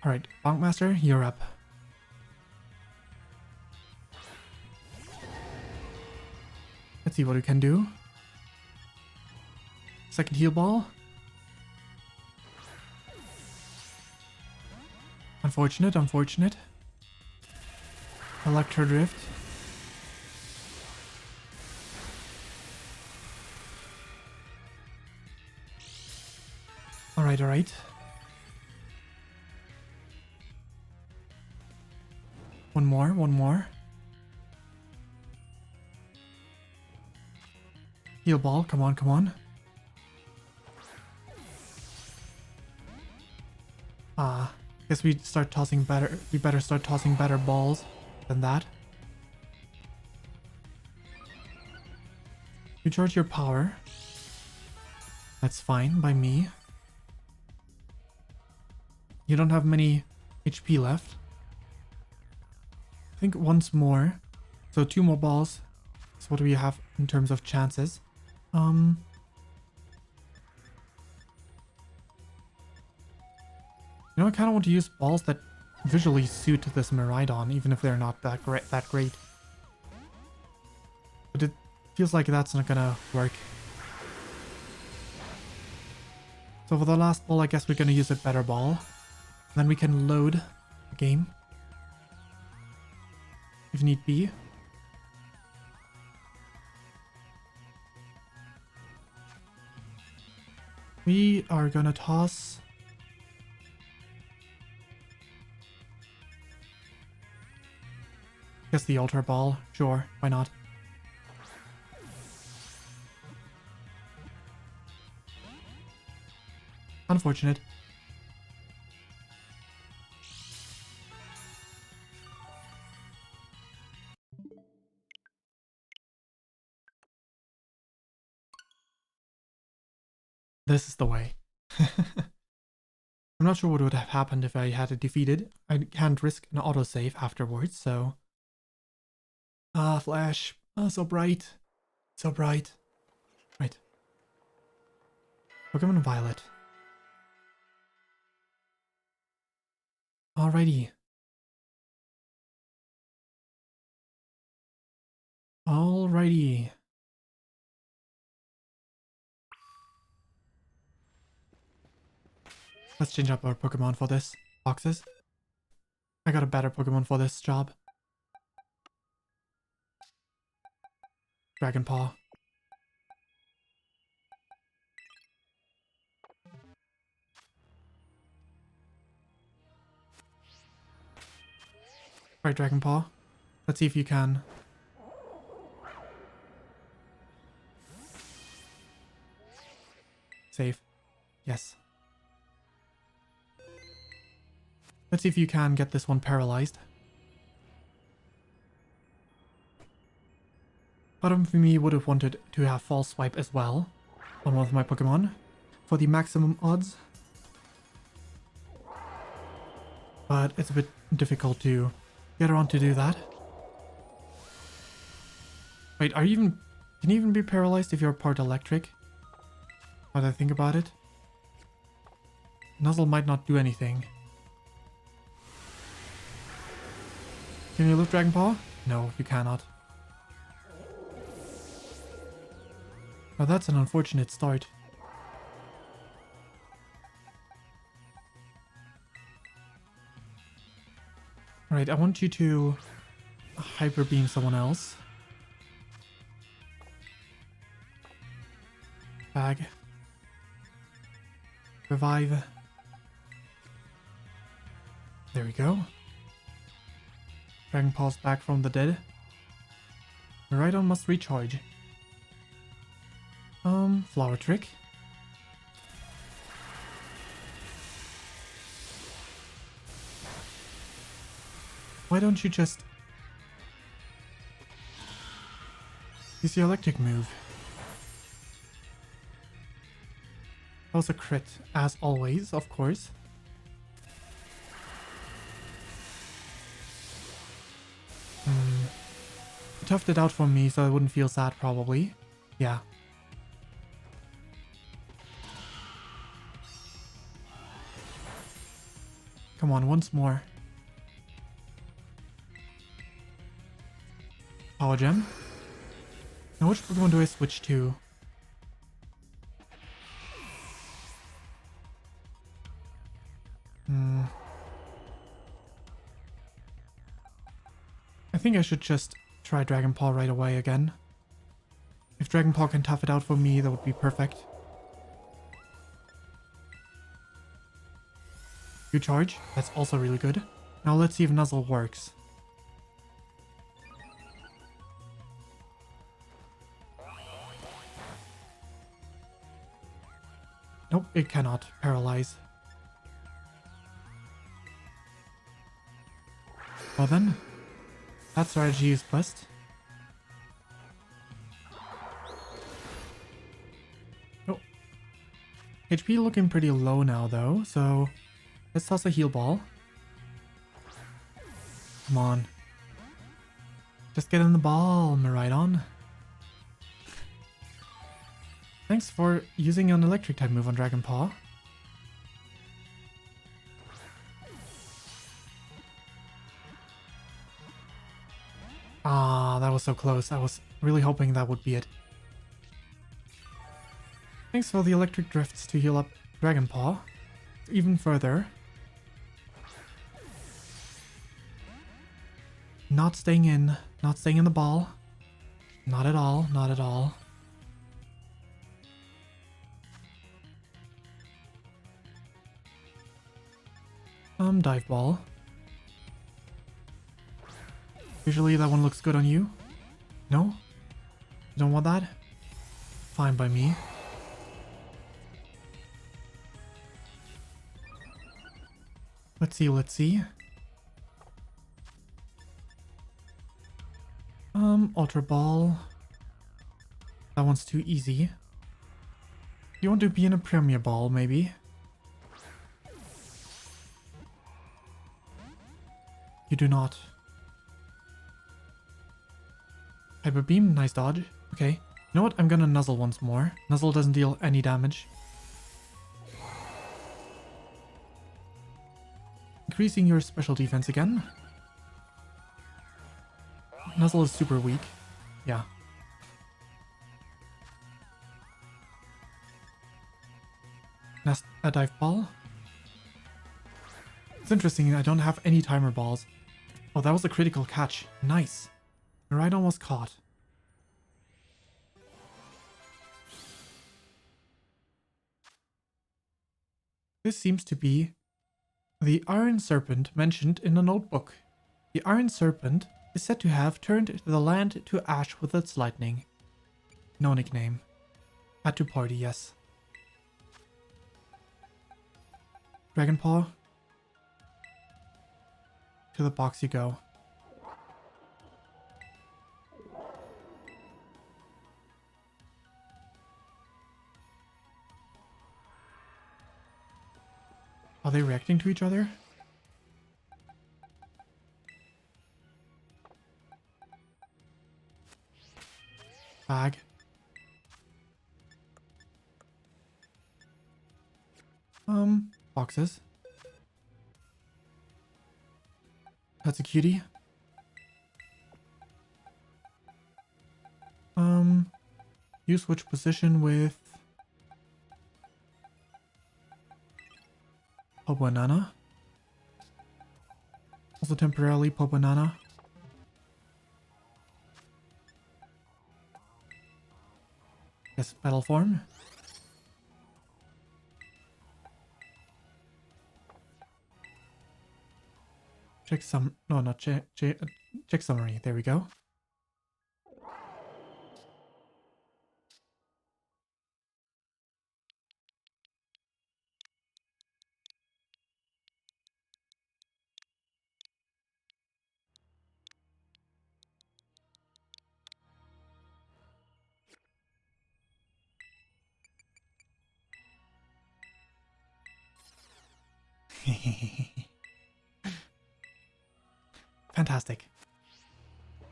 Alright, Bonkmaster, you're up. Let's see what we can do. Second heal ball. Unfortunate, unfortunate. Electro Drift. Alright, alright. One more, one more. Heal ball, come on, come on. Guess we start tossing better. We better start tossing better balls than that. Recharge your power. That's fine by me. You don't have many HP left. I think once more. So 2 more balls. That's what we have in terms of chances. You know, I kind of want to use balls that visually suit this Miraidon, even if they're not that great. But it feels like that's not gonna work. So for the last ball, I guess we're gonna use a better ball. Then we can load the game. If need be. We are gonna toss... Guess the Ultra Ball. Sure, why not? Unfortunate. This is the way. I'm not sure what would have happened if I had it defeated. I can't risk an autosave afterwards, so... Flash. So bright. So bright. Right. Pokémon Violet. Alrighty. Alrighty. Let's change up our Pokemon for this. Boxes. I got a better Pokemon for this job. Dragon Paw. Right, Dragon Paw. Let's see if you can. Save. Yes. Let's see if you can get this one paralyzed. Part of me would have wanted to have False Swipe as well on one of my Pokemon for the maximum odds. But it's a bit difficult to get around to do that. Wait, can you even be paralyzed if you're part electric? Now that I think about it. Nuzzle might not do anything. Can you lift Dragon Paw? No, you cannot. Now that's an unfortunate start. Alright, I want you to Hyper Beam someone else. Bag. Revive. There we go. Dragon Paw's back from the dead. Miraidon must recharge. Flower Trick. Why don't you just use the electric move? That was a crit, as always, of course. You toughed it out for me so I wouldn't feel sad, probably. Yeah. Come on, once more. Power Gem. Now which Pokemon do I switch to? I think I should just try Dragon Ball right away again. If Dragon Ball can tough it out for me, that would be perfect. You charge. That's also really good. Now let's see if Nuzzle works. Nope, it cannot paralyze. Well then, that strategy is best. Oh. HP looking pretty low now though, so let's toss a heal ball. Come on. Just get in the ball, Miraidon. Thanks for using an electric type move on Dragon Paw. Ah, that was so close. I was really hoping that would be it. Thanks for the electric drifts to heal up Dragon Paw even further. Not staying in the ball. Not at all, not at all. Dive ball. Usually that one looks good on you. No? You don't want that? Fine by me. Let's see, let's see. Ultra Ball. That one's too easy. You want to be in a Premier Ball, maybe? You do not. Hyper Beam, nice dodge. Okay. You know what? I'm gonna Nuzzle once more. Nuzzle doesn't deal any damage. Increasing your special defense again. Nuzzle is super weak. Yeah. Nest a dive ball. It's interesting, I don't have any timer balls. Oh, that was a critical catch. Nice. Miraidon was caught. This seems to be the Iron Serpent mentioned in the notebook. The Iron Serpent is said to have turned the land to ash with its lightning. No nickname. Had to party, yes. Dragon Paw. To the box you go. Are they reacting to each other? Bag. Boxes. That's a cutie. You switch position with Pobanana. Also temporarily Pobanana. Yes, battle form. Check some, no, not check summary. There we go. Fantastic.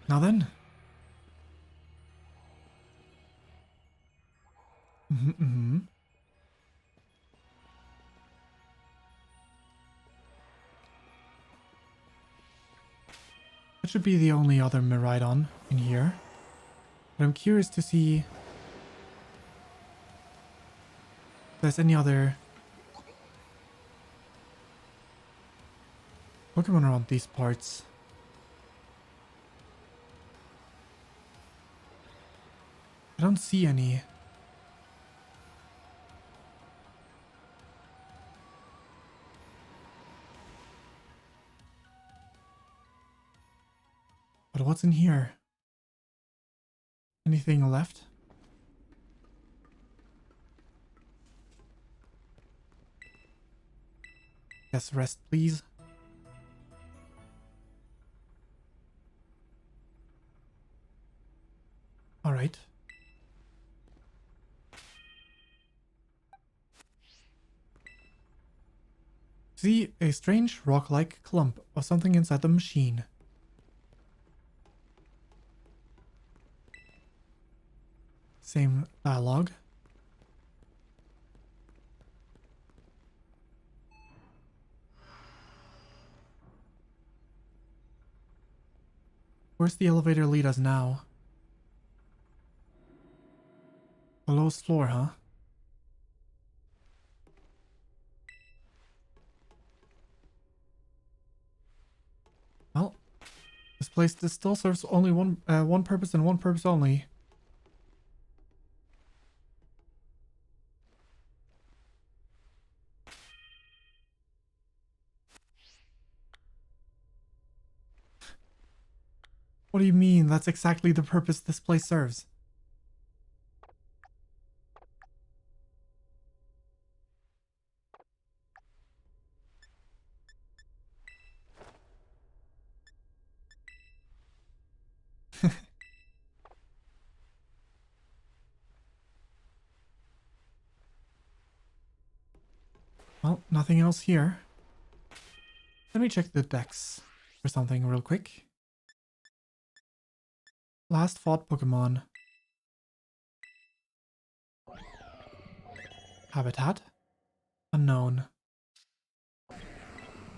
Now then. should be the only other Miraidon in here. But I'm curious to see if there's any other Pokemon around these parts. I don't see any. But what's in here? Anything left? Yes, rest please. Alright. See a strange rock-like clump of something inside the machine. Same dialogue. Where's the elevator lead us now? The lowest floor, huh? Well, this still serves only one purpose and one purpose only. What do you mean? That's exactly the purpose this place serves. Well, nothing else here. Let me check the decks for something real quick. Last fought Pokemon. Habitat? Unknown.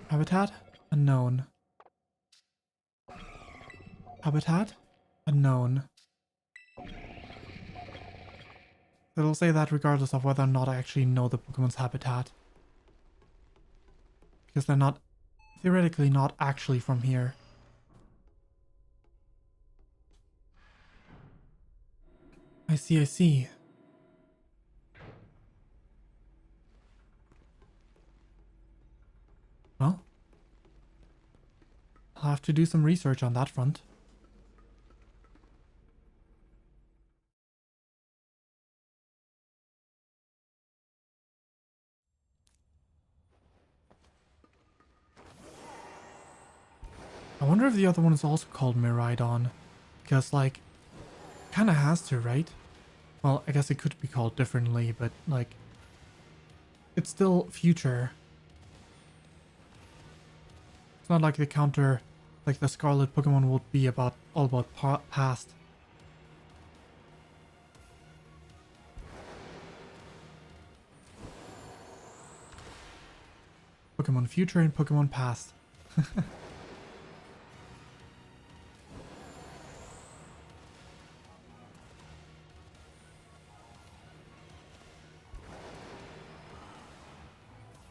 Habitat? Unknown. Habitat? Unknown. It'll say that regardless of whether or not I actually know the Pokemon's habitat. Because they're not, theoretically not actually from here. I see, I see. Well, I'll have to do some research on that front. I wonder if the other one is also called Miraidon. Because, like, kinda has to, right? Well, I guess it could be called differently, but, like, it's still future. It's not like the counter, like the Scarlet Pokemon would be all about past. Pokemon future and Pokemon past.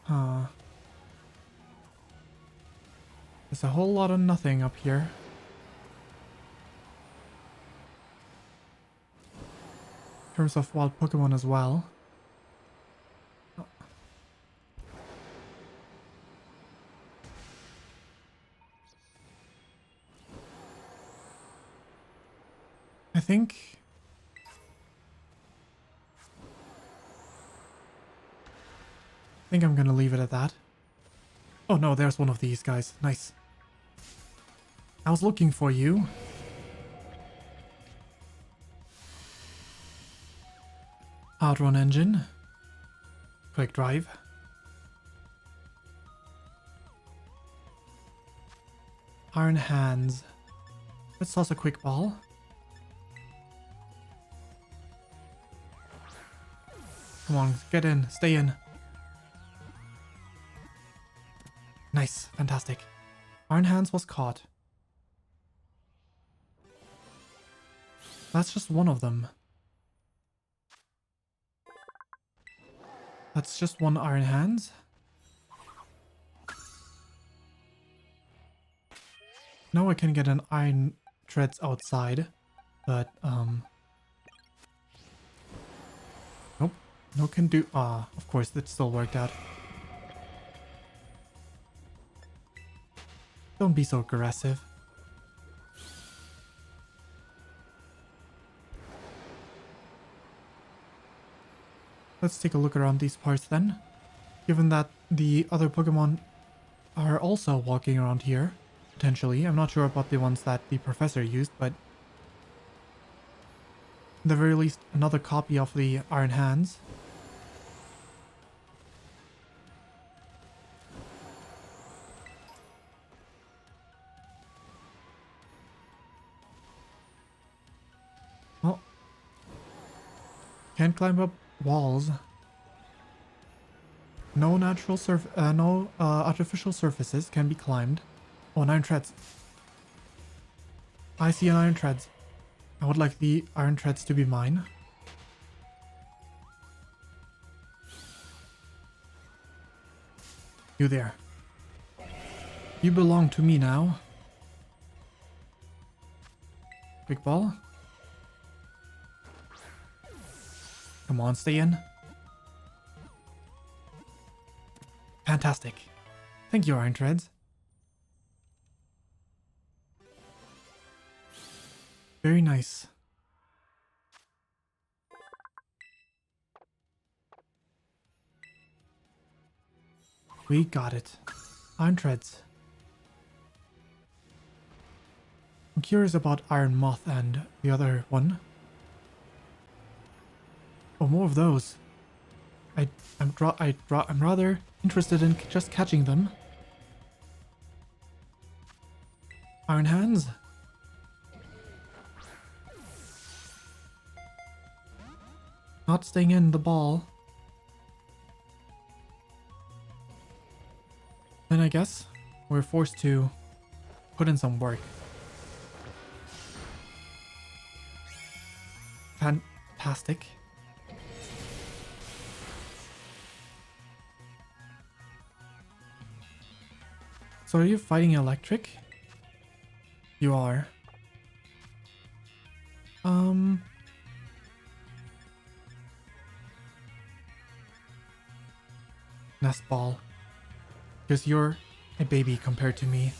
Huh. There's a whole lot of nothing up here. In terms of wild Pokemon as well. I think I'm gonna leave it at that. Oh no, there's one of these guys. Nice. I was looking for you. Outrun engine. Quick drive. Iron hands. Let's toss a quick ball. Come on, get in, stay in. Nice, fantastic. Iron hands was caught. That's just one of them. That's just one Iron Hands. Now I can get an Iron Treads outside, but nope, no can do. Ah, of course that still worked out. Don't be so aggressive. Let's take a look around these parts then. Given that the other Pokemon are also walking around here, potentially. I'm not sure about the ones that the professor used, but at the very least, another copy of the Iron Hands. Oh. Can't climb up walls. No artificial surfaces can be climbed. Oh, an Iron Treads. I see an Iron Treads. I would like the Iron Treads to be mine. You there. You belong to me now. Big ball. Come on, stay in. Fantastic. Thank you, Iron Treads. Very nice. We got it. Iron Treads. I'm curious about Iron Moth and the other one. Oh, more of those. I'm rather interested in just catching them. Iron Hands. Not staying in the ball. Then I guess we're forced to put in some work. Fantastic. So are you fighting electric? You are. Nest ball. Because you're a baby compared to me.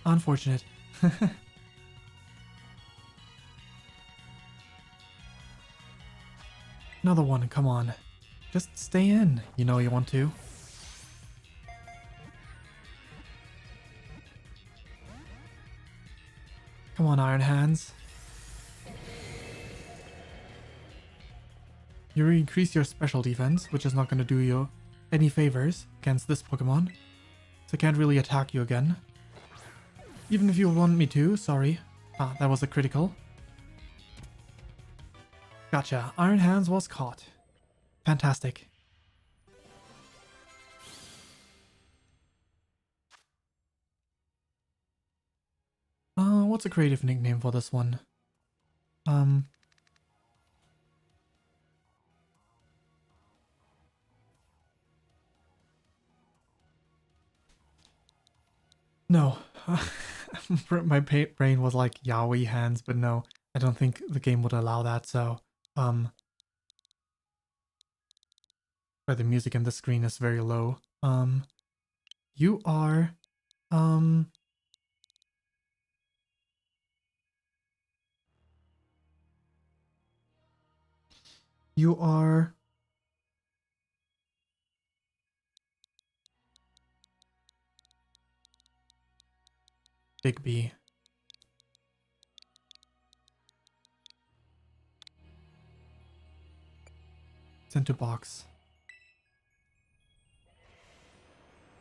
Unfortunate. Another one, come on. Just stay in. You know you want to. Come on, Iron Hands. You increase your special defense, which is not going to do you any favors against this Pokemon. So I can't really attack you again. Even if you want me to, sorry. Ah, that was a critical. Gotcha. Iron Hands was caught. Fantastic. What's a creative nickname for this one? No. My brain was like Yaoi Hands, but no. I don't think the game would allow that, so... But the music in the screen is very low. You are... You are... Big B. Sent to box.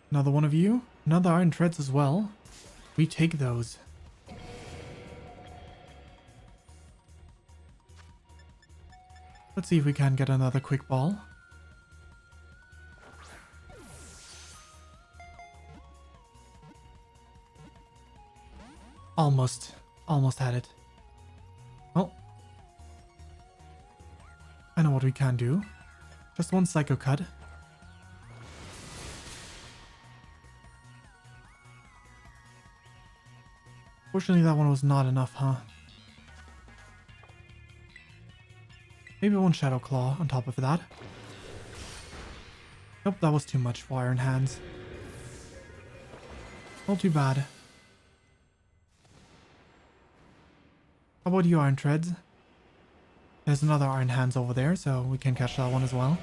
Another one of you. Another Iron Treads as well. We take those. Let's see if we can get another quick ball. Almost. almost had it. Well, I know what we can do. Just one Psycho Cut. Fortunately, that one was not enough, huh? Maybe one Shadow Claw on top of that. Nope, that was too much for Iron Hands. Not too bad. How about you, Iron Treads? There's another Iron Hands over there, so we can catch that one as well.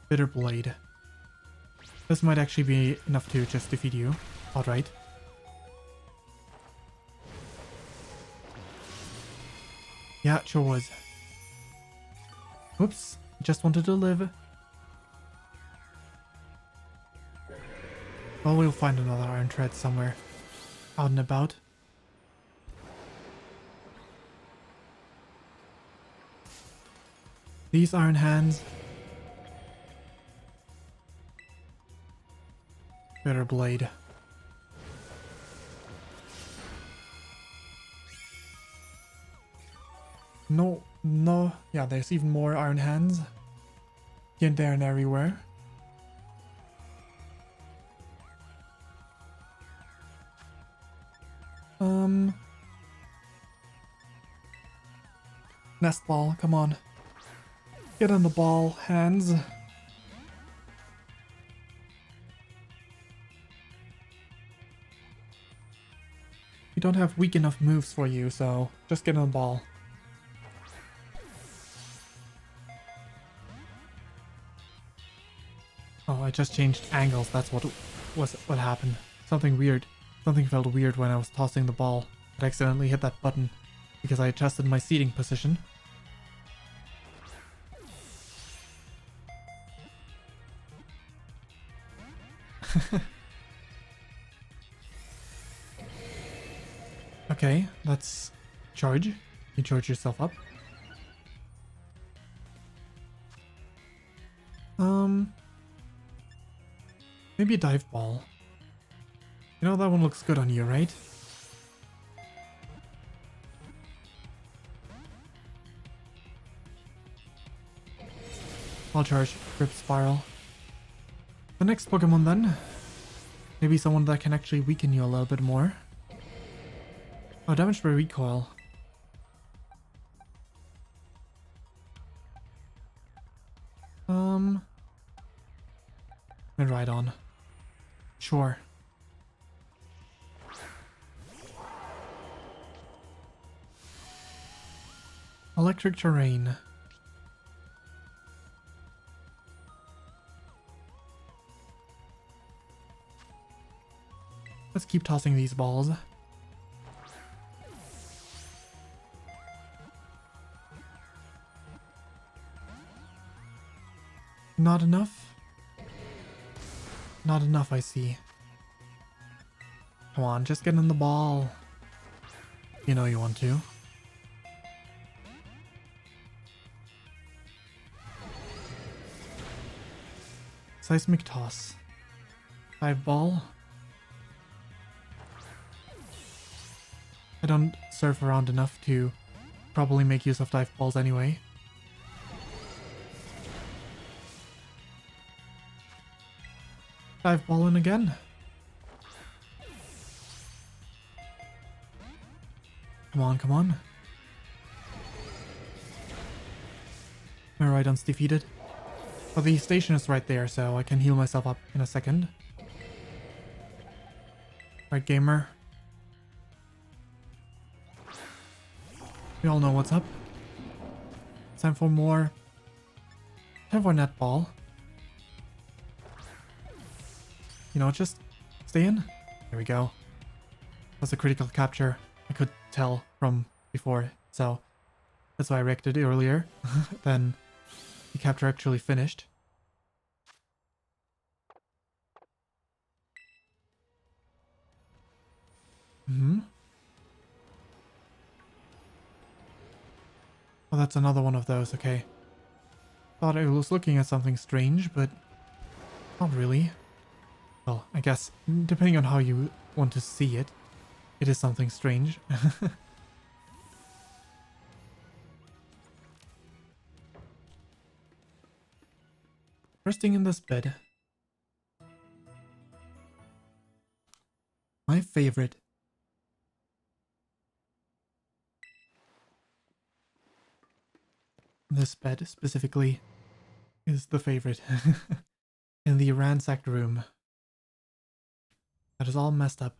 Bitter Blade. This might actually be enough to just defeat you outright. Yeah, it sure was. Whoops, just wanted to live. Well, we'll find another Iron Tread somewhere out and about. These Iron Hands. Bitter Blade. No, no. Yeah, there's even more Iron Hands. Here and there and everywhere. Nest Ball, come on. Get on the ball, hands. We don't have weak enough moves for you, so just get on the ball. Oh, I just changed angles. That's what happened. Something weird. Something felt weird when I was tossing the ball. I accidentally hit that button because I adjusted my seating position. Okay, let's charge. You charge yourself up. Maybe a dive ball. You know, that one looks good on you, right? I'll charge Grip Spiral. The next Pokemon then. Maybe someone that can actually weaken you a little bit more. Oh, damage by recoil. And ride on. Sure. Electric terrain. Let's keep tossing these balls. Not enough? Not enough, I see. Come on, just get in the ball. You know you want to. Seismic Toss. Dive Ball. I don't surf around enough to probably make use of dive balls anyway. Dive ball in again. Come on, come on. My Rhydon's defeated. But the station is right there, so I can heal myself up in a second. Right, gamer. We all know what's up. Time for more. Time for netball. You know, just stay in. There we go. That's a critical capture. I could tell from before, so that's why I reacted earlier. Then the capture actually finished. Oh, that's another one of those, okay. Thought I was looking at something strange, but not really. Well, I guess depending on how you want to see it, it is something strange. Resting in this bed. My favorite. This bed specifically is the favorite. In the ransacked room. That is all messed up.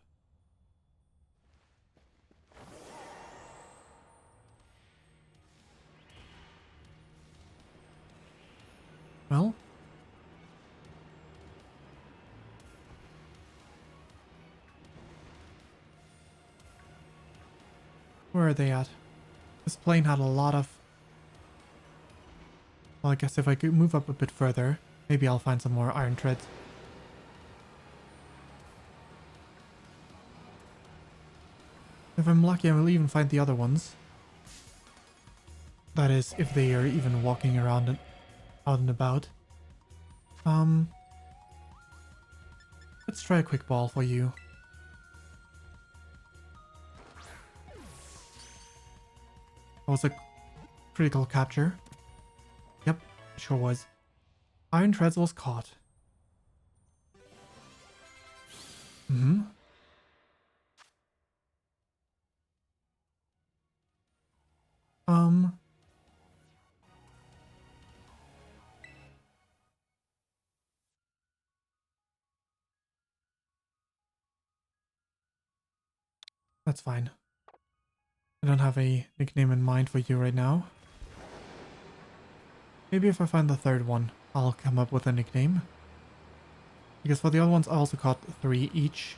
Well. Where are they at? This plane had a lot of... Well, I guess if I could move up a bit further, maybe I'll find some more iron treads. If I'm lucky, I will even find the other ones. That is, if they are even walking around and out and about. Let's try a quick ball for you. That was a critical capture. Yep, sure was. Iron Treads was caught. Mm-hmm. That's fine. I don't have a nickname in mind for you right now. Maybe if I find the third one, I'll come up with a nickname. Because for the other ones, I also caught 3 each.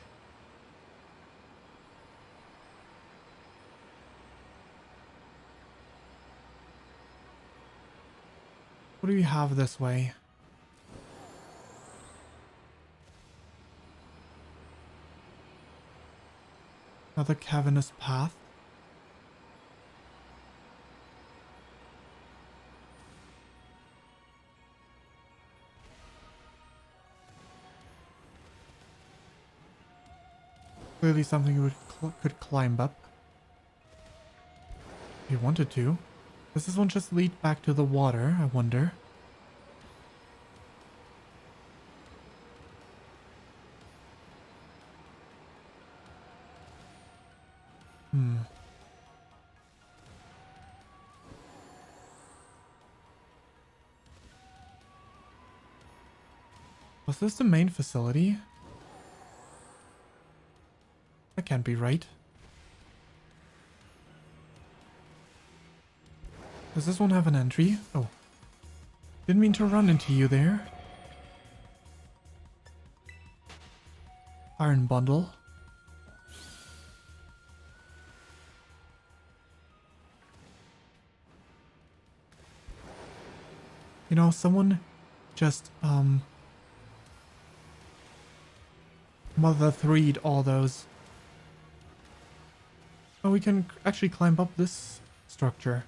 What do we have this way? Another cavernous path. Clearly something you could climb up. If you wanted to. Does this one just lead back to the water, I wonder? Was this the main facility? That can't be right. Does this one have an entry? Oh. Didn't mean to run into you there. Iron bundle. You know, someone just, Mother 3'd all those. Oh, we can actually climb up this structure.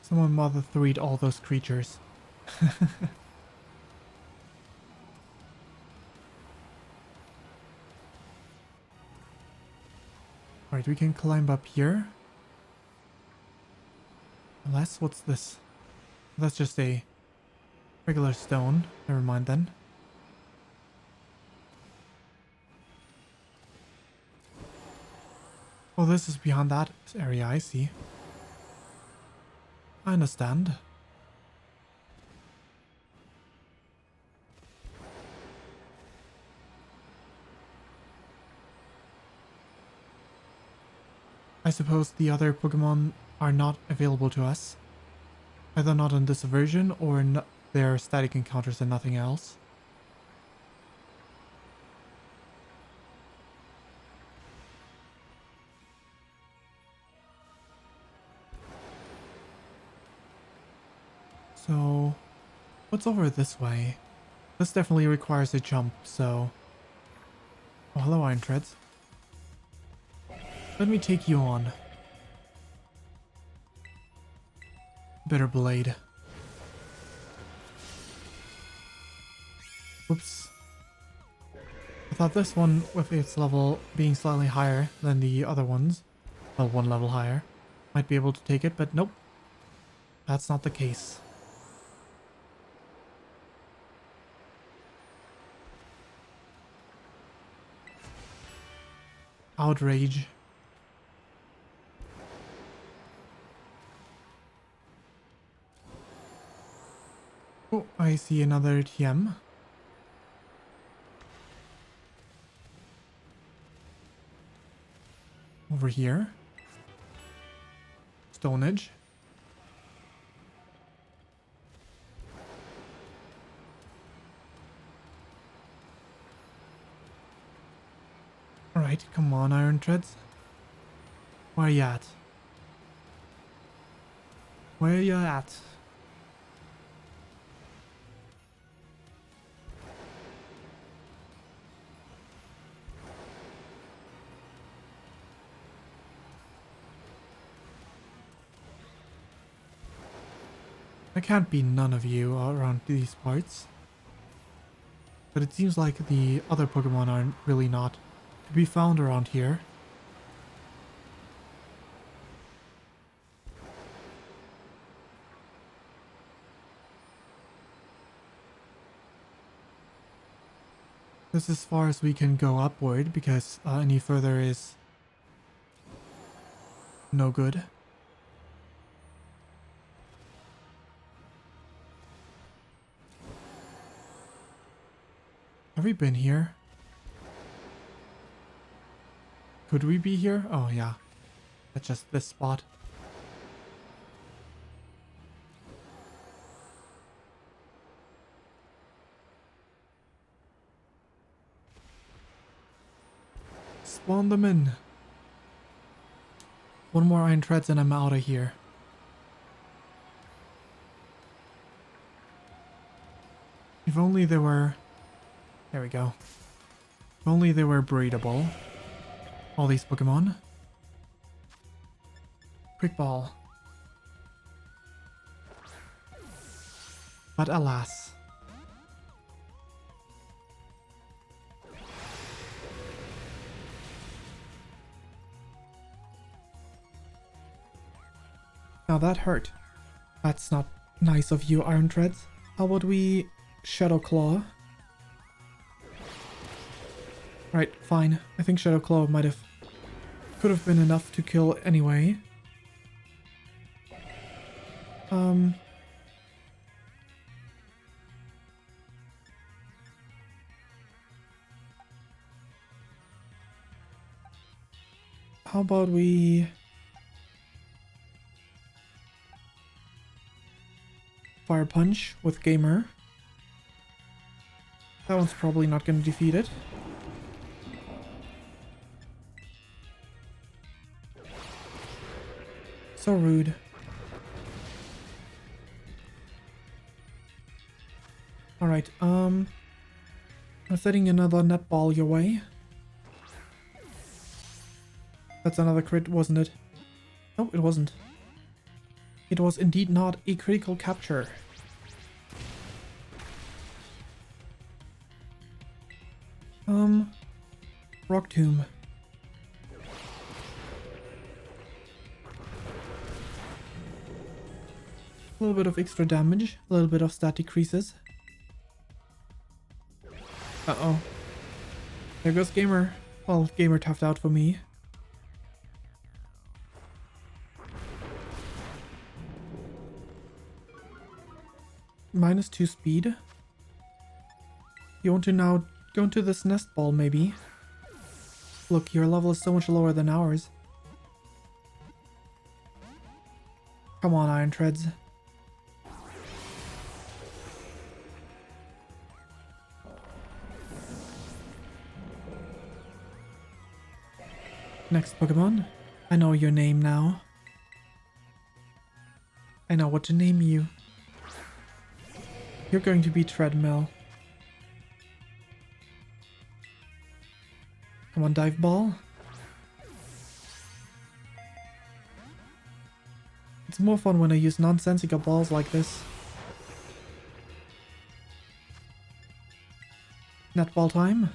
Someone Mother 3'd all those creatures. Alright, we can climb up here. Unless, what's this? That's just a regular stone. Never mind then. Oh, this is beyond that area, I see. I understand. I suppose the other Pokemon are not available to us. Either not in this version or they're static encounters and nothing else. So, what's over this way? This definitely requires a jump, so... Oh, hello, Iron Treads. Let me take you on. Bitter Blade. Oops. I thought this one, with its level being slightly higher than the other ones, well, one level higher, might be able to take it, but nope. That's not the case. Outrage. Oh, I see another TM. Over here. Stone Edge. Alright, come on, Iron Treads. Where you at? Where you at? There can't be none of you around these parts. But it seems like the other Pokemon are really not to be found around here. This is as far as we can go upward because any further is no good. Have we been here? Could we be here? Oh yeah. That's just this spot. Spawn them in. One more Iron Treads and I'm out of here. If only they were... There we go. If only they were breedable. All these Pokemon. Quick Ball. But alas. Now that hurt. That's not nice of you, Iron Treads. How about we Shadow Claw? Right, fine. I think Shadow Claw could have been enough to kill anyway. How about we Fire Punch with Gamer? That one's probably not going to defeat it. So rude. Alright, I'm setting another netball your way. That's another crit, wasn't it? No, it wasn't. It was indeed not a critical capture. Rock Tomb. A little bit of extra damage, a little bit of stat decreases. Uh-oh. There goes Gamer. Well, Gamer toughed out for me. -2 speed. You want to now go into this nest ball, maybe? Look, your level is so much lower than ours. Come on, Iron Treads. Next Pokemon. I know your name now. I know what to name you. You're going to be Treadmill. Come on, Dive Ball. more fun when I use nonsensical balls like this. Netball time.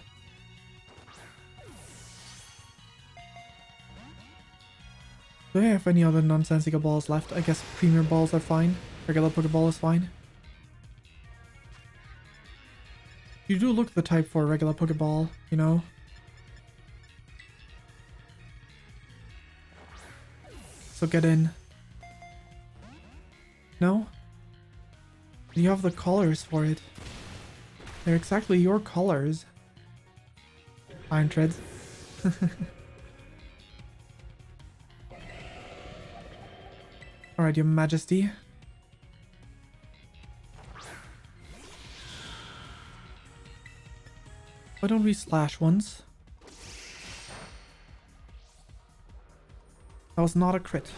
Do I have any other nonsensical balls left? I guess premier balls are fine. Regular Pokeball is fine. You do look the type for a regular Pokeball, you know? So get in. No? You have the colors for it. They're exactly your colors. Iron Treads. Alright, Your Majesty. Why don't we slash once? That was not a crit.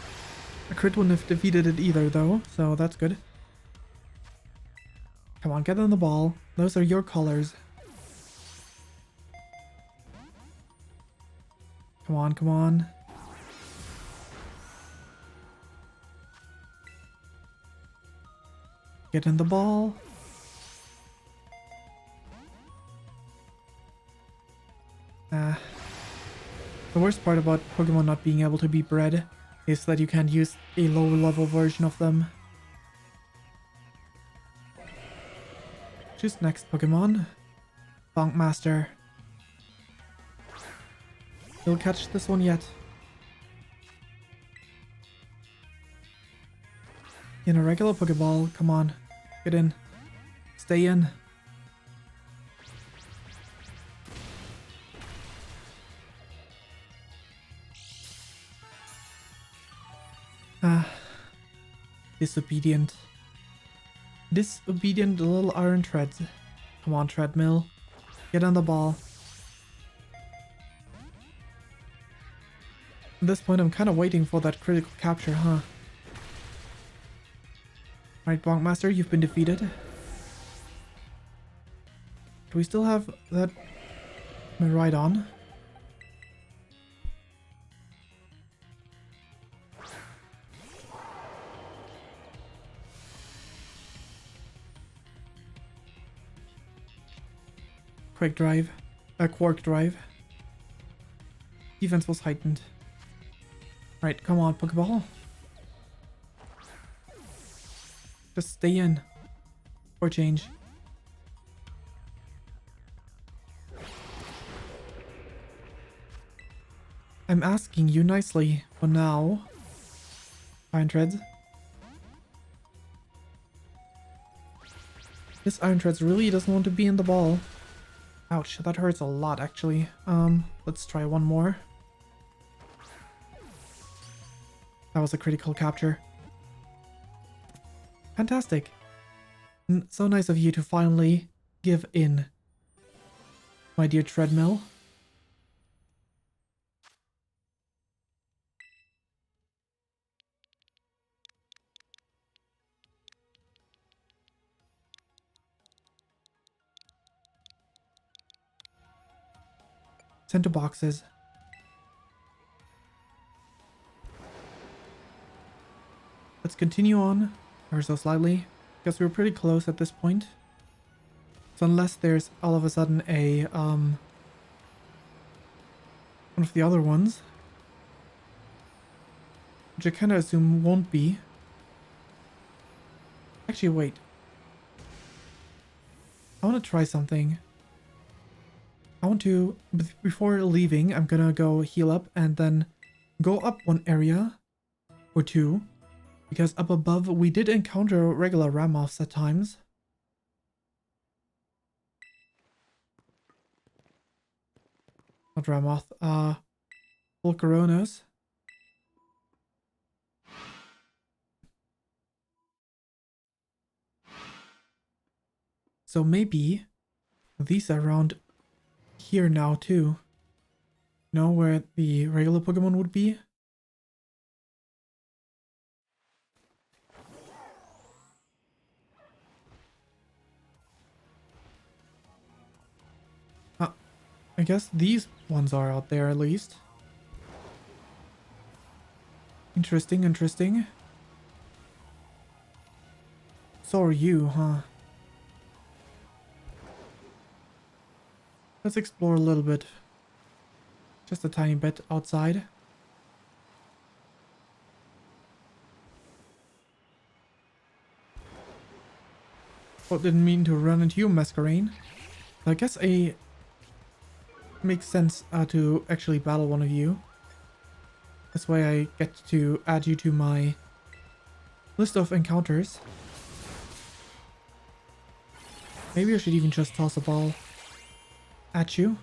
A crit wouldn't have defeated it either though, so that's good. Come on, get on the ball. Those are your colors. Come on, come on. Get in the ball. The worst part about Pokemon not being able to be bred is that you can't use a lower level version of them. Choose next Pokemon. Bonk Master. You'll catch this one yet. In a regular Pokeball, come on. Get in. Stay in. Disobedient. Disobedient little Iron Treads. Come on, Treadmill. Get on the ball. At this point, I'm kind of waiting for that critical capture, huh? Alright, Bonk Master, you've been defeated. Do we still have that right on? Quake Drive. Quark Drive. Defense was heightened. Right, come on, Pokeball. Just stay in. Or change. I'm asking you nicely for now. Iron Treads. This Iron Treads really doesn't want to be in the ball. Ouch, that hurts a lot actually. Let's try one more. That was a critical capture. Fantastic. So nice of you to finally give in, my dear Treadmill. Send to boxes. Let's continue on ever so slightly, because we're pretty close at this point. So unless there's all of a sudden a one of the other ones, which I kind of assume won't be. Actually, wait. I want to try something. I want to, before leaving, I'm gonna go heal up and then go up one area or two, because up above we did encounter regular Ramoths at times. Not Ramoth, Volcaronos. So maybe these are around here now too. You know where the regular Pokemon would be? I guess these ones are out there at least. Interesting, interesting. So are you, huh? Let's explore a little bit. Just a tiny bit outside. Oh, didn't mean to run into you, Masquerade. I guess it makes sense to actually battle one of you. This way I get to add you to my list of encounters. Maybe I should even just toss a ball at you.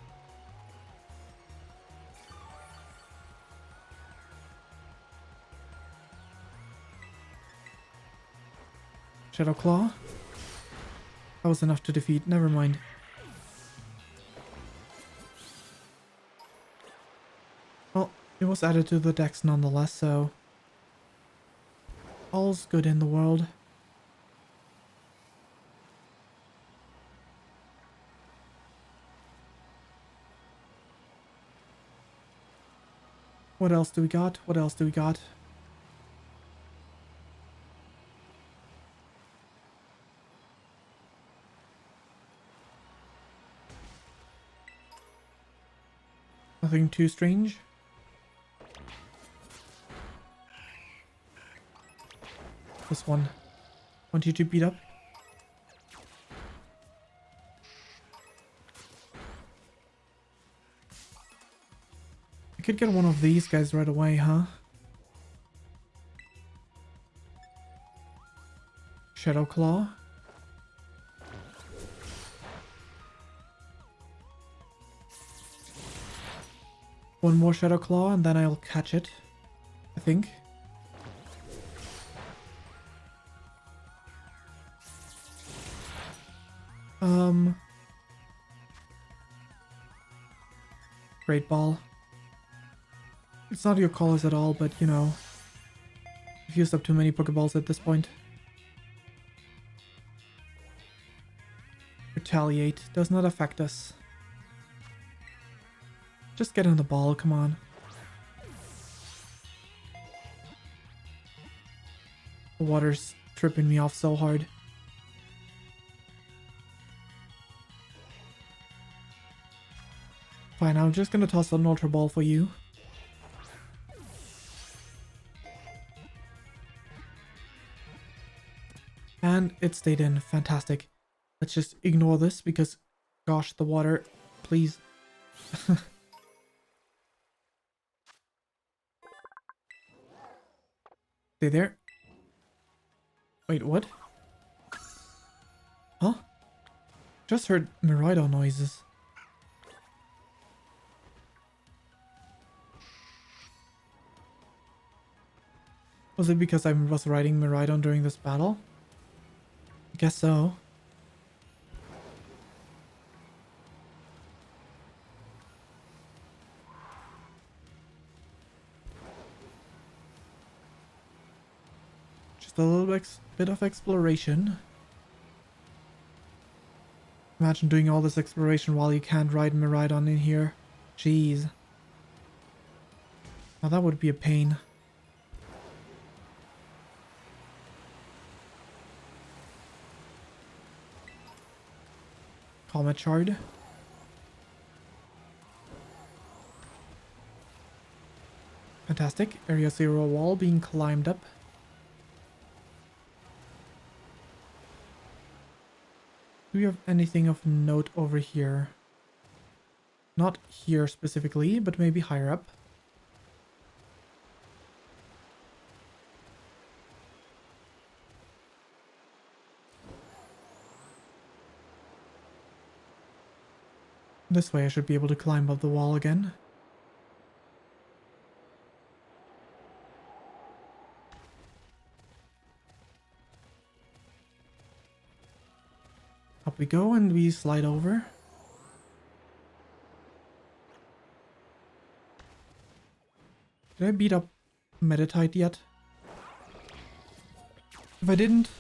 Shadow Claw. That was enough to defeat. Never mind. Well, it was added to the dex nonetheless, so all's good in the world. What else do we got? What else do we got? Nothing too strange. This one. Want you to beat up? I could get one of these guys right away, huh? Shadow Claw. One more Shadow Claw and then I'll catch it, I think. Great Ball. It's not your colors at all, but you know, I've used up too many Pokeballs at this point. Retaliate does not affect us. Just get in the ball, come on. The water's tripping me off so hard. Fine, I'm just gonna toss an Ultra Ball for you. And it stayed in. Fantastic. Let's just ignore this because, gosh, the water, please. Stay there. Wait, what? Huh? Just heard Miraidon noises. Was it because I was riding Miraidon during this battle? I guess so. Just a little bit of exploration. Imagine doing all this exploration while you can't ride Miraidon in here. Jeez. Now that would be a pain. Comet Shard. Fantastic. Area 0 wall being climbed up. Do we have anything of note over here? Not here specifically, but maybe higher up. This way I should be able to climb up the wall again. Up we go and we slide over. Did I beat up Meditite yet? If I didn't...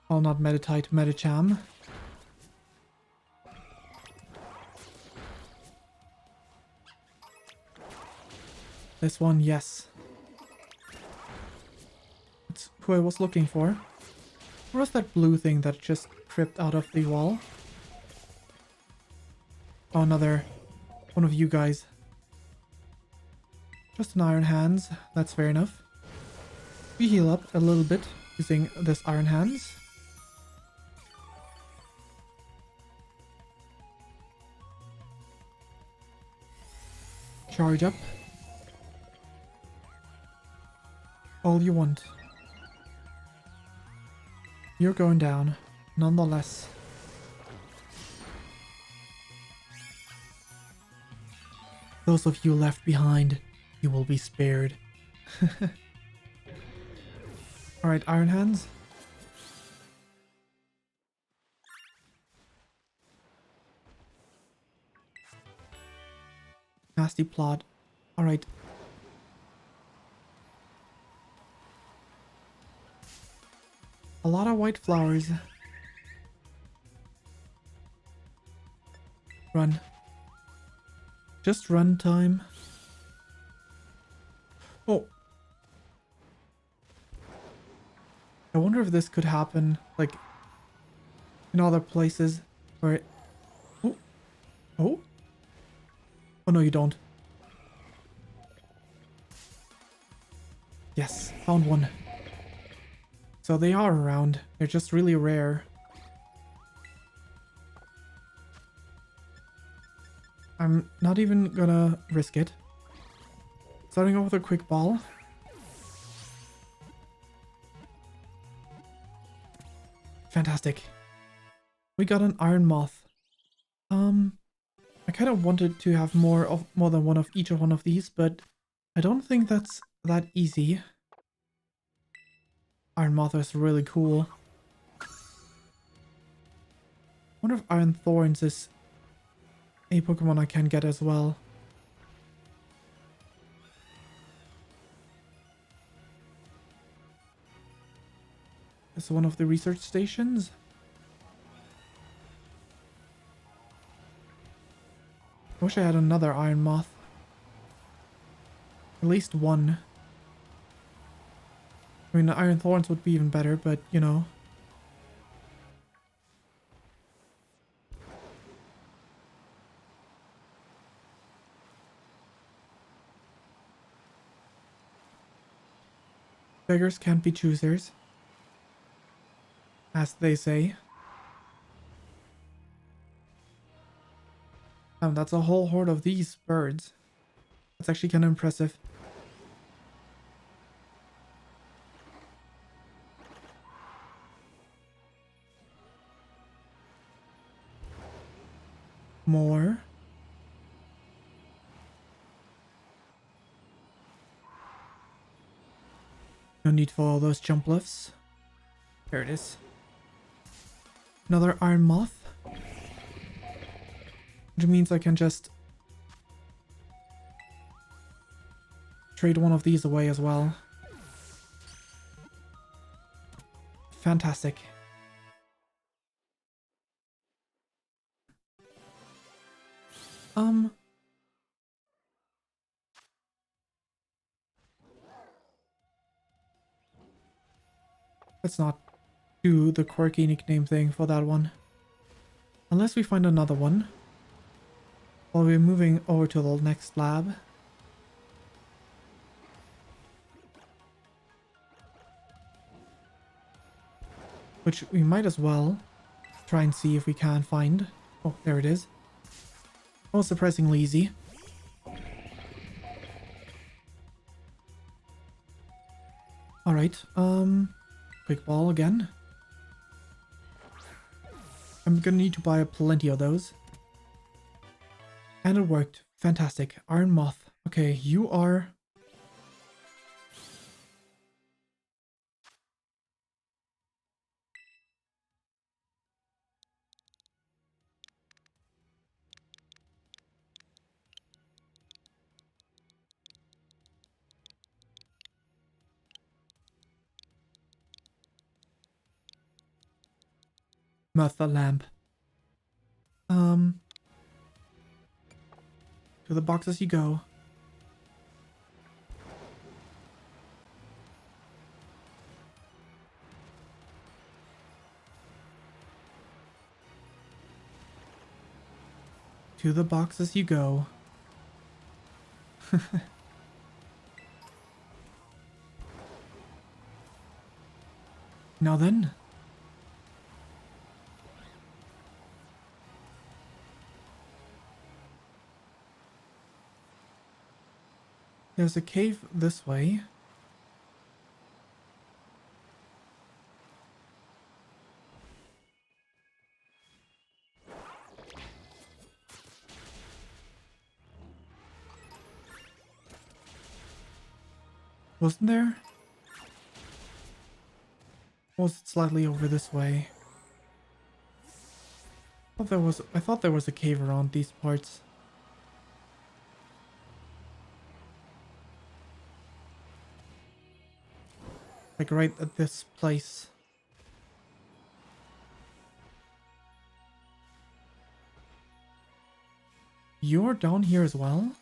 Well, not Meditite, Medicham. This one, yes. who I was looking for. Where was that blue thing that just tripped out of the wall? Oh, another one of you guys. Just an Iron Hands. That's fair enough. We heal up a little bit using this Iron Hands. Charge up. All you want. You're going down, nonetheless. Those of you left behind, you will be spared. Alright, Iron Hands. Nasty plot. Alright. A lot of white flowers. Run. Just run time. Oh. I wonder if this could happen, like, in other places where it... Oh. Oh? Oh, no, you don't. Yes, found one. So they are around. They're just really rare. I'm not even gonna risk it. Starting off with a quick ball. Fantastic. We got an iron moth. I kind of wanted to have more than one of each of one of these, but I don't think that's that easy. Iron moth is really cool. Wonder if Iron Thorns is a Pokemon I can get as well. It's one of the research stations. I wish I had another Iron Moth. At least one. I mean, the Iron Thorns would be even better, but, you know. Beggars can't be choosers, as they say. That's a whole horde of these birds. That's actually kind of impressive. More. No need for all those jump lifts. There it is. Another Iron Moth. Which means I can just trade one of these away as well. Fantastic. Let's not do the quirky nickname thing for that one. Unless we find another one. While we're moving over to the next lab. Which we might as well try and see if we can find. Oh, there it is. Oh, surprisingly easy. Alright, quick ball again. I'm gonna need to buy plenty of those. And it worked. Fantastic. Iron Moth. Okay, you are... Murtha Lamp. To the boxes you go. To the boxes you go. Now then. There's a cave this way. Wasn't there? Or was it slightly over this way? I thought there was a cave around these parts. Like right at this place. You're down here as well?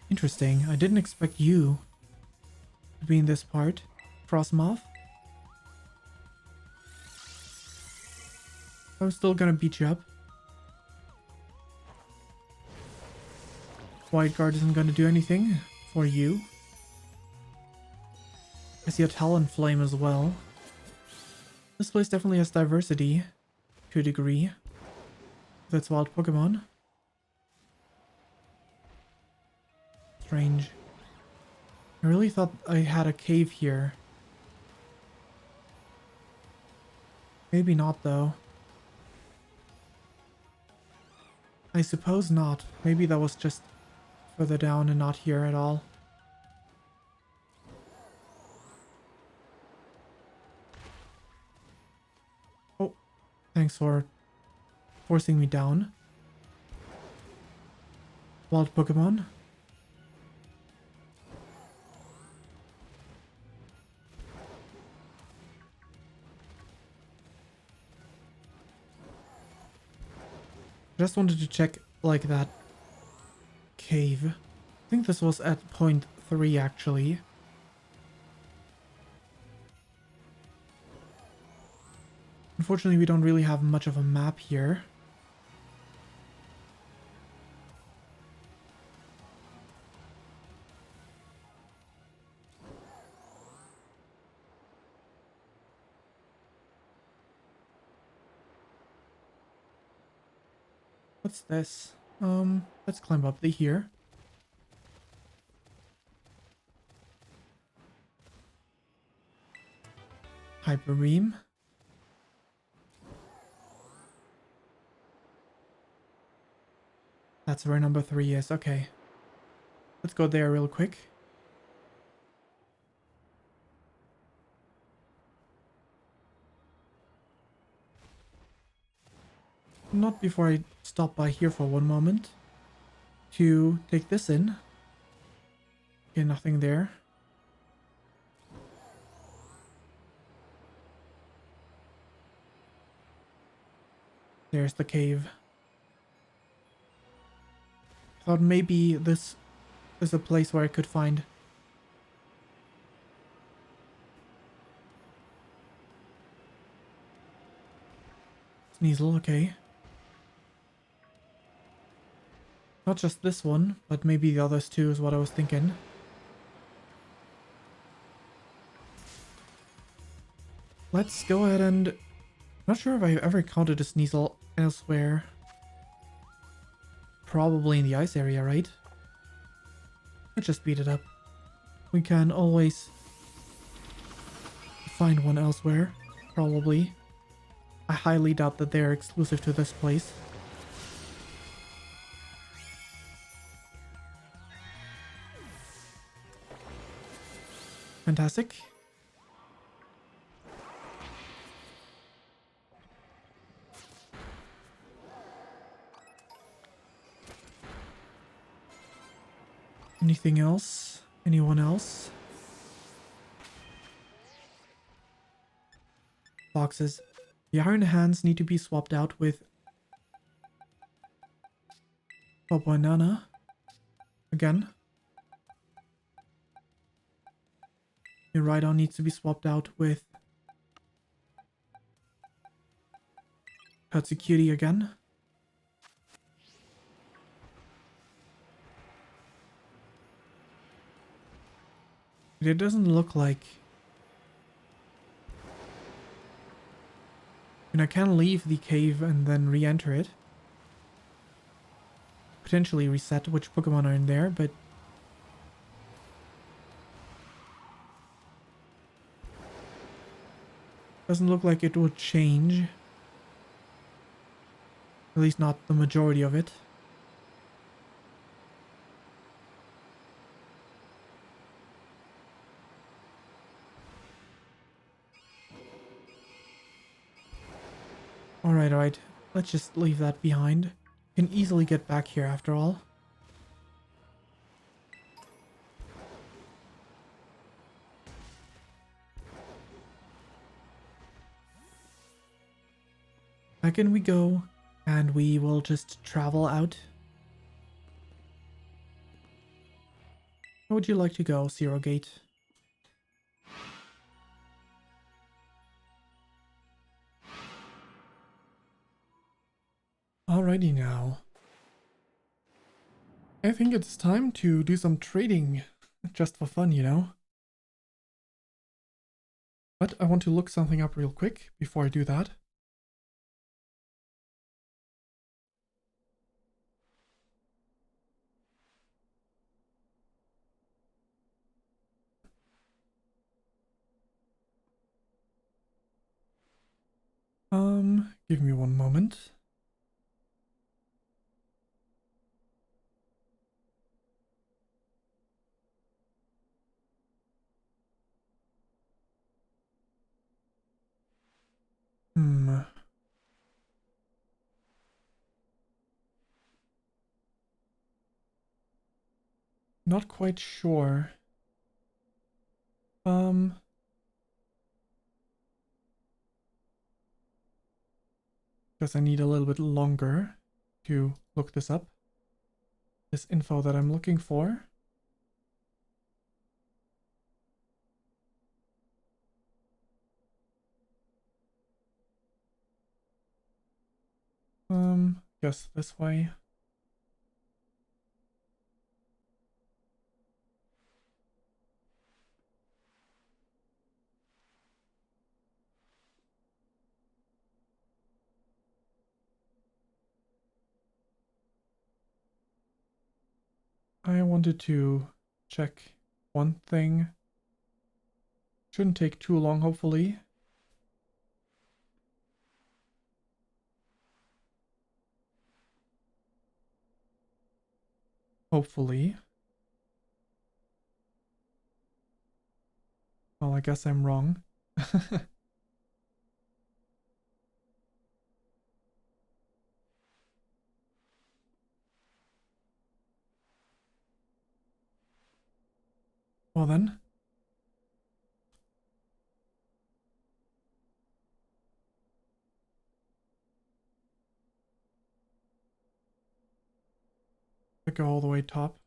Interesting. I didn't expect you to be in this part. Frostmoth. I'm still gonna beat you up. White guard isn't gonna do anything for you. I see a Talonflame as well. This place definitely has diversity to a degree. That's wild Pokemon. Strange. I really thought I had a cave here. Maybe not though. I suppose not. Maybe that was just further down and not here at all. Oh, thanks for forcing me down. Wild Pokemon. Just wanted to check, like, that cave. I think this was at point 3, actually. Unfortunately, we don't really have much of a map here. What's this? Let's climb up to here. Hyper Beam. That's where number 3 is. Okay. Let's go there real quick. Not before I stop by here for one moment to take this in. Okay, nothing there. There's the cave. Thought maybe this is a place where I could find Sneasel, okay. Not just this one, but maybe the others too is what I was thinking. Let's go ahead and... Not sure if I've ever encountered a Sneasel elsewhere. Probably in the ice area, right? Let's just beat it up. We can always find one elsewhere, probably. I highly doubt that they're exclusive to this place. Fantastic. Anything else? Anyone else? Boxes. The iron hands need to be swapped out with Banana. Again. The Rhydon needs to be swapped out with Cutie again. It doesn't look like... And I can leave the cave and then re-enter it. Potentially reset which Pokemon are in there, but... Doesn't look like it would change. At least not the majority of it. Alright. Let's just leave that behind. Can easily get back here after all. Back in we go, and we will just travel out. How would you like to go, Zero Gate? Alrighty now. I think it's time to do some trading, just for fun, you know? But I want to look something up real quick before I do that. Give me one moment. Not quite sure. Guess I need a little bit longer to look this up. This info that I'm looking for. Guess this way. I wanted to check one thing. Shouldn't take too long, hopefully. Hopefully. Well, I guess I'm wrong. Well then. I go all the way top.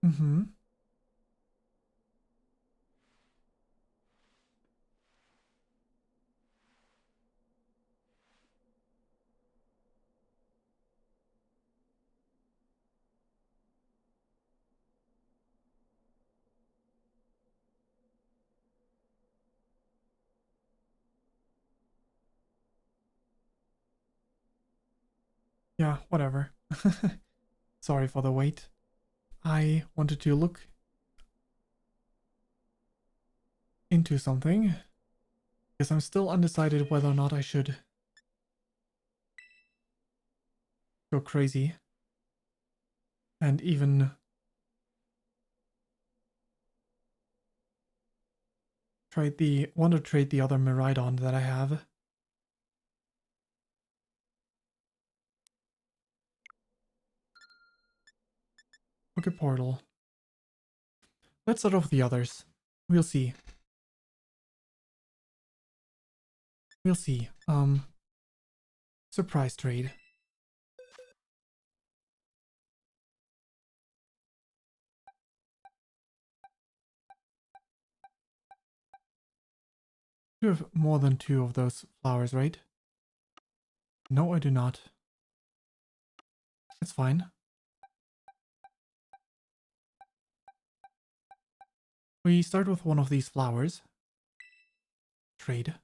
Mm-hmm. Yeah, whatever. Sorry for the wait. I wanted to look into something because I'm still undecided whether or not I should go crazy and even want to trade the other Miraidon that I have. Okay, portal. Let's start off with the others. We'll see. We'll see. Surprise trade. You have more than 2 of those flowers, right? No, I do not. It's fine. We start with one of these flowers. Trade.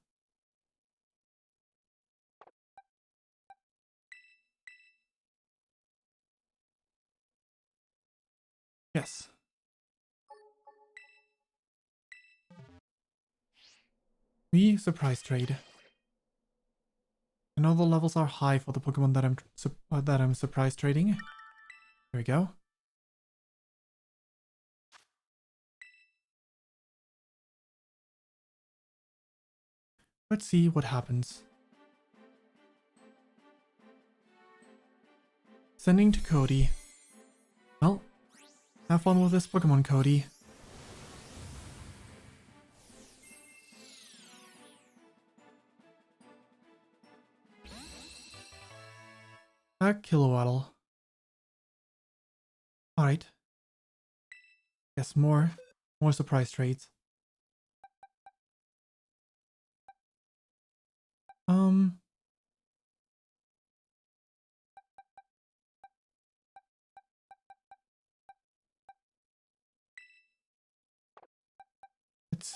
Yes. We surprise trade. I know the levels are high for the Pokemon that I'm surprise trading. Here we go. Let's see what happens. Sending to Cody. Well, have fun with this Pokemon, Cody. A Kilowatt. Alright. Yes, more surprise trades.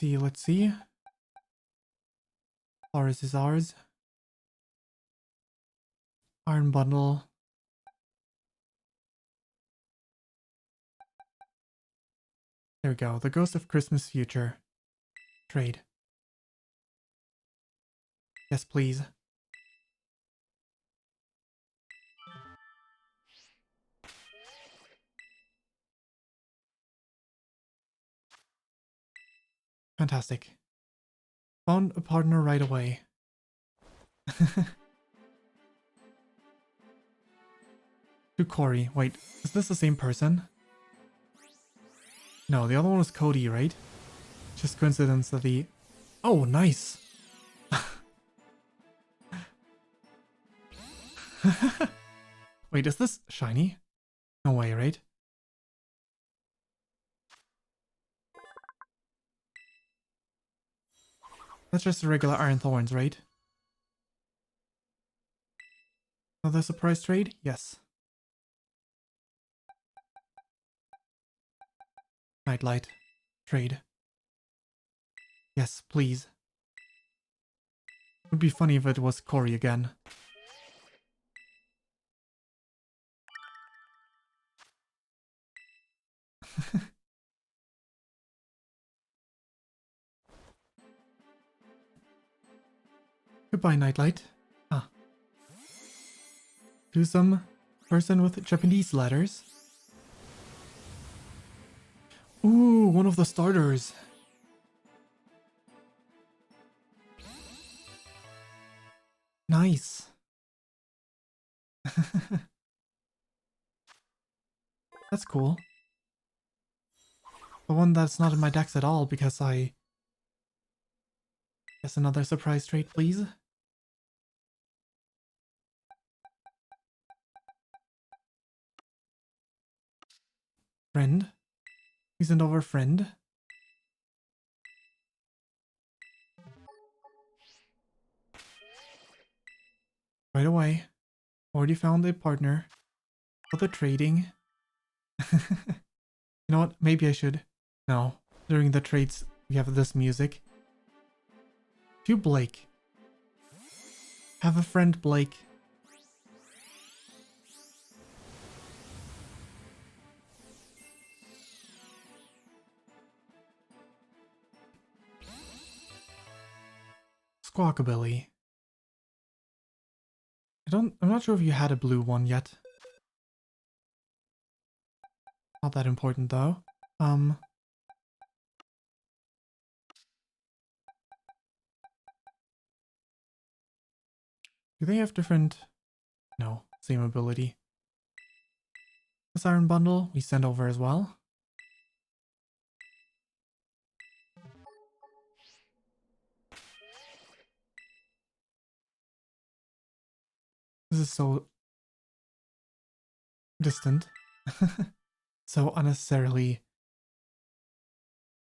Let's see. Ours is ours. Iron Bundle. There we go. The Ghost of Christmas Future. Trade. Yes, please. Fantastic. Found a partner right away. To Corey. Wait, is this the same person? No, the other one was Cody, right? Just coincidence that the... Oh, nice! Wait, is this shiny? No way, right? That's just a regular Iron Thorns, right? Another surprise trade? Yes. Nightlight. Trade. Yes, please. Would be funny if it was Corey again. Goodbye, Nightlight. Ah. Do some person with Japanese letters. Ooh, one of the starters. Nice. That's cool. The one that's not in my decks at all because I... Guess another surprise trade, please. Friend. We send over friend. Right away. Already found a partner for the trading. You know what? Maybe I should. No. During the trades, we have this music. To Blake. Have a friend, Blake. Squawkabilly. I'm not sure if you had a blue one yet. Not that important though. Do they have different... No, same ability. This Iron Bundle we send over as well. This is so distant. So unnecessarily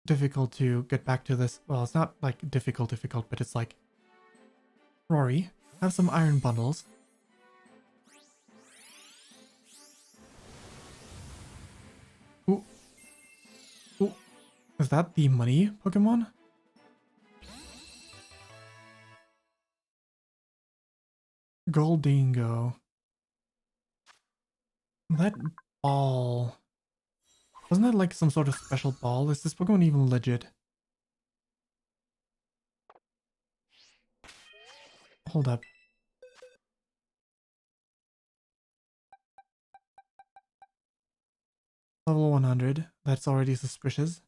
difficult to get back to this. Well, it's not like difficult, but it's like... Rory, have some Iron Bundles. Is that the money Pokemon? Goldingo. That ball. Wasn't that like some sort of special ball? Is this Pokemon even legit? Hold up. Level 100. That's already suspicious.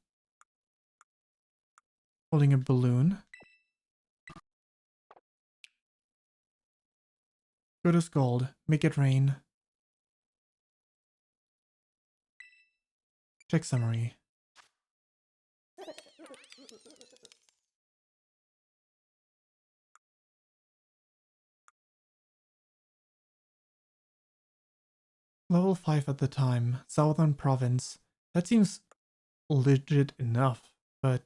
Holding a balloon. Good as gold. Make it rain. Check summary. Level 5 at the time. Southern Province. That seems legit enough, but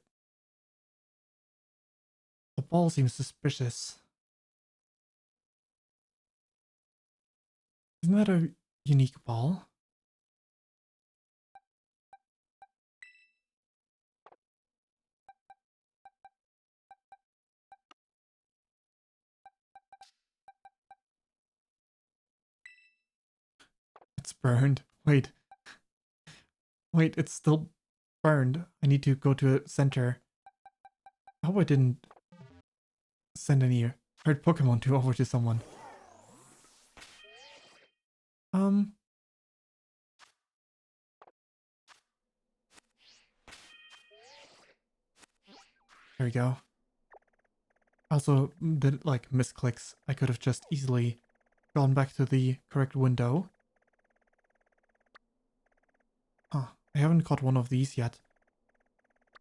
the ball seems suspicious. Isn't that a unique ball? It's burned. Wait. Wait, it's still burned. I need to go to a center. I hope I didn't send any hurt Pokemon to over to someone. There we go. Also, did like misclicks. I could have just easily gone back to the correct window. Huh, I haven't caught one of these yet.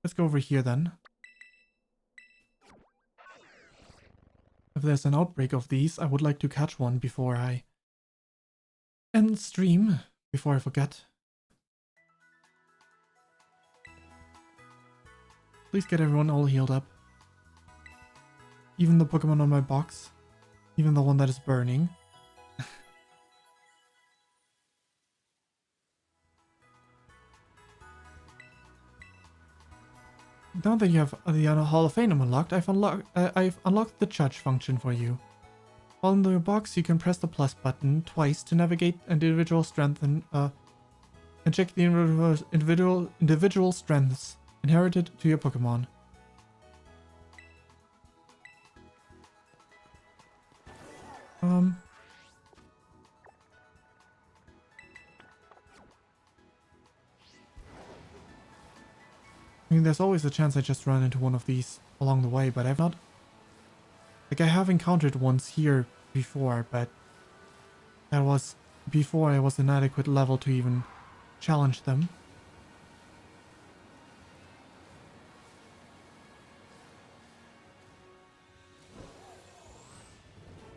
Let's go over here then. If there's an outbreak of these, I would like to catch one before I end stream, before I forget. Please get everyone all healed up. Even the Pokemon on my box. Even the one that is burning. Now that you have the Hall of Fame unlocked, I've unlocked the judge function for you. While in the box, you can press the plus button twice to navigate individual strength and check the individual strengths inherited to your Pokemon. I mean, there's always a chance I just run into one of these along the way, but I've not... Like, I have encountered ones here before, but that was before I was an adequate level to even challenge them.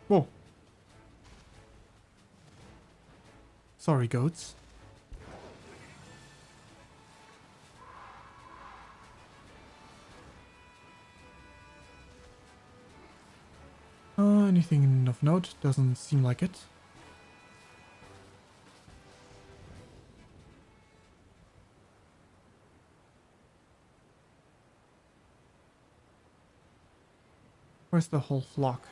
Whoa. Sorry, goats. Anything of note? Doesn't seem like it. Where's the whole flock?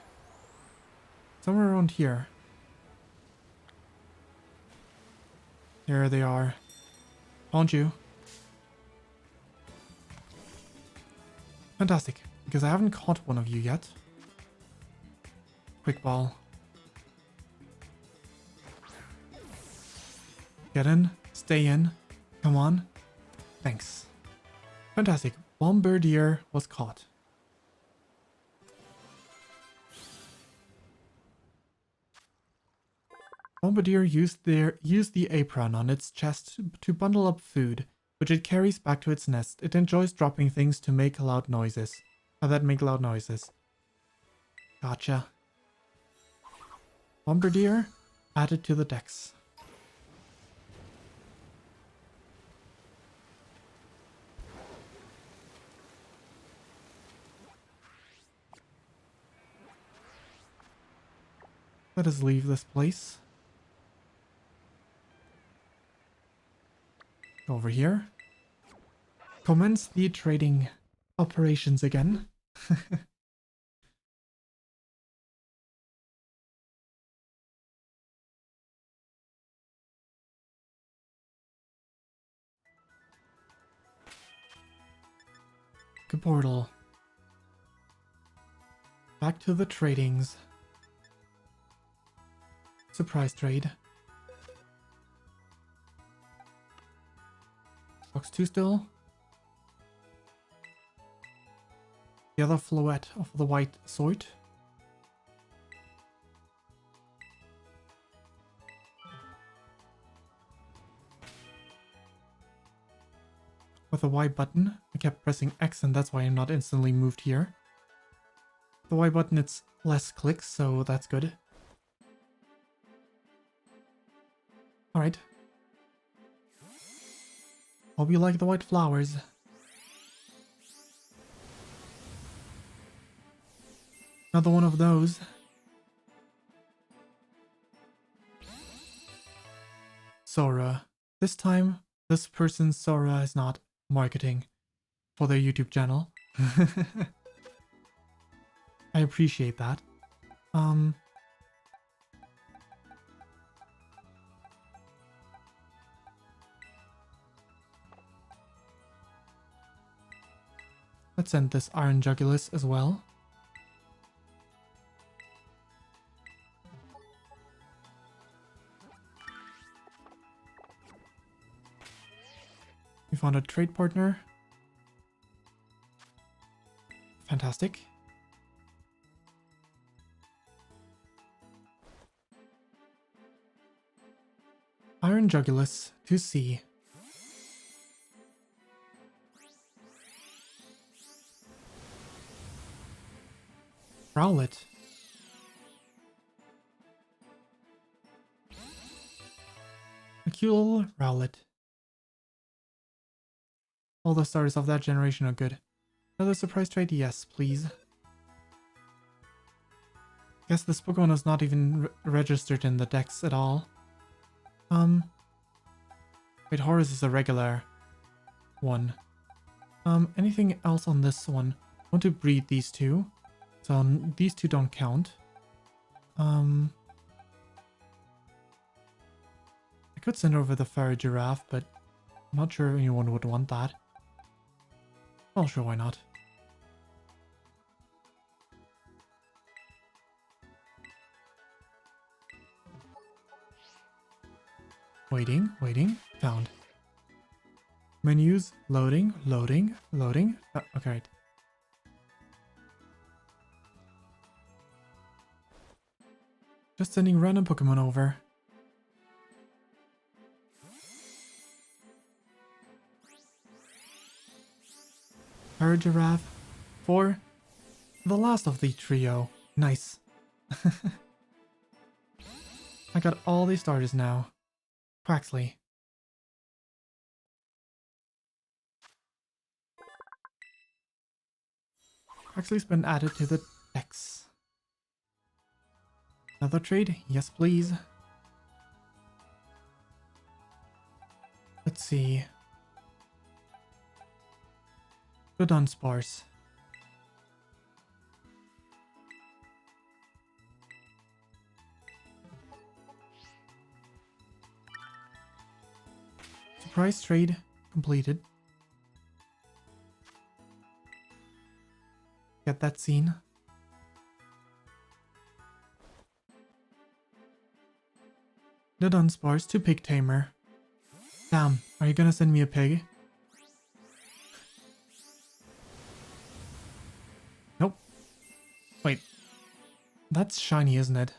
Somewhere around here. There they are. Found you. Fantastic, because I haven't caught one of you yet. Quick ball. Get in. Stay in. Come on. Thanks. Fantastic. Bombardier was caught. Bombardier used the apron on its chest to bundle up food, which it carries back to its nest. It enjoys dropping things to make loud noises. That make loud noises. Gotcha. Bombardier added to the decks. Let us leave this place. Over here. commence the trading operations again. Good portal. Back to the tradings. Surprise trade. Box 2 still. The other floette of the white sort. With a Y button, I kept pressing X and that's why I'm not instantly moved here. The Y button, it's less clicks, so that's good. Alright. Hope you like the white flowers. Another one of those. Sora. This time, this person's Sora is not marketing for their YouTube channel. I appreciate that. Let's send this Iron Jugulus as well. We found a trade partner. Fantastic. Iron Jugulus to C. Rowlet. A cool Rowlet. All the starters of that generation are good. Another surprise trade? Yes, please. Guess this Pokemon is not even registered in the decks at all. Wait, Horus is a regular one. Anything else on this one? I want to breed these two. So these two don't count. I could send over the fairy giraffe, but I'm not sure anyone would want that. Well, sure, why not? Waiting, found. Menus, loading. Okay, right. Just sending random Pokemon over. Fairy giraffe for the last of the trio. Nice. I got all these starters now. Quaxley. Quaxley's been added to the decks. Another trade? Yes, please. Let's see. The Dunsparce. Surprise trade completed. Get that scene. The Dunsparce to Pig Tamer. Damn, are you gonna send me a pig? Nope. Wait. That's shiny, isn't it?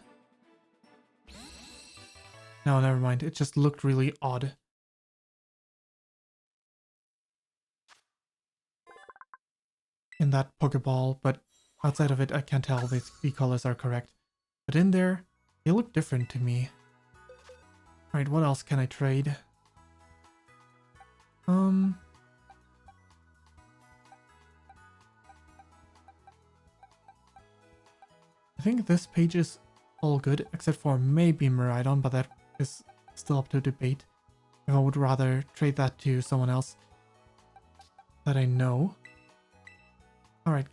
No, never mind. It just looked really odd. In that Pokeball, but outside of it, I can't tell if the colors are correct. But in there, they look different to me. Alright, what else can I trade? I think this page is all good, except for maybe Miraidon, but that is still up to debate. If I would rather trade that to someone else. that I know. Alright.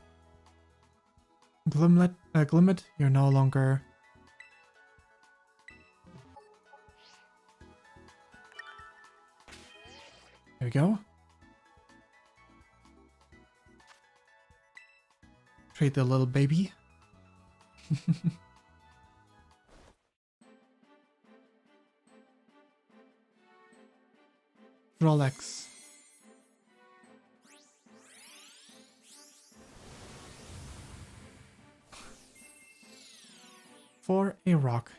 Glimmet, you're no longer... There we go. Trade the little baby. Rolex. For a rock.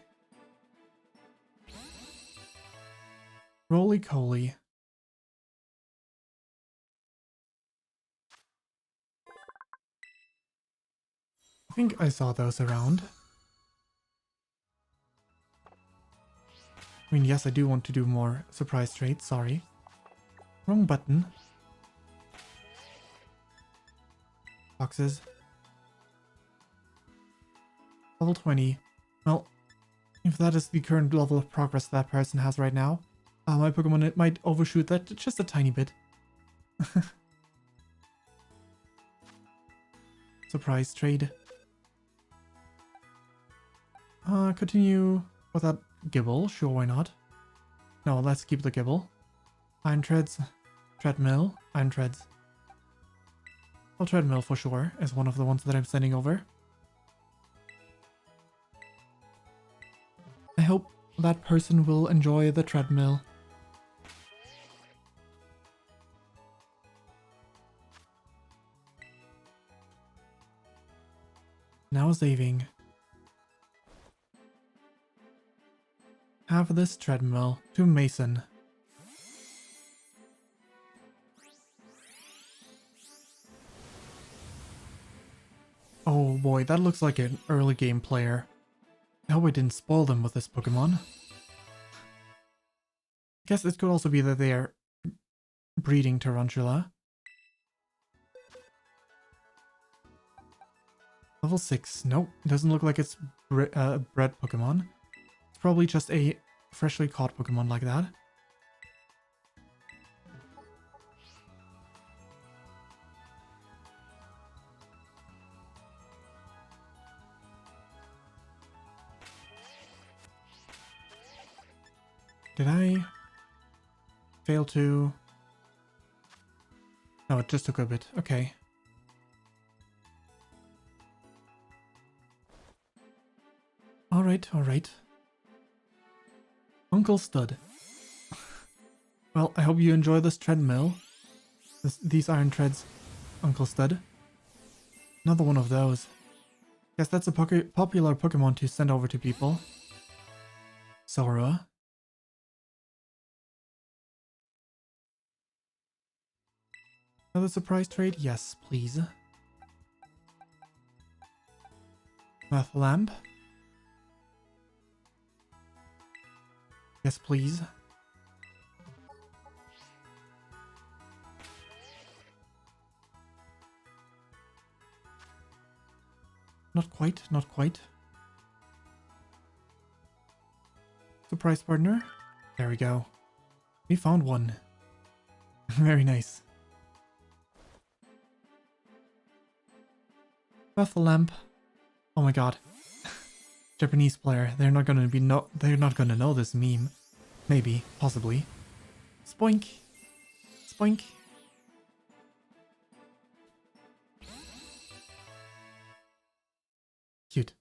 Roly-coly. I think I saw those around. I mean, yes, I do want to do more surprise trades, sorry. Wrong button. Boxes. Level 20. Well, if that is the current level of progress that person has right now, my Pokemon, it might overshoot that just a tiny bit. Surprise trade. Continue with that Gibble. Sure, why not? No, let's keep the Gibble. Iron Treads. Treadmill. Iron Treads. Well, Treadmill for sure is one of the ones that I'm sending over. I hope that person will enjoy the Treadmill. Now saving. Have this Treadmill to Mason. Oh boy, that looks like an early game player. I hope I didn't spoil them with this Pokemon. I guess it could also be that they are breeding Tarantula. Level 6. Nope, it doesn't look like it's bred Pokemon. It's probably just a freshly caught Pokemon like that. Did I fail to... No, it just took a bit. Okay. Alright, alright. Uncle Stud. Well, I hope you enjoy this treadmill. These iron treads, Uncle Stud. Another one of those. Guess that's a popular Pokemon to send over to people. Sora. Another surprise trade? Yes, please. Math Lamp. Yes, please. Not quite, not quite. Surprise partner. There we go. We found one. Very nice. Bethel Lamp. Oh my god. Japanese player. They're not gonna know this meme. Maybe, possibly. Spoink. Spoink. Cute.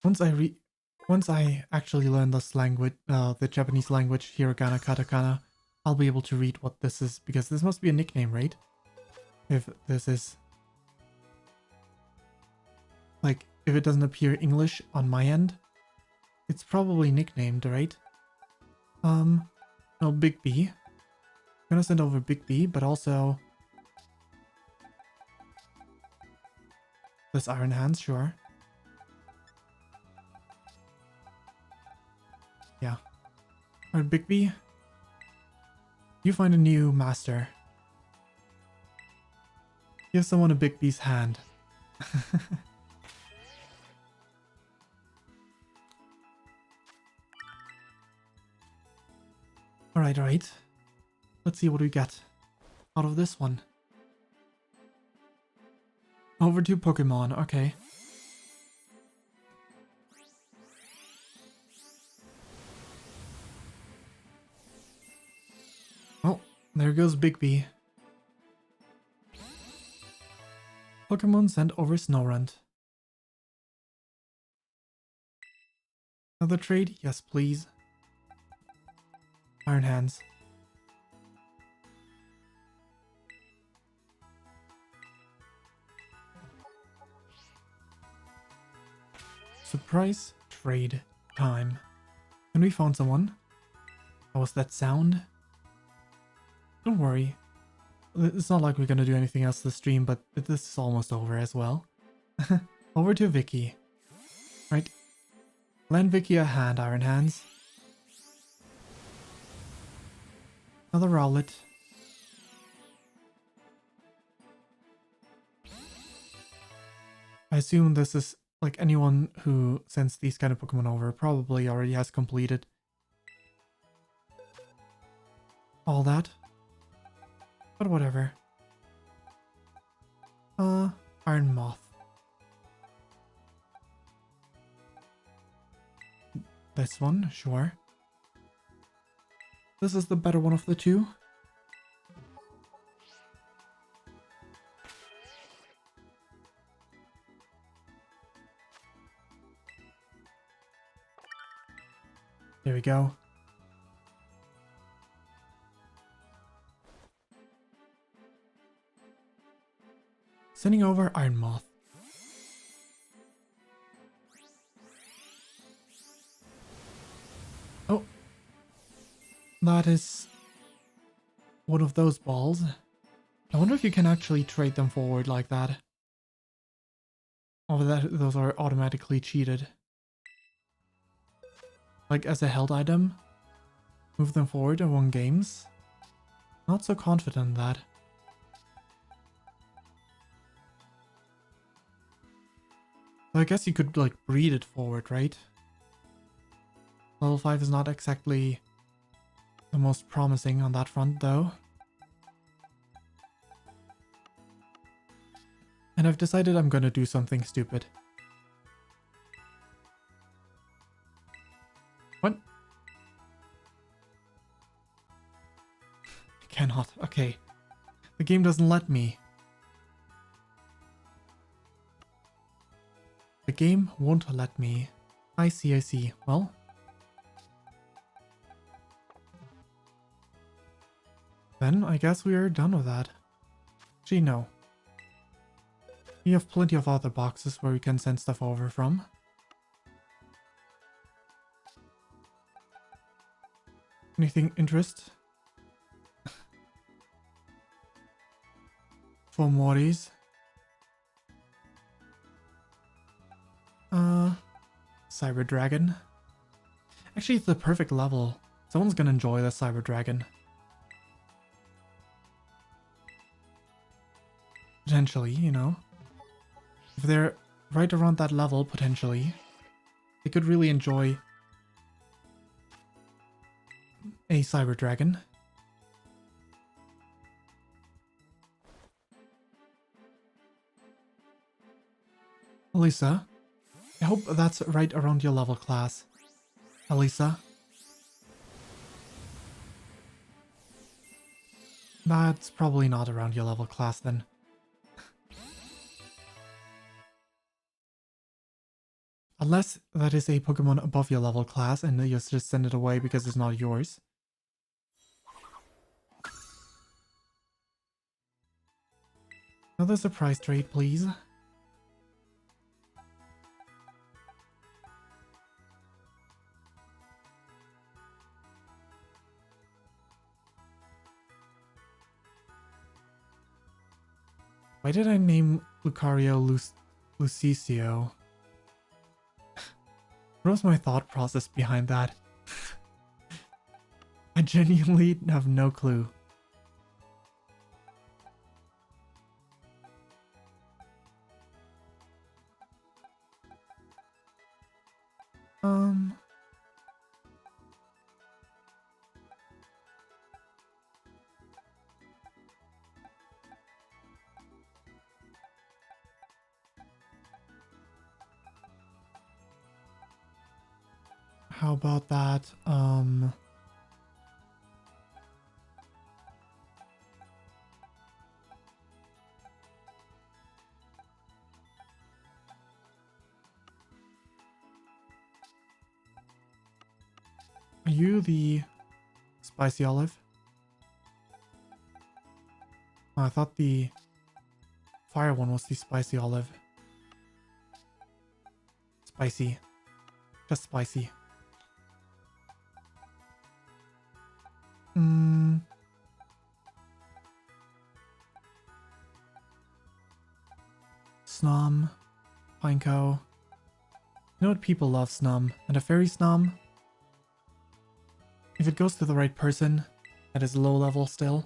Once I actually learn this language, the Japanese language, hiragana, katakana, I'll be able to read what this is, because this must be a nickname, right? If this is... Like, if it doesn't appear English on my end, it's probably nicknamed, right? No, Big B. I'm gonna send over Big B, but also... this Iron Hands, sure. Yeah. Alright, Big B. You find a new master. Give someone a Big B's hand. Alright, alright. Let's see what we get out of this one. Over to Pokemon, okay. Oh, there goes Bigby. Pokemon sent over Snorunt. Another trade? Yes, please. Iron Hands. Surprise trade time. And we found someone. What was that sound? Don't worry. It's not like we're gonna do anything else this stream, but this is almost over as well. Over to Vicky. Right. Lend Vicky a hand, Iron Hands. Another Rowlet. I assume this is like anyone who sends these kind of Pokemon over probably already has completed all that. But whatever. Iron Moth. This one, sure. This is the better one of the two. There we go. Sending over Iron Moth. Oh. That is one of those balls. I wonder if you can actually trade them forward like that. Or that those are automatically cheated. Like as a held item. Move them forward and won games. Not so confident in that. So I guess you could like breed it forward, right? Level 5 is not exactly the most promising on that front though. And I've decided I'm gonna do something stupid. What? I cannot. Okay. The game doesn't let me. The game won't let me. I see, I see. Well. Then I guess we are done with that. Gee, no. We have plenty of other boxes where we can send stuff over from. Anything interest? For Morty's. Cyber Dragon. Actually, it's the perfect level. Someone's gonna enjoy the Cyber Dragon. Potentially, you know. If they're right around that level, potentially, they could really enjoy a Cyber Dragon. Elisa, I hope that's right around your level class. Elisa. That's probably not around your level class then. Unless that is a Pokemon above your level class and you just send it away because it's not yours. Another surprise trade, please. Why did I name Lucario Lucicio? What was my thought process behind that? I genuinely have no clue. How about that? Are you the spicy olive? Oh, I thought the fire one was the spicy olive. Spicy. Just spicy. Snom. Pineco. You know what? People love Snom. And a fairy Snom, if it goes to the right person that is low level still.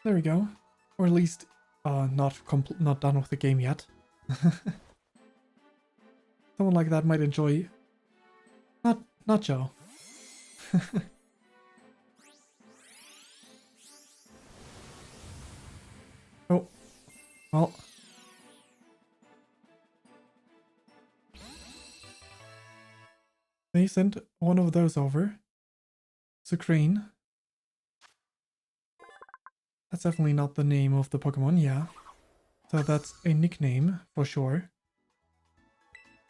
There we go. Or at least not done with the game yet. Someone like that might enjoy. Not Joe. Oh, well. They sent one of those over. Sucrane. That's definitely not the name of the Pokemon, yeah. So that's a nickname, for sure.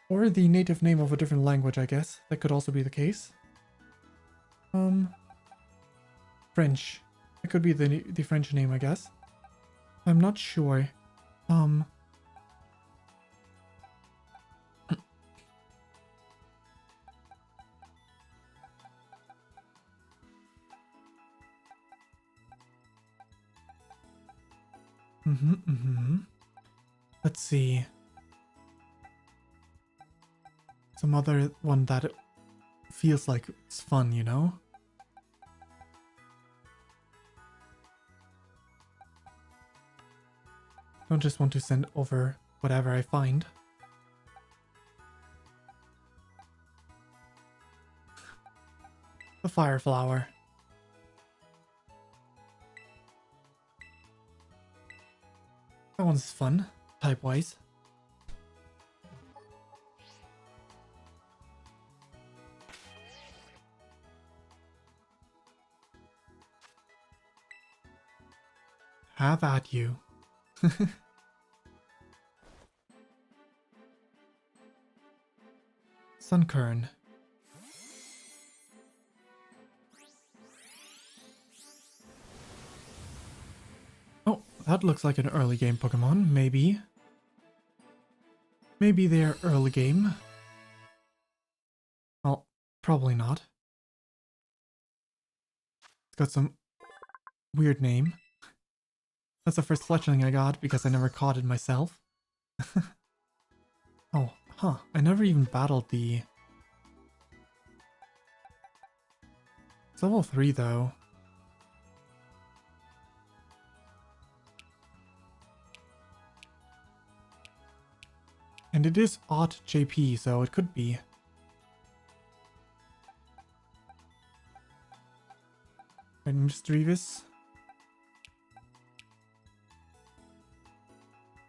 Or the native name of a different language, I guess. That could also be the case. French. It could be the French name, I guess. I'm not sure. Let's see. Some other one that feels like it's fun, you know? Don't just want to send over whatever I find. The fire flower. That one's fun, type-wise. Have at you. Sunkern. Oh, that looks like an early game Pokemon, maybe. Maybe they're early game. Well, probably not. It's got some weird name. That's the first fletchling I got because I never caught it myself. Oh, huh. I never even battled the... It's level 3 though. And it is odd JP, so it could be. And Misdreavus.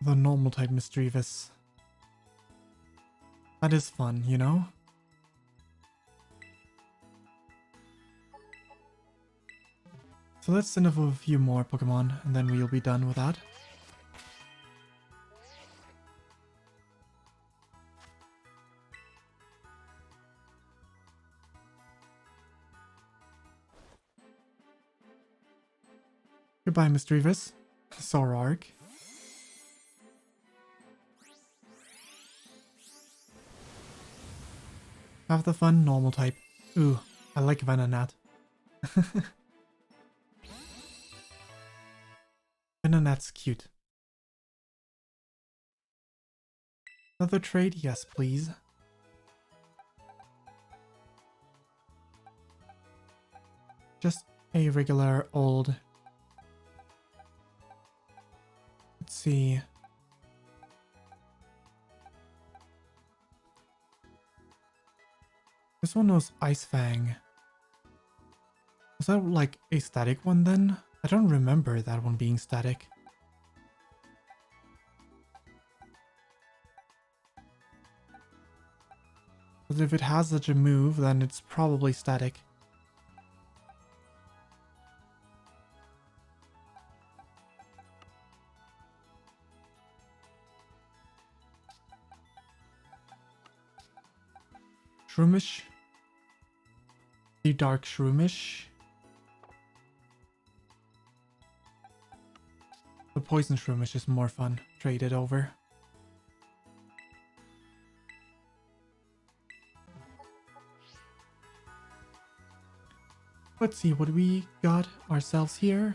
The normal type Misdreavus. That is fun, you know? So let's send over a few more Pokemon, and then we'll be done with that. Goodbye, Misdreavus. Sorark. Have the fun, normal type. Ooh, I like Venonat. Venonat's cute. Another trade? Yes, please. Just a regular old... Let's see. This one was Ice Fang. Was that like a static one then? I don't remember that one being static. Because if it has such a move, then it's probably static. Shroomish. The dark Shroomish. The poison Shroomish is more fun. Trade it over. Let's see what we got ourselves here.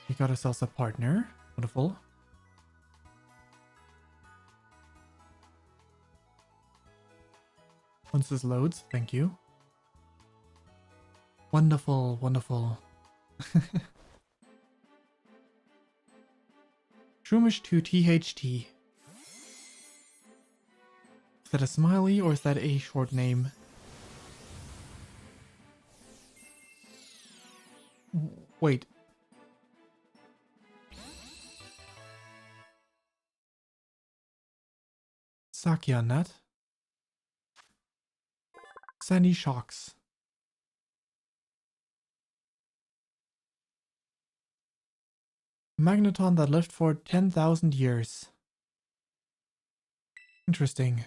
We got ourselves a partner. Wonderful. Once this loads, thank you. Wonderful, wonderful. Shroomish to THT. Is that a smiley or is that a short name? Wait. Sakya Nut. Sandy Shocks. Magneton that lived for 10,000 years. Interesting.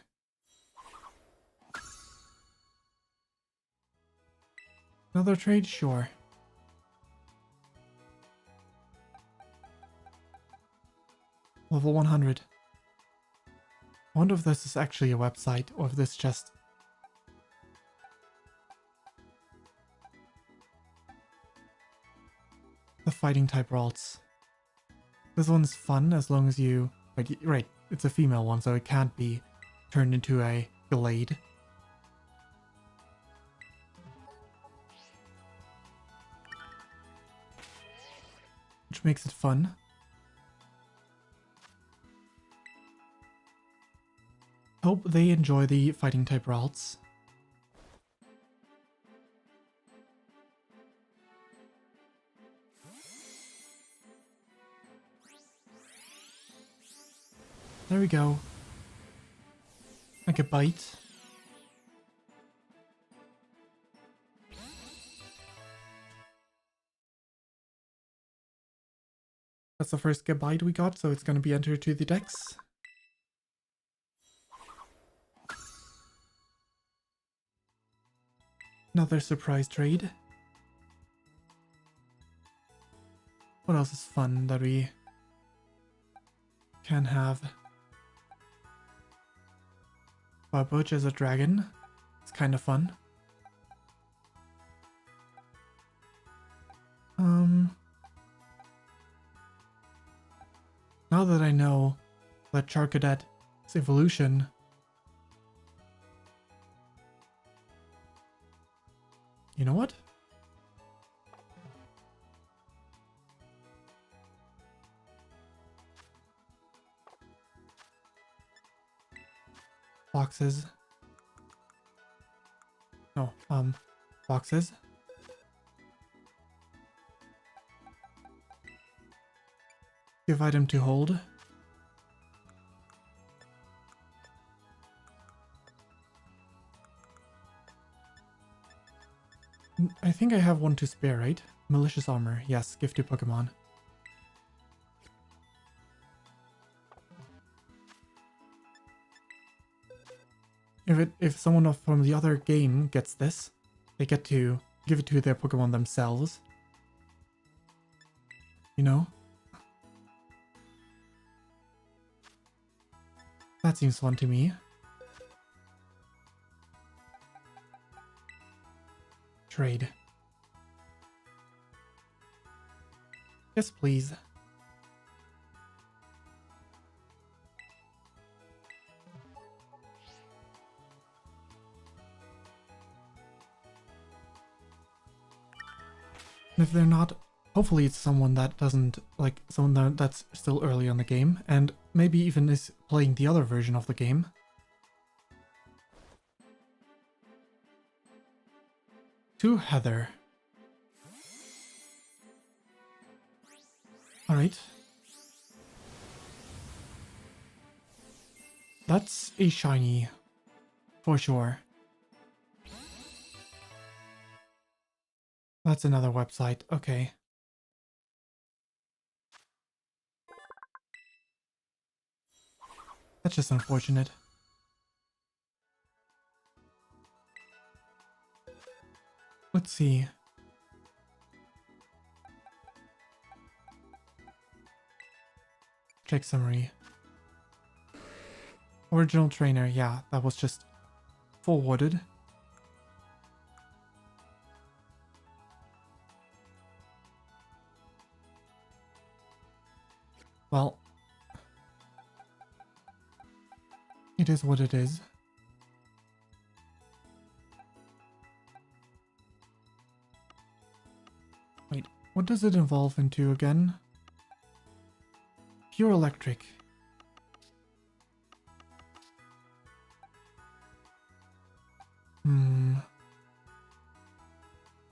Another trade? Sure. Level 100. I wonder if this is actually a website or if this just... The fighting type Ralts. This one's fun as long as you... Right, it's a female one, so it can't be turned into a Glade. Which makes it fun. Hope they enjoy the fighting type Ralts. There we go. Like a bite. That's the first bite we got, so it's going to be entered to the decks. Another surprise trade. What else is fun that we can have? Butch as a dragon. It's kind of fun. Now that I know that Charcadet's evolution you know what? Boxes. No, boxes. Give item to hold. I think I have one to spare, right? Malicious armor. Yes, give to Pokemon. If someone from the other game gets this, they get to give it to their Pokemon themselves. You know? That seems fun to me. Trade. Yes, please. And if they're not, hopefully it's someone that doesn't, like, someone that's still early on the game, and maybe even is playing the other version of the game. To Heather. Alright. That's a shiny. For sure. That's another website. Okay. That's just unfortunate. Let's see. Check summary. Original trainer, yeah, that was just forwarded. Well, it is what it is. Wait, what does it evolve into again? Pure electric.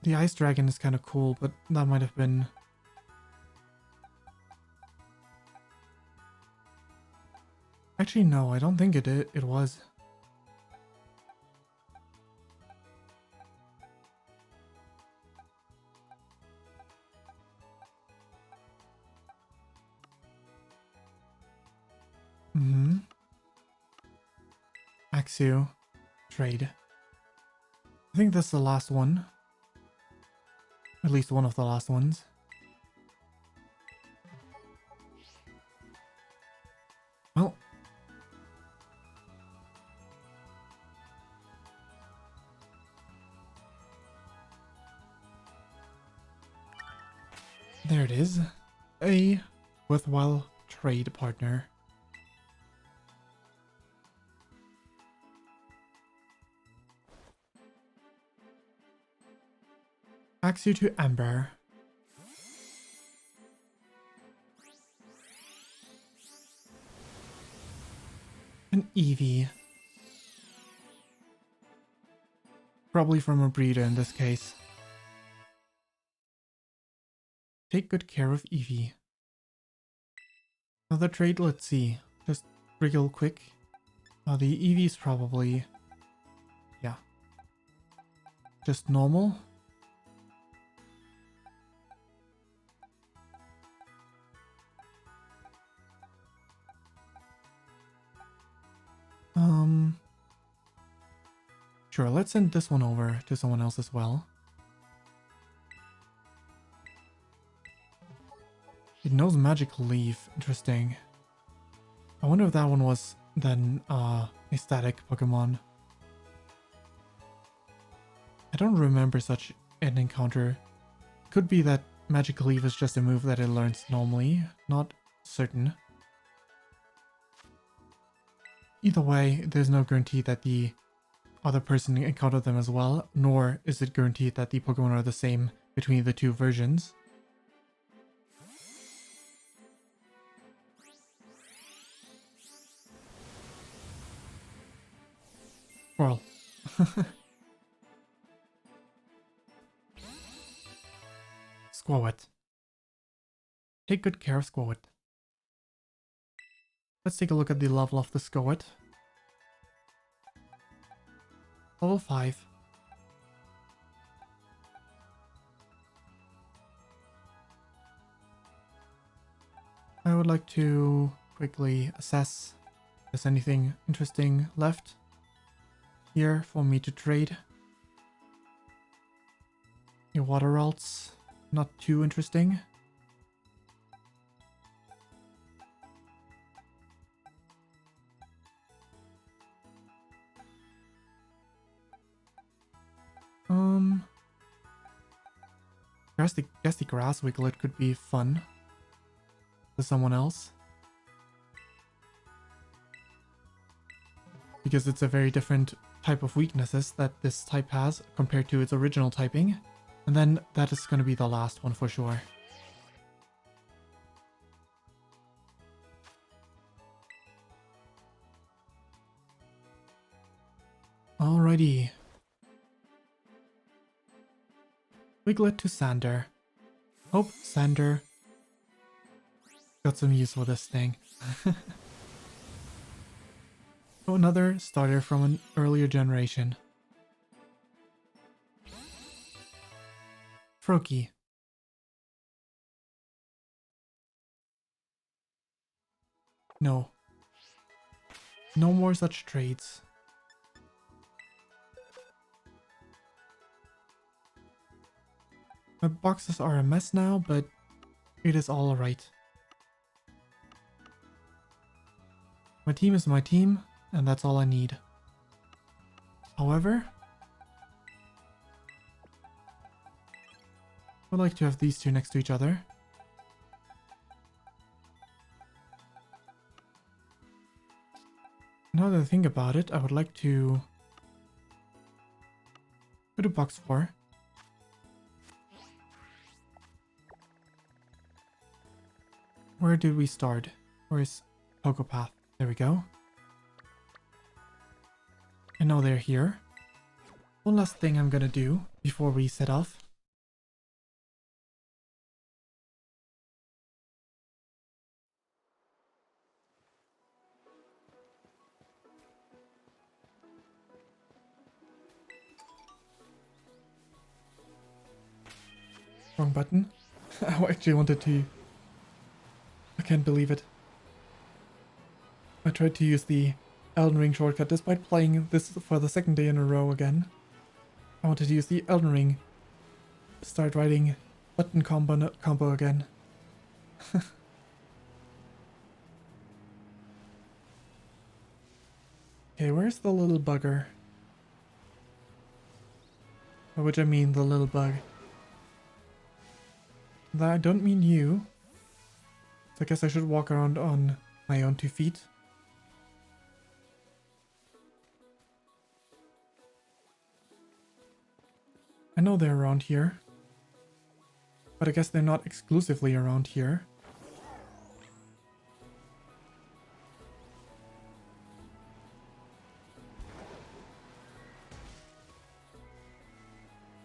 The ice dragon is kind of cool, but that might have been... Actually, no, I don't think it was. Axio. Trade. I think that's the last one. At least one of the last ones. Well. There it is. A worthwhile trade partner. Axio to Amber. An Eevee. Probably from a breeder in this case. Take good care of Eevee. Another trade, let's see. Just real quick. The Eevee's probably... yeah. Just normal. Sure, let's send this one over to someone else as well. It knows Magic Leaf. Interesting. I wonder if that one was then a static Pokemon. I don't remember such an encounter. Could be that Magic Leaf is just a move that it learns normally. Not certain. Either way, there's no guarantee that the other person encountered them as well, nor is it guaranteed that the Pokemon are the same between the two versions. Squirrel. Squawet. Take good care of Squawet. Let's take a look at the level of the Squawet. Level 5. I would like to quickly assess if there's anything interesting left here for me to trade. Your water routes, not too interesting. Guess the grass wiglet could be fun to someone else. Because it's a very different type of weaknesses that this type has compared to its original typing. And then that is going to be the last one for sure. Alrighty. Wiglet to Sander. Hope Sander got some use for this thing. Oh, another starter from an earlier generation. Froakie. No. No more such trades. My boxes are a mess now, but it is all right. My team is my team, and that's all I need. However, I would like to have these two next to each other. Now that I think about it, I would like to go to box 4. Where did we start? Where is Pokepath? There we go. And now they're here. One last thing I'm gonna do before we set off. Wrong button. I actually wanted to... I can't believe it. I tried to use the Elden Ring shortcut despite playing this for the second day in a row again. I wanted to use the Elden Ring start writing button combo again. Okay, where's the little bugger? By which I mean the little bug. I don't mean you. So I guess I should walk around on my own 2 feet. I know they're around here. But I guess they're not exclusively around here.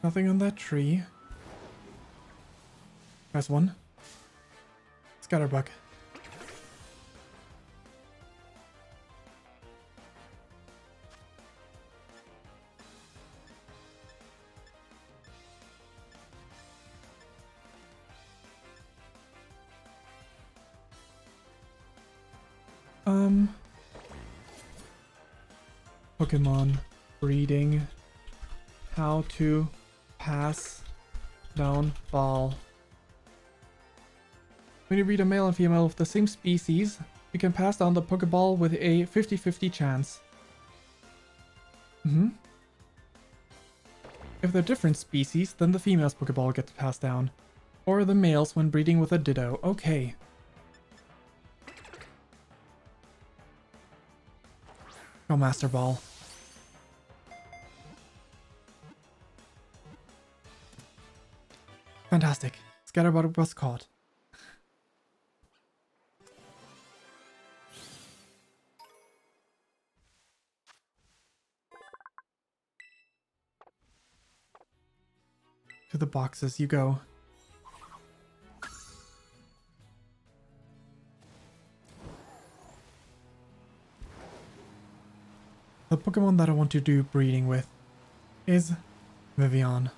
Nothing on that tree. There's one. Scatterbug. Pokemon breeding. How to pass down ball. When you breed a male and female of the same species, you can pass down the Pokeball with a 50-50 chance. If they're different species, then the female's Pokeball gets passed down. Or the males when breeding with a Ditto. Okay. Go Master Ball. Fantastic. Scatterbug was caught. To the boxes you go. The Pokemon that I want to do breeding with is Vivian.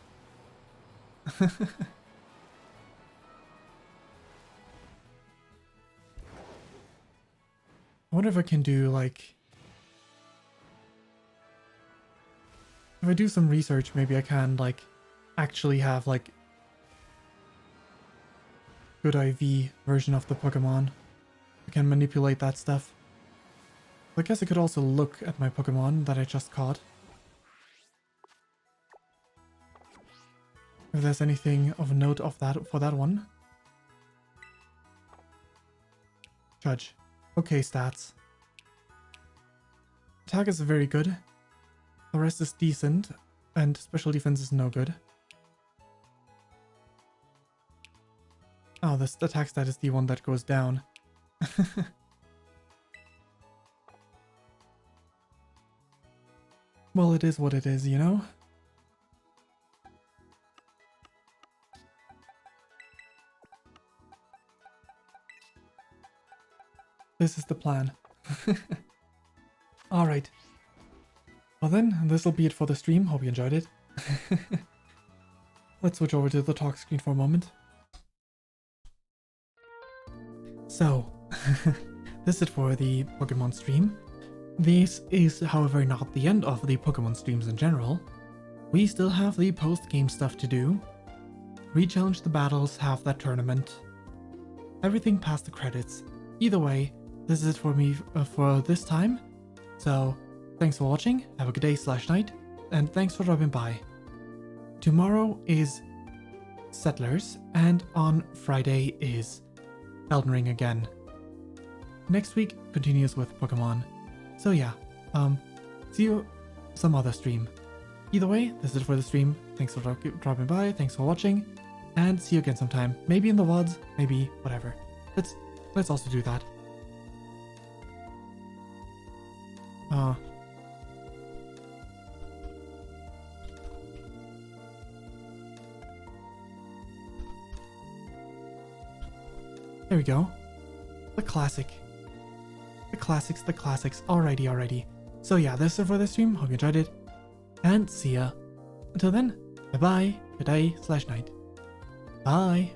I wonder if I can do like... If I do some research, maybe I can like actually have like good IV version of the Pokemon. I can manipulate that stuff. I guess I could also look at my Pokemon that I just caught. If there's anything of note of that for that one. Judge. Okay, stats. Attack is very good. The rest is decent. And special defense is no good. Oh, this attack stat is the one that goes down. Well, it is what it is, you know? This is the plan. Alright. Well then, this'll be it for the stream. Hope you enjoyed it. Let's switch over to the talk screen for a moment. So, this is it for the Pokemon stream. This is, however, not the end of the Pokemon streams in general. We still have the post-game stuff to do. Re-challenge the battles, have that tournament. Everything past the credits. Either way, this is it for me for this time. So, thanks for watching, have a good day/night, and thanks for dropping by. Tomorrow is Settlers, and on Friday is Elden Ring again. Next week continues with Pokemon. So yeah, see you some other stream. Either way, this is it for the stream. Thanks for dropping by, thanks for watching, and see you again sometime. Maybe in the WODs, maybe whatever. Let's also do that. There we go. The classic. The classics. Alrighty. So yeah, this is it for this stream. Hope you enjoyed it. And see ya. Until then, bye bye. Good day/night. Bye.